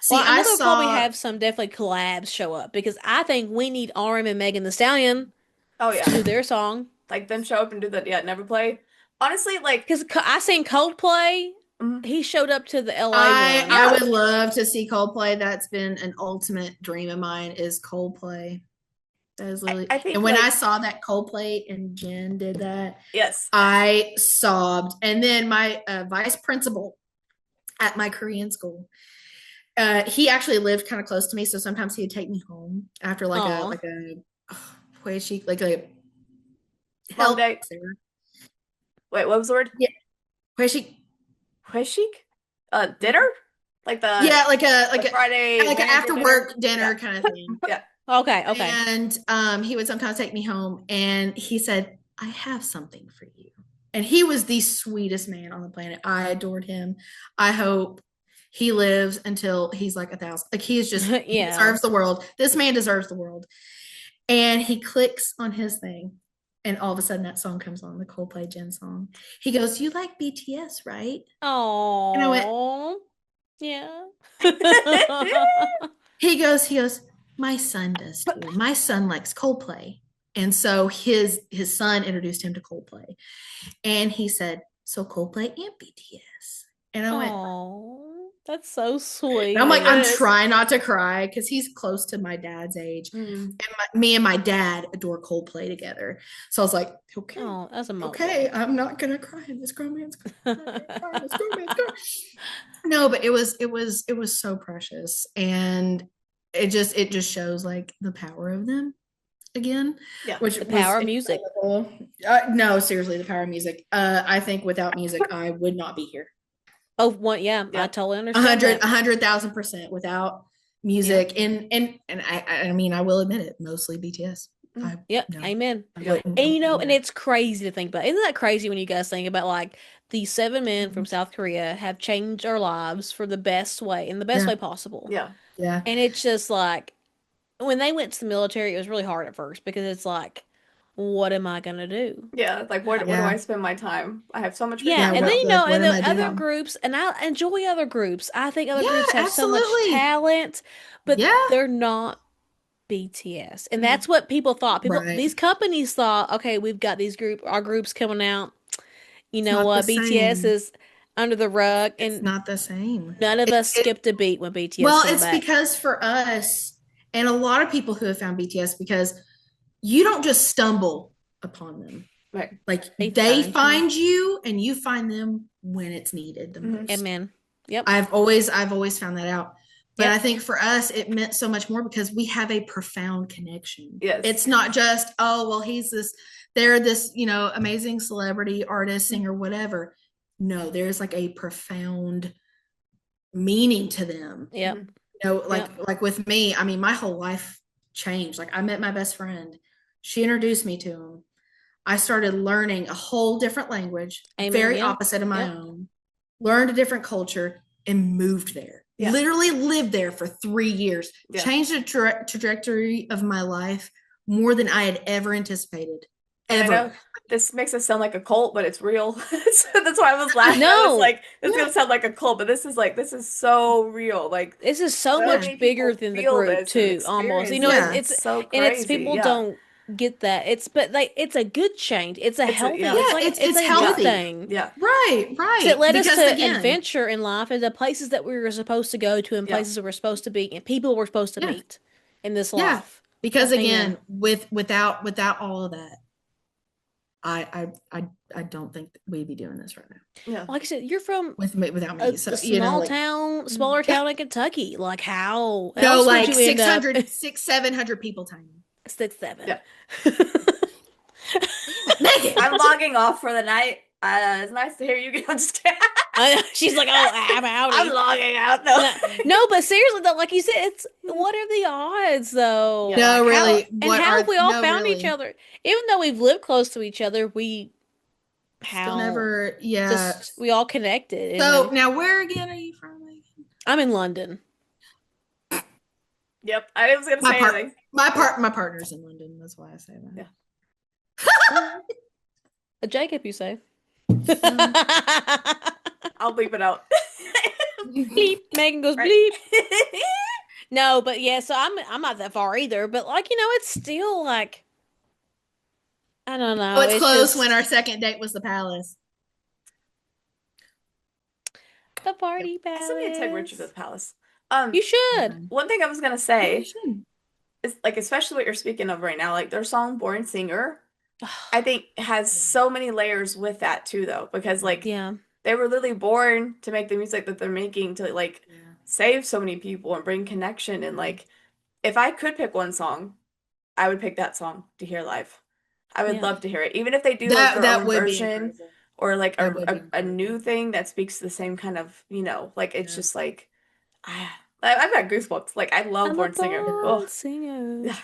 See, well, I know they'll probably have some definitely collabs show up because I think we need RM and Megan Thee Stallion to do their song. Like them show up and do that. Yeah, never play. Honestly, like because I seen Coldplay. He showed up to the LA one. I would love to see Coldplay. That's been an ultimate dream of mine. Is Coldplay. That is literally. I think, and when I saw that Coldplay and Jen did that, yes, I sobbed. And then my vice principal at my Korean school, he actually lived kind of close to me, so sometimes he would take me home after like a help day. Wait, what was the word? Yeah. Hueshik? Dinner? Like the like a Friday like an after work dinner kind of thing. Yeah. Okay. And he would sometimes take me home and he said, I have something for you. And he was the sweetest man on the planet. I adored him. I hope he lives until he's like 1,000. Like he is just he deserves the world. This man deserves the world. And he clicks on his thing. And all of a sudden that song comes on, the Coldplay Jen song. He goes, you like BTS, right? Oh. And I went, yeah. He goes, my son does too. My son likes Coldplay. And so his son introduced him to Coldplay. And he said, so Coldplay and BTS. And I went, That's so sweet. And I'm like, I'm is. trying not to cry because he's close to my dad's age. And me and my dad adore Coldplay together. So I was like, okay, Oh, that's a okay, I'm not gonna cry in this grown man's cry. This grown man's cry. No, but it was so precious, and it just shows like the power of them again. Yeah, which the was power of music. No, seriously, the power of music. I think without music, I would not be here. Oh, one, yeah, I totally understand. 100,000% without music, and I mean, I will admit it, mostly BTS. Amen. And and it's crazy to think about. Isn't that crazy when you guys think about like these 7 men from South Korea have changed our lives for the best way, in the best way possible. Yeah. And it's just like when they went to the military, it was really hard at first because it's like, what am I gonna do? Yeah, like where do I spend my time? I have so much free Yeah, time. and then and am the I other doing? groups, and I enjoy other groups. I think other groups have so much absolutely. talent, but they're not BTS. And that's what people thought. These companies thought, okay, we've got our groups coming out. You know what? BTS is under the rug, It's and not the same. none of us skipped a beat when BTS Well, came it's back. because for us and a lot of people who have found BTS, because you don't just stumble upon them. Right. Like they find you and you find them when it's needed the most. Amen. Yep. I've always found that out. But I think for us, it meant so much more because we have a profound connection. Yes. It's not just, oh, well, they're this, amazing celebrity, artist, singer, whatever. No, there's like a profound meaning to them. Yeah. Like with me, I mean, my whole life changed. Like I met my best friend. She introduced me to him. I started learning a whole different language, very opposite of my own, learned a different culture, and moved there. Yeah. Literally lived there for 3 years, changed the trajectory of my life more than I had ever anticipated. Ever. I know this makes us sound like a cult, but it's real. So that's why I was laughing. I was like, this is gonna sound like a cult, but this is so real. Like this is so much bigger than the group too, almost. It's so crazy. And it's people don't get that. It's a good change. It's a healthy. It's a healthy good thing. Yeah. Right. So it led us to adventure in life and the places that we were supposed to go to and places that we're supposed to be and people we're supposed to meet in this life. Because again, without all of that, I don't think we'd be doing this right now. Yeah. Like I said, you're from without me. So, smaller town in Kentucky. Like how else would you 600-700 people tiny. 6-7. Yeah. I'm logging off for the night. It's nice to hear you. I'm just kidding. She's like, oh, I'm out. I'm logging out though. No, but seriously though, like you said, what are the odds though? No, like, really. How have we all found each other? Even though we've lived close to each other, we we all connected. So now, where again are you from? I'm in London. Yep, I was gonna say anything. My partner's in London. That's why I say that. Yeah. Jacob, you say? I'll bleep it out. Bleep. Megan goes bleep. No, but yeah, so I'm not that far either. But like it's still like I don't know. Oh, it's close when our second date was the palace. The party palace. I still need to take Richard to the palace. You should. One thing I was gonna say is like, especially what you're speaking of right now, like their song "Born Singer," I think has so many layers with that too, though, because like they were literally born to make the music that they're making to like save so many people and bring connection. And like, if I could pick one song, I would pick that song to hear live. I would love to hear it, even if they do like their own version or like a new thing that speaks to the same kind of like it's just like I've got goosebumps. Like I love Born Singer. Singer.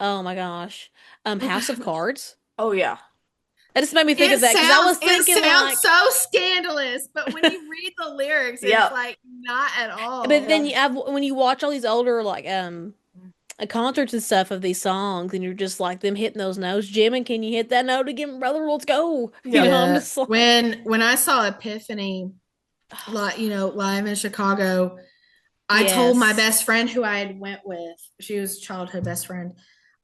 Oh my gosh. House of Cards. Oh yeah. That just made me think of that because I was thinking it sounds so scandalous, but when you read the lyrics, it's like not at all. But then when you watch all these older like concerts and stuff of these songs, and you're just like them hitting those notes. Jimmy, can you hit that note again, brother? Let's go. I'm just like, when I saw Epiphany, live in Chicago, I told my best friend who I had went with. She was childhood best friend.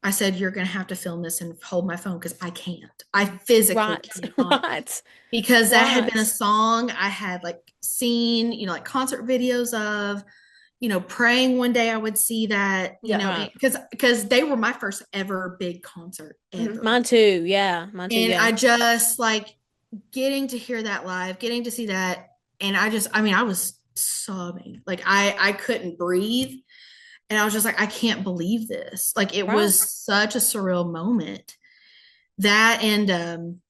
I said, you're going to have to film this and hold my phone because I can't. I physically cannot. Right. Because that had been a song I had like seen, you know, like concert videos of, you know, praying one day I would see that, you know, because they were my first ever big concert ever. Mine too. Yeah. Mine too. And Yeah. I just like getting to hear that live, getting to see that. And I was sobbing. Like I couldn't breathe. And I was just like, I can't believe this. Like it was such a surreal moment. That and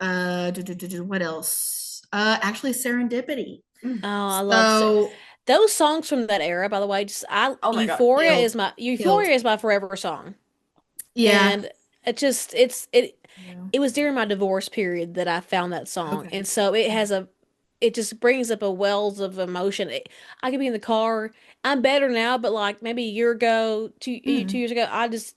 what else? Actually Serendipity. Oh, I love those songs from that era, by the way. Just Euphoria is my forever song. Yeah. And it was during my divorce period that I found that song. Okay. And so it just brings up a wells of emotion. I could be in the car. I'm better now, but like maybe a year ago, 2 years ago, I just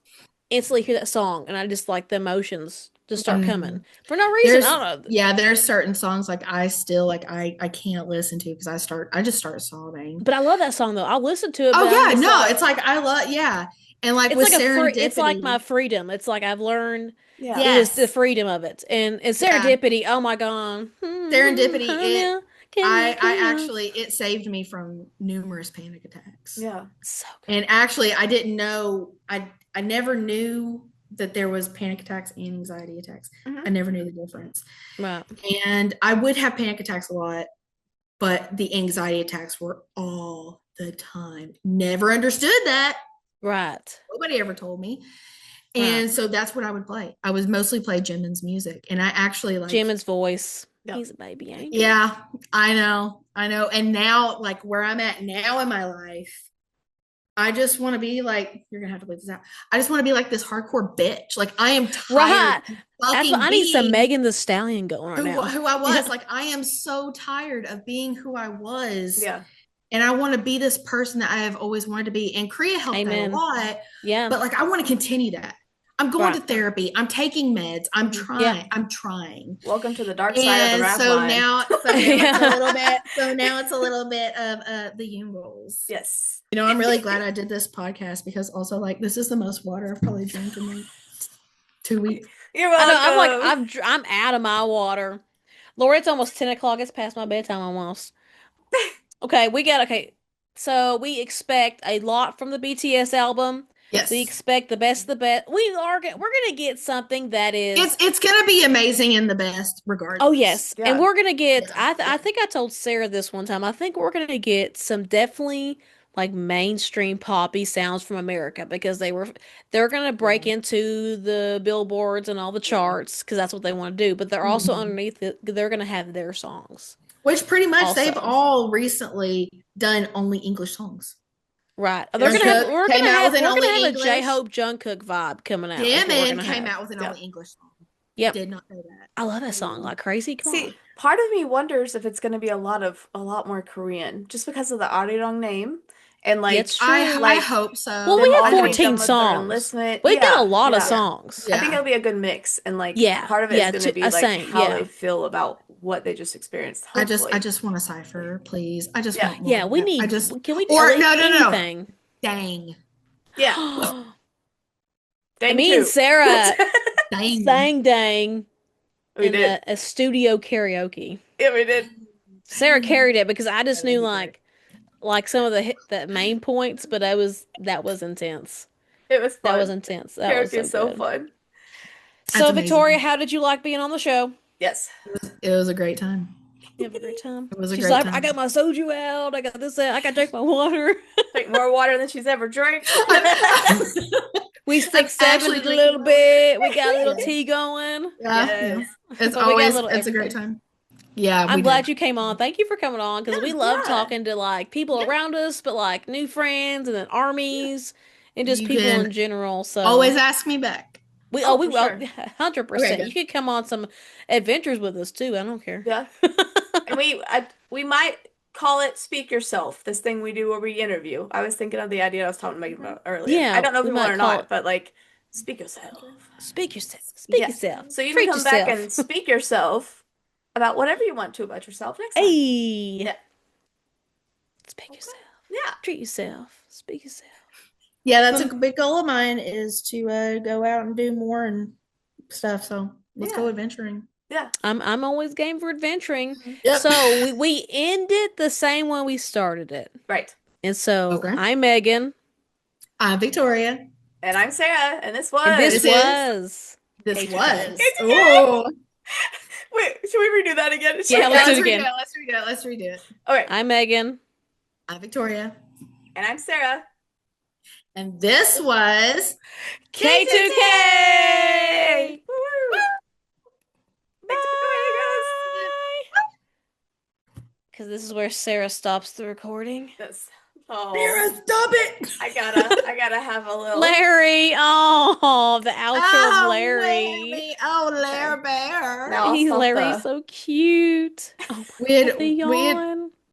instantly hear that song and I just like the emotions just start coming for no reason. I don't know. Yeah, there's certain songs like I still like I can't listen to because I just start sobbing. But I love that song though. I'll listen to it. Oh yeah, no, it's like I love and like it's with like Serendipity, it's like my freedom. It's like I've learned it was the freedom of it. And Serendipity, oh my God. Serendipity, I actually it saved me from numerous panic attacks. Yeah. So good. And actually I didn't know I never knew that there was panic attacks and anxiety attacks. I never knew the difference. Right. And I would have panic attacks a lot, but the anxiety attacks were all the time. Never understood that. Right. Nobody ever told me. And so that's what I would play. I was mostly play Jimin's music. And I actually like Jimin's voice. Yep. He's a baby angel. Yeah, I know. And now, like where I'm at now in my life, I just want to be like, you're going to have to leave this out. I just want to be like this hardcore bitch. Like I am tired. That's what I need some Megan Thee Stallion going right now. Who I was. Like I am so tired of being who I was. Yeah. And I want to be this person that I have always wanted to be. And Korea helped that a lot. Yeah. But like I want to continue that. I'm going to therapy. I'm taking meds. I'm trying. Yeah. I'm trying. Welcome to the dark side of the rap line. Now it's a little bit. So now it's a little bit of the Yoon rolls. Yes. You know, I'm really glad I did this podcast because also like this is the most water I've probably drank in like 2 weeks. You're welcome. I'm out of my water. Laura, it's almost 10 o'clock. It's past my bedtime almost. Okay. So we expect a lot from the BTS album. Yes. We expect the best of the best. We're gonna get something that is it's gonna be amazing and the best regardless. Oh yes. Yeah. And we're gonna get I think I told Sarah this one time. I think we're gonna get some definitely like mainstream poppy sounds from America because they're gonna break into the billboards and all the charts because that's what they want to do. But they're also underneath it, they're gonna have their songs. Which pretty much they've all recently done only English songs. Right. We're gonna have a J-Hope Jungkook vibe coming out. Jimin came out with an only English song. Yep. Did not know that. I love that song like crazy. Come on. Part of me wonders if it's gonna be a lot more Korean just because of the Arirang name. And like I hope so. Well, we have 14 songs. We've got a lot of songs. Yeah. I think it'll be a good mix, and like part of it is going to be like how they feel about what they just experienced. Hopefully. I just want a cipher, please. I just want more. Yeah, we need. Can we? Or no. Dang. Yeah. Dang. Me and Sarah sang dang. We did a studio karaoke. Yeah, we did. Sarah carried it because I just knew like some of the main points, but that was intense. It was fun. That was intense. That Karaoke was so fun. So Victoria, how did you like being on the show? Yes. It was a great time. You have a great time? It was a great time. I got my soju out. I got this out. I got to drink my water. Drink more water than she's ever drank. We 6-7'd a little bit. We got a little tea going. Yeah. It's a great time. Yeah, I'm glad you came on. Thank you for coming on because we love talking to like people around us, but like new friends and then armies and just people in general. So always ask me back. We will 100%. You could come on some adventures with us too. I don't care. Yeah, and we might call it "Speak Yourself." This thing we do where we interview. I was thinking of the idea I was talking about earlier. Yeah, I don't know if we want or not, but like, speak yourself. Speak yourself. Speak yourself. So you can come back and speak yourself about whatever you want to about yourself next time. Hey. Yeah. Speak yourself. Yeah. Treat yourself. Speak yourself. Yeah, that's a big goal of mine is to go out and do more and stuff. So let's go adventuring. Yeah. I'm always game for adventuring. Yep. So we ended the same when we started it. Right. And so Okay. I'm Megan. I'm Victoria. And I'm Sarah. And this was. And this was. This K2K. was. K2K. Oh. Wait, should we redo that again? Yeah, let's do it again. Let's redo it. Okay. I'm Megan. I'm Victoria. And I'm Sarah. And this was K2K. Woo! Thanks for joining Because this is where Sarah stops the recording. us. Oh, Sarah, stop it. I gotta have a little. Larry. Oh, the outro of Larry. Larry. Oh, Larry Bear. Now I'll He's stop Larry's the- so cute. Oh, We had, the we had yawn.